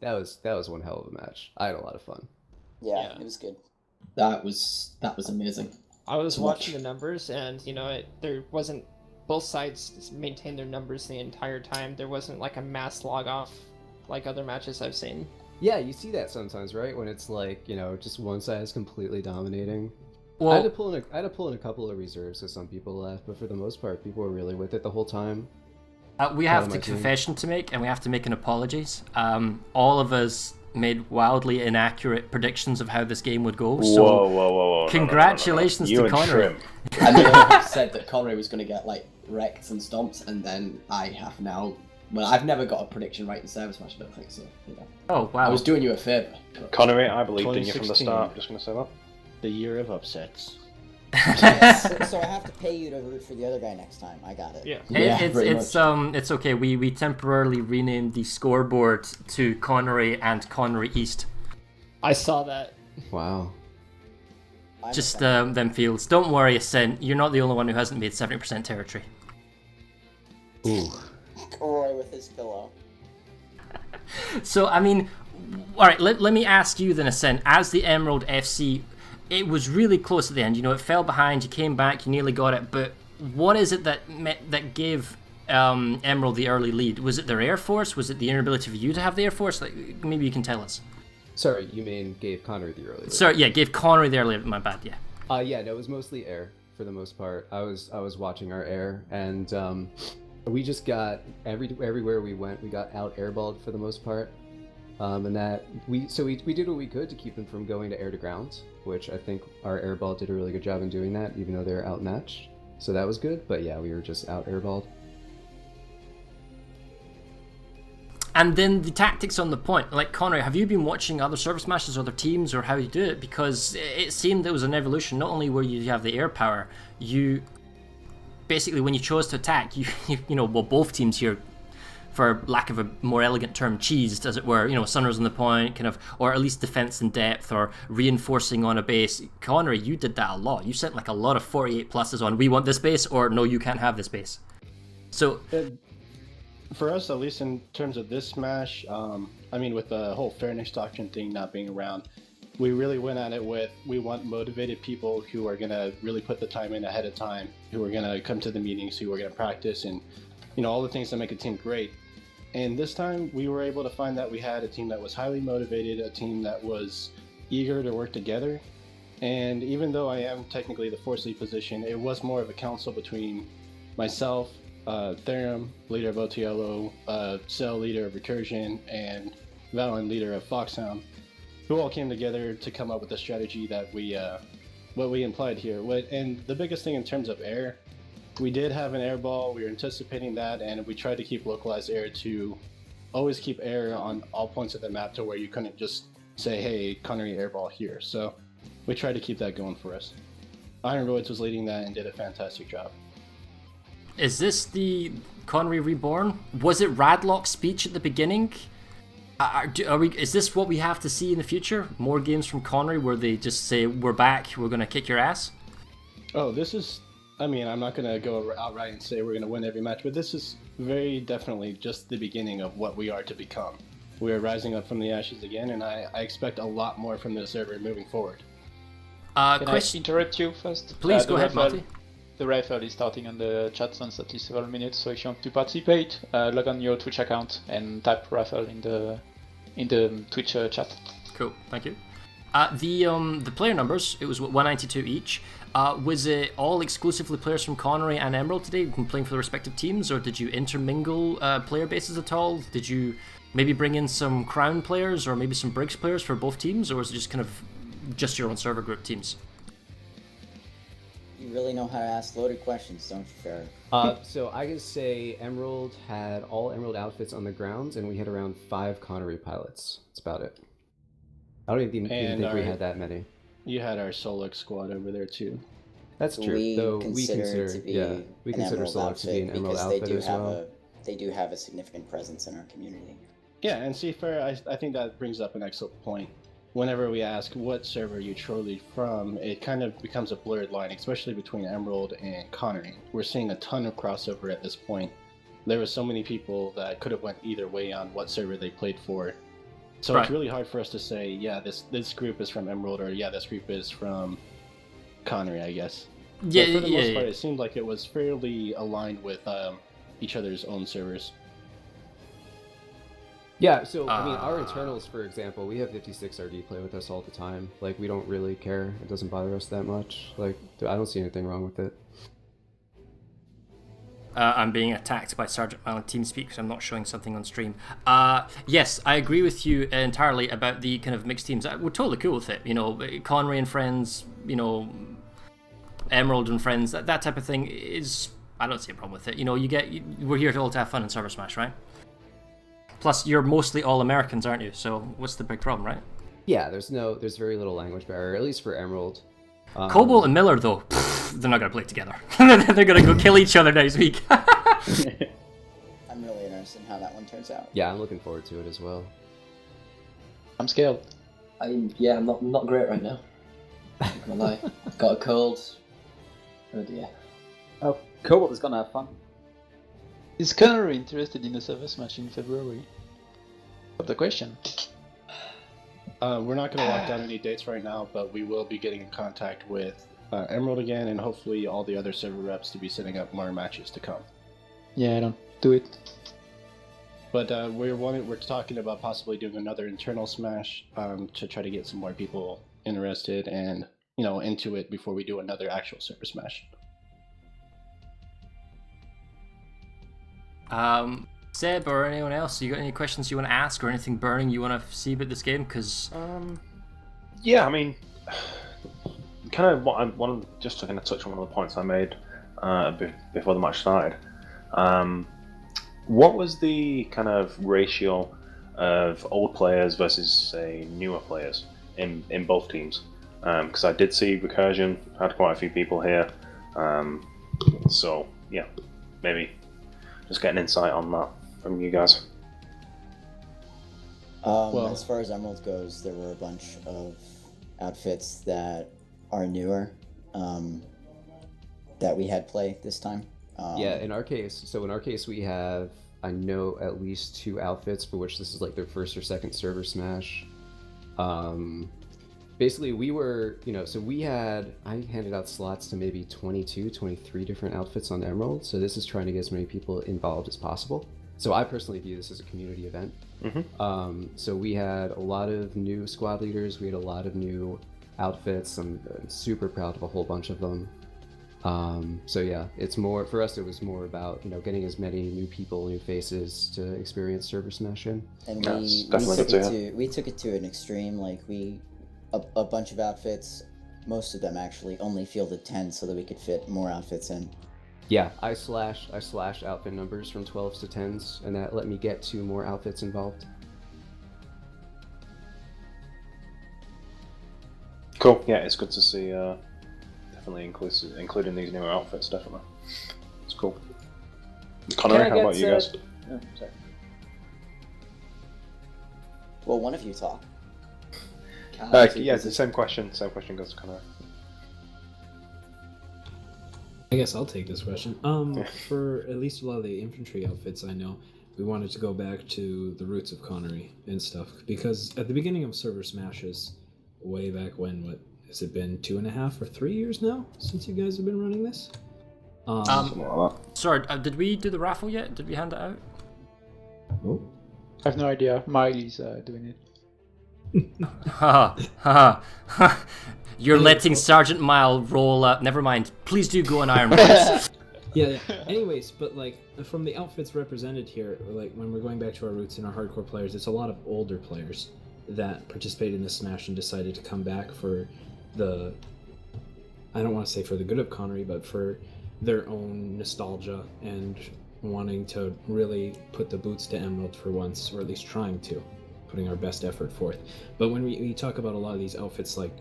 That was one hell of a match. I had a lot of fun. Yeah, it was good. That was amazing. I was watching the numbers, and there wasn't. Both sides maintained their numbers the entire time. There wasn't like a mass log off like other matches I've seen. Yeah, you see that sometimes, right? When it's like just one side is completely dominating. Well, I had to pull in a couple of reserves because some people left, but for the most part, people were really with it the whole time. we have a confession to make, and we have to make an apologies. All of us made wildly inaccurate predictions of how this game would go. So Whoa. Congratulations to Connery. I mean, I said that Connery was going to get like wrecked and stomped, and then I have now. Well, I've never got a prediction right in ServerSmash, I don't think so. Oh wow! I was doing you a favour. Connery, I believed in you from the 2016. start. Just going to say that. The year of upsets. So I have to pay you to root for the other guy next time. I got it. Yeah. It's okay. We temporarily renamed the scoreboard to Connery and Connery East. I saw that. Wow. I'm Just a fan. them fields. Don't worry, Ascent. You're not the only one who hasn't made 70% territory. Ooh. Roy with his pillow. So I mean, all right. Let me ask you then, Ascent. As the Emerald FC, it was really close at the end. It fell behind. You came back. You nearly got it. But what is it that gave Emerald the early lead? Was it their Air Force? Was it the inability for you to have the Air Force? Like, maybe you can tell us. Sorry, you mean gave Connery the early lead? Sorry, yeah, gave Connery the early lead. My bad. Yeah. Yeah, no, it was mostly air for the most part. I was watching our air, and we just got everywhere we went, we got out airballed for the most part, and that we did what we could to keep them from going to air to ground, which I think our airball did a really good job in doing that, even though they were outmatched. So that was good, but yeah, we were just out airballed. And then the tactics on the point, like Connery, have you been watching other ServerSmashes, other teams, or how you do it? Because it seemed there was an evolution. Not only where you have the air power, you basically when you chose to attack, well, both teams here for lack of a more elegant term, cheesed, as it were. Sunrise on the point, kind of, or at least defense in depth, or reinforcing on a base. Connery, you did that a lot. You sent like a lot of 48 pluses on, we want this base, or no, you can't have this base. So for us, at least in terms of this Smash, with the whole fairness doctrine thing not being around, we really went at it with, we want motivated people who are going to really put the time in ahead of time, who are going to come to the meetings, who are going to practice, and all the things that make a team great. And this time we were able to find that we had a team that was highly motivated, a team that was eager to work together. And even though I am technically the force lead position, it was more of a council between myself, Therum, leader of OTLO, Cell, leader of Recursion, and Valen, leader of Foxhound, who all came together to come up with a strategy that what we implied here. And the biggest thing in terms of air, we did have an air ball, we were anticipating that, and we tried to keep localized air to always keep air on all points of the map to where you couldn't just say, hey, Connery air ball here. So we tried to keep that going for us. Iron Roids was leading that and did a fantastic job. Is this the Connery Reborn? Was it Radlock's speech at the beginning? Is this what we have to see in the future? More games from Connery where they just say, we're back, we're going to kick your ass? Oh, this is... I'm not going to go outright and say we're going to win every match, but this is very definitely just the beginning of what we are to become. We are rising up from the ashes again, and I expect a lot more from the server moving forward. Can I interrupt you first? Please, go ahead, Marty. The rifle is starting on the chat since at least several minutes, so if you want to participate, log on your Twitch account and type rifle in the Twitch chat. Cool, thank you. The player numbers, it was 192 each. Was it all exclusively players from Connery and Emerald today playing for the respective teams, or did you intermingle player bases at all? Did you maybe bring in some Crown players or maybe some Briggs players for both teams, or was it just kind of just your own server group teams? You really know how to ask loaded questions, don't you, Farrah? So I can say Emerald had all Emerald outfits on the grounds, and we had around 5 Connery pilots. That's about it. I don't even think we had that many. You had our Solux squad over there too. That's true. We consider Solux to be an Emerald outfit as well. They do have a significant presence in our community. Yeah, and see, Farrah, I think that brings up an excellent point. Whenever we ask what server you truly from, it kind of becomes a blurred line, especially between Emerald and Connery. We're seeing a ton of crossover at this point. There were so many people that could have went either way on what server they played for. So It's really hard for us to say, yeah, this group is from Emerald, or yeah, this group is from Connery, I guess. Yeah, but for the most part, it seemed like it was fairly aligned with each other's own servers. Yeah, so our internals, for example, we have 56 RD play with us all the time. Like, we don't really care. It doesn't bother us that much. Like, I don't see anything wrong with it. I'm being attacked by Sergeant Mile on TeamSpeak because I'm not showing something on stream. Yes, I agree with you entirely about the kind of mixed teams. We're totally cool with it. Connery and friends, Emerald and friends, that type of thing is... I don't see a problem with it. We're here to all to have fun in ServerSmash, right? Plus, you're mostly all Americans, aren't you? So what's the big problem, right? Yeah, there's very little language barrier, at least for Emerald. Cobalt and Miller, though, they're not going to play together. They're going to go kill each other next week. I'm really interested in how that one turns out. Yeah, I'm looking forward to it as well. I'm scared. I'm not great right now. I'm not gonna lie. Got a cold. Oh dear. Oh, Cobalt is gonna have fun. Is Connery interested in the ServerSmash in February? Of the question. We're not going to lock down any dates right now, but we will be getting in contact with Emerald again, and hopefully all the other server reps to be setting up more matches to come. Yeah, don't do it. But we're talking about possibly doing another internal Smash to try to get some more people interested and into it before we do another actual server Smash. Seb or anyone else, you got any questions you want to ask or anything burning you want to see about this game? Because yeah, I mean, kind of what I wanted just to kind of touch on one of the points I made before the match started. What was the kind of ratio of old players versus, say, newer players in both teams? Because I did see Recursion had quite a few people here, so yeah, maybe just get an insight on that. from you guys? As far as Emerald goes, there were a bunch of outfits that are newer that we had play this time. Yeah, in our case, we have, I know, at least 2 outfits for which this is like their first or second ServerSmash. Basically, we were, I handed out slots to maybe 22, 23 different outfits on Emerald, so this is trying to get as many people involved as possible. So I personally view this as a community event. So we had a lot of new squad leaders, we had a lot of new outfits. I'm super proud of a whole bunch of them. So yeah, it's more, for us it was more about, getting as many new people, new faces to experience ServerSmash in. And we took it to an extreme, like a bunch of outfits, most of them actually only fielded 10 so that we could fit more outfits in. Yeah, I slashed outfit numbers from 12s to 10s, and that let me get 2 more outfits involved. Cool. Yeah, it's good to see. Definitely including these newer outfits. Definitely, it's cool. Connery, how about you guys? Oh, sorry. Well, one of you talk. Yeah, the same question. Same question goes to Connery. I guess I'll take this question. For at least a lot of the infantry outfits, I know we wanted to go back to the roots of Connery and stuff, because at the beginning of ServerSmashes, way back when, what has it been, 2.5 or 3 years now since you guys have been running this? Sorry, did we do the raffle yet? Did we hand it out? Oh, I have no idea. Miley's doing it. You're letting Sergeant Mile roll up. Never mind. Please do go on Iron Voice. yeah. Anyways, but like from the outfits represented here, like when we're going back to our roots and our hardcore players, it's a lot of older players that participated in the Smash and decided to come back for the, I don't want to say for the good of Connery, but for their own nostalgia and wanting to really put the boots to Emerald for once, or at least trying to, putting our best effort forth. But when we talk about a lot of these outfits like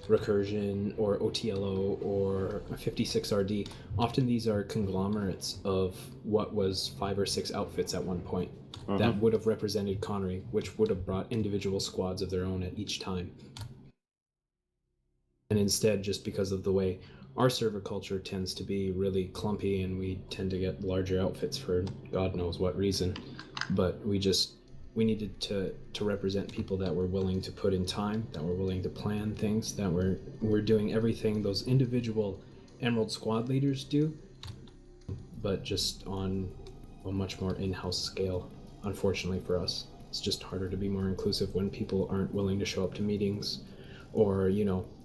Recursion or OTLO or 56RD, often these are conglomerates of what was 5 or 6 outfits at one point that would have represented Connery, which would have brought individual squads of their own at each time. And instead, just because of the way our server culture tends to be really clumpy and we tend to get larger outfits for God knows what reason, but we needed to represent people that were willing to put in time, that were willing to plan things, that were doing everything those individual Emerald squad leaders do, but just on a much more in-house scale. Unfortunately for us, it's just harder to be more inclusive when people aren't willing to show up to meetings or,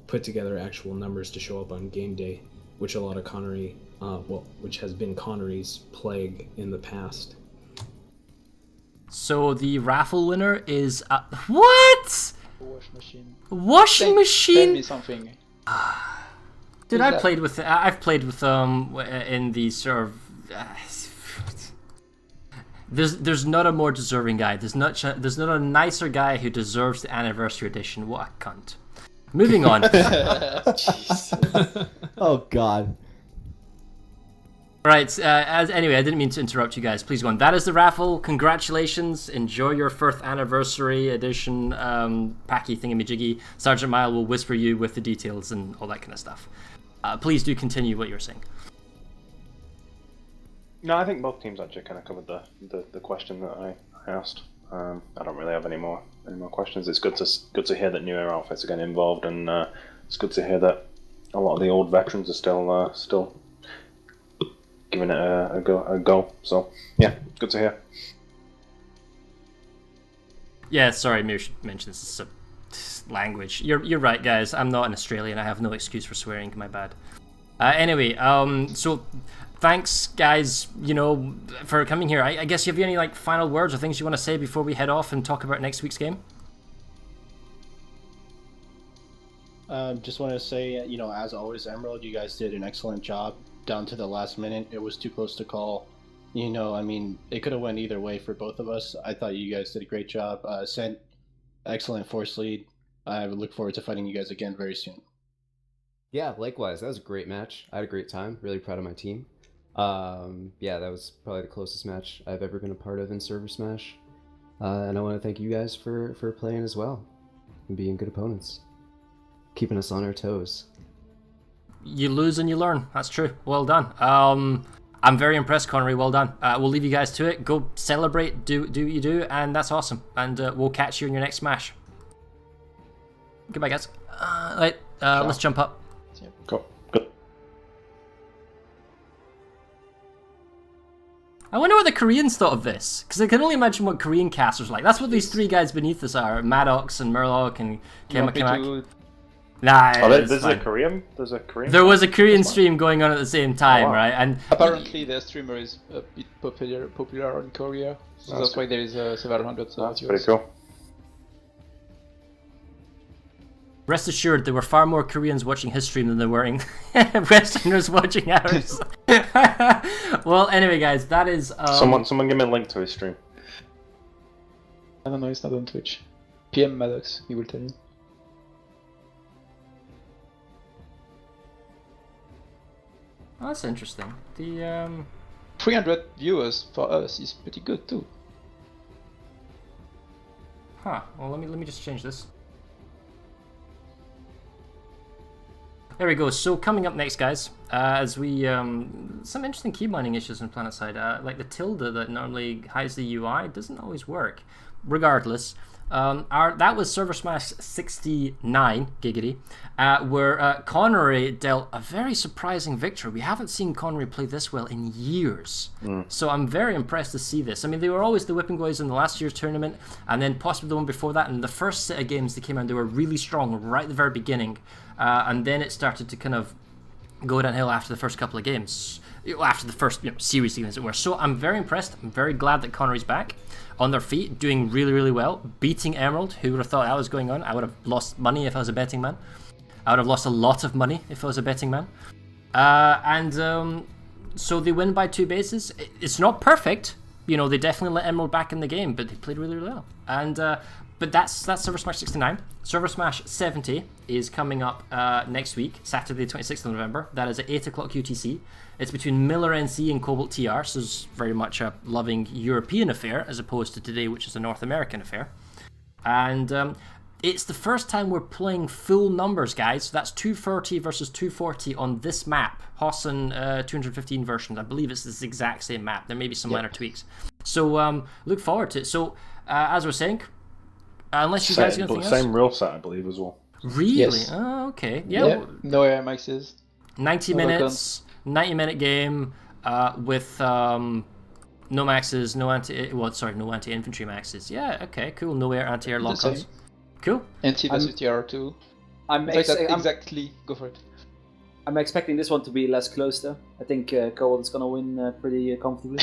put together actual numbers to show up on game day, which a lot of Connery, which has been Connery's plague in the past. So the raffle winner is what? Wash machine. Washing machine. Tell me something. Dude, I've played with in the sort of. There's not a more deserving guy. There's not a nicer guy who deserves the anniversary edition. What a cunt. Moving on. Oh God. Right, anyway, I didn't mean to interrupt you guys. Please go on. That is the raffle. Congratulations. Enjoy your 1st anniversary edition packy thingamajiggy. Sergeant Mile will whisper you with the details and all that kind of stuff. Please do continue what you're saying. No, I think both teams actually kind of covered the question that I asked. I don't really have any more questions. It's good to hear that newer outfits are getting involved, and it's good to hear that a lot of the old veterans are still giving it a go. So yeah, good to hear. Yeah, sorry, maybe I should mention this is language. You're right, guys. I'm not an Australian. I have no excuse for swearing. My bad. Anyway, so thanks, guys. For coming here. I guess you have any final words or things you want to say before we head off and talk about next week's game? Just want to say, as always, Emerald, you guys did an excellent job down to the last minute. It was too close to call. It could have went either way for both of us. I thought you guys did a great job. Sent excellent force lead. I would look forward to fighting you guys again very soon. Yeah, likewise. That was a great match. I had a great time. Really proud of my team. Yeah, that was probably the closest match I've ever been a part of in ServerSmash. And I want to thank you guys for playing as well and being good opponents, keeping us on our toes. You lose and you learn. That's true. Well done. I'm very impressed, Connery. Well done. We'll leave you guys to it. Go celebrate. Do what you do, and that's awesome. And we'll catch you in your next Smash. Goodbye, guys. Right, let's jump up. Go. Good. I wonder what the Koreans thought of this, because I can only imagine what Korean casters are like. That's what these three guys beneath us are: Maddox and Murloc and Kemak. Nah, there's a Korean. There was a Korean stream going on at the same time, right? And apparently, the streamer is a bit popular in Korea, so that's why there is several hundred. That's pretty cool. Rest assured, there were far more Koreans watching his stream than there were Westerners watching ours. Well, anyway, guys, that is. Someone give me a link to his stream. I don't know. It's not on Twitch. PM Maddox, he will tell you. Oh, that's interesting. The 300 viewers for us is pretty good too. Huh. Well, let me just change this. There we go. So coming up next, guys, as we some interesting key binding issues on PlanetSide. Like the tilde that normally hides the UI doesn't always work. Regardless, that was ServerSmash 69 giggity, where Connery dealt a very surprising victory. We haven't seen Connery play this well in years, so I'm very impressed to see this. I mean, they were always the whipping boys in the last year's tournament, and then possibly the one before that. And the first set of games they came out, they were really strong right at the very beginning, and then it started to kind of go downhill after the first couple of games, after the first series games, as it were. So I'm very impressed. I'm very glad that Connery's back on their feet, doing really, really well, beating Emerald. Who would have thought that was going on? I would have lost money if I was a betting man. I would have lost a lot of money if I was a betting man. So they win by 2 bases. It's not perfect. They definitely let Emerald back in the game, but they played really, really well. And but that's ServerSmash 69. ServerSmash 70 is coming up next week, Saturday the 26th of November. That is at 8 o'clock UTC. It's between Miller NC and Cobalt TR, so it's very much a loving European affair as opposed to today, which is a North American affair. And it's the first time we're playing full numbers, guys. So that's 230 versus 240 on this map. Hossin 215 version. I believe it's this exact same map. There may be some minor tweaks. So look forward to it. So as we're saying, unless you guys got anything else? Same rule set, I believe, as well. Really? Yes. Oh, okay. Yeah. No air maxes. 90 minutes, 90-minute game with no maxes, no anti-infantry maxes. Yeah, okay, cool. No air, anti-air lockouts. Cool. NT versus TR2. Exactly. Go for it. I'm expecting this one to be less close, though. I think Cobalt is gonna win pretty comfortably.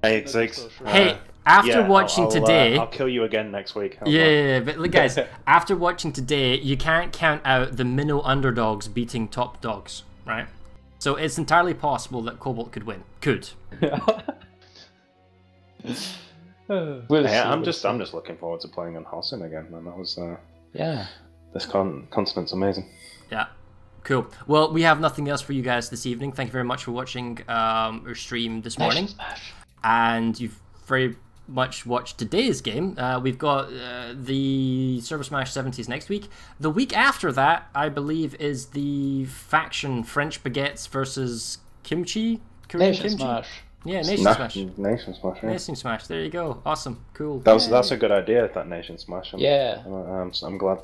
Hey, Ziggs. Hey. After watching today... I'll kill you again next week. Yeah, but look, guys, after watching today, you can't count out the minnow underdogs beating top dogs, right? So it's entirely possible that Cobalt could win. Could. I'm just looking forward to playing on Hossin again, man. That was... This continent's amazing. Yeah. Cool. Well, we have nothing else for you guys this evening. Thank you very much for watching our stream this morning. And you've very much watched today's game. We've got the ServerSmash 70s next week. The week after that, I believe, is the faction French Baguettes versus Kimchi? Korean Nation Kimchi? Smash. Yeah, Nation Smash. Nation Smash, yeah. Nation Smash, there you go. Awesome, cool. That's a good idea, that Nation Smash. I'm glad,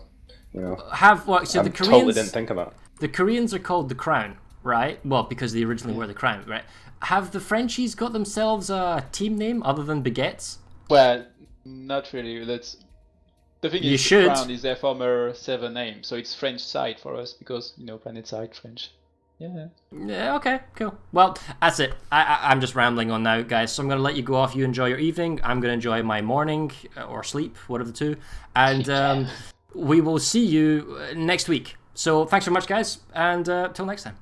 So I the Koreans totally didn't think of that. The Koreans are called the Crown, right? Well, because they originally were the Crown, right? Have the Frenchies got themselves a team name other than Baguettes? Well, not really. The thing is, the Crown is their former server name, so it's French side for us because PlanetSide French. Yeah. Okay. Cool. Well, that's it. I'm just rambling on now, guys. So I'm gonna let you go off. You enjoy your evening. I'm gonna enjoy my morning or sleep, one of the two, and we will see you next week. So thanks very much, guys, and till next time.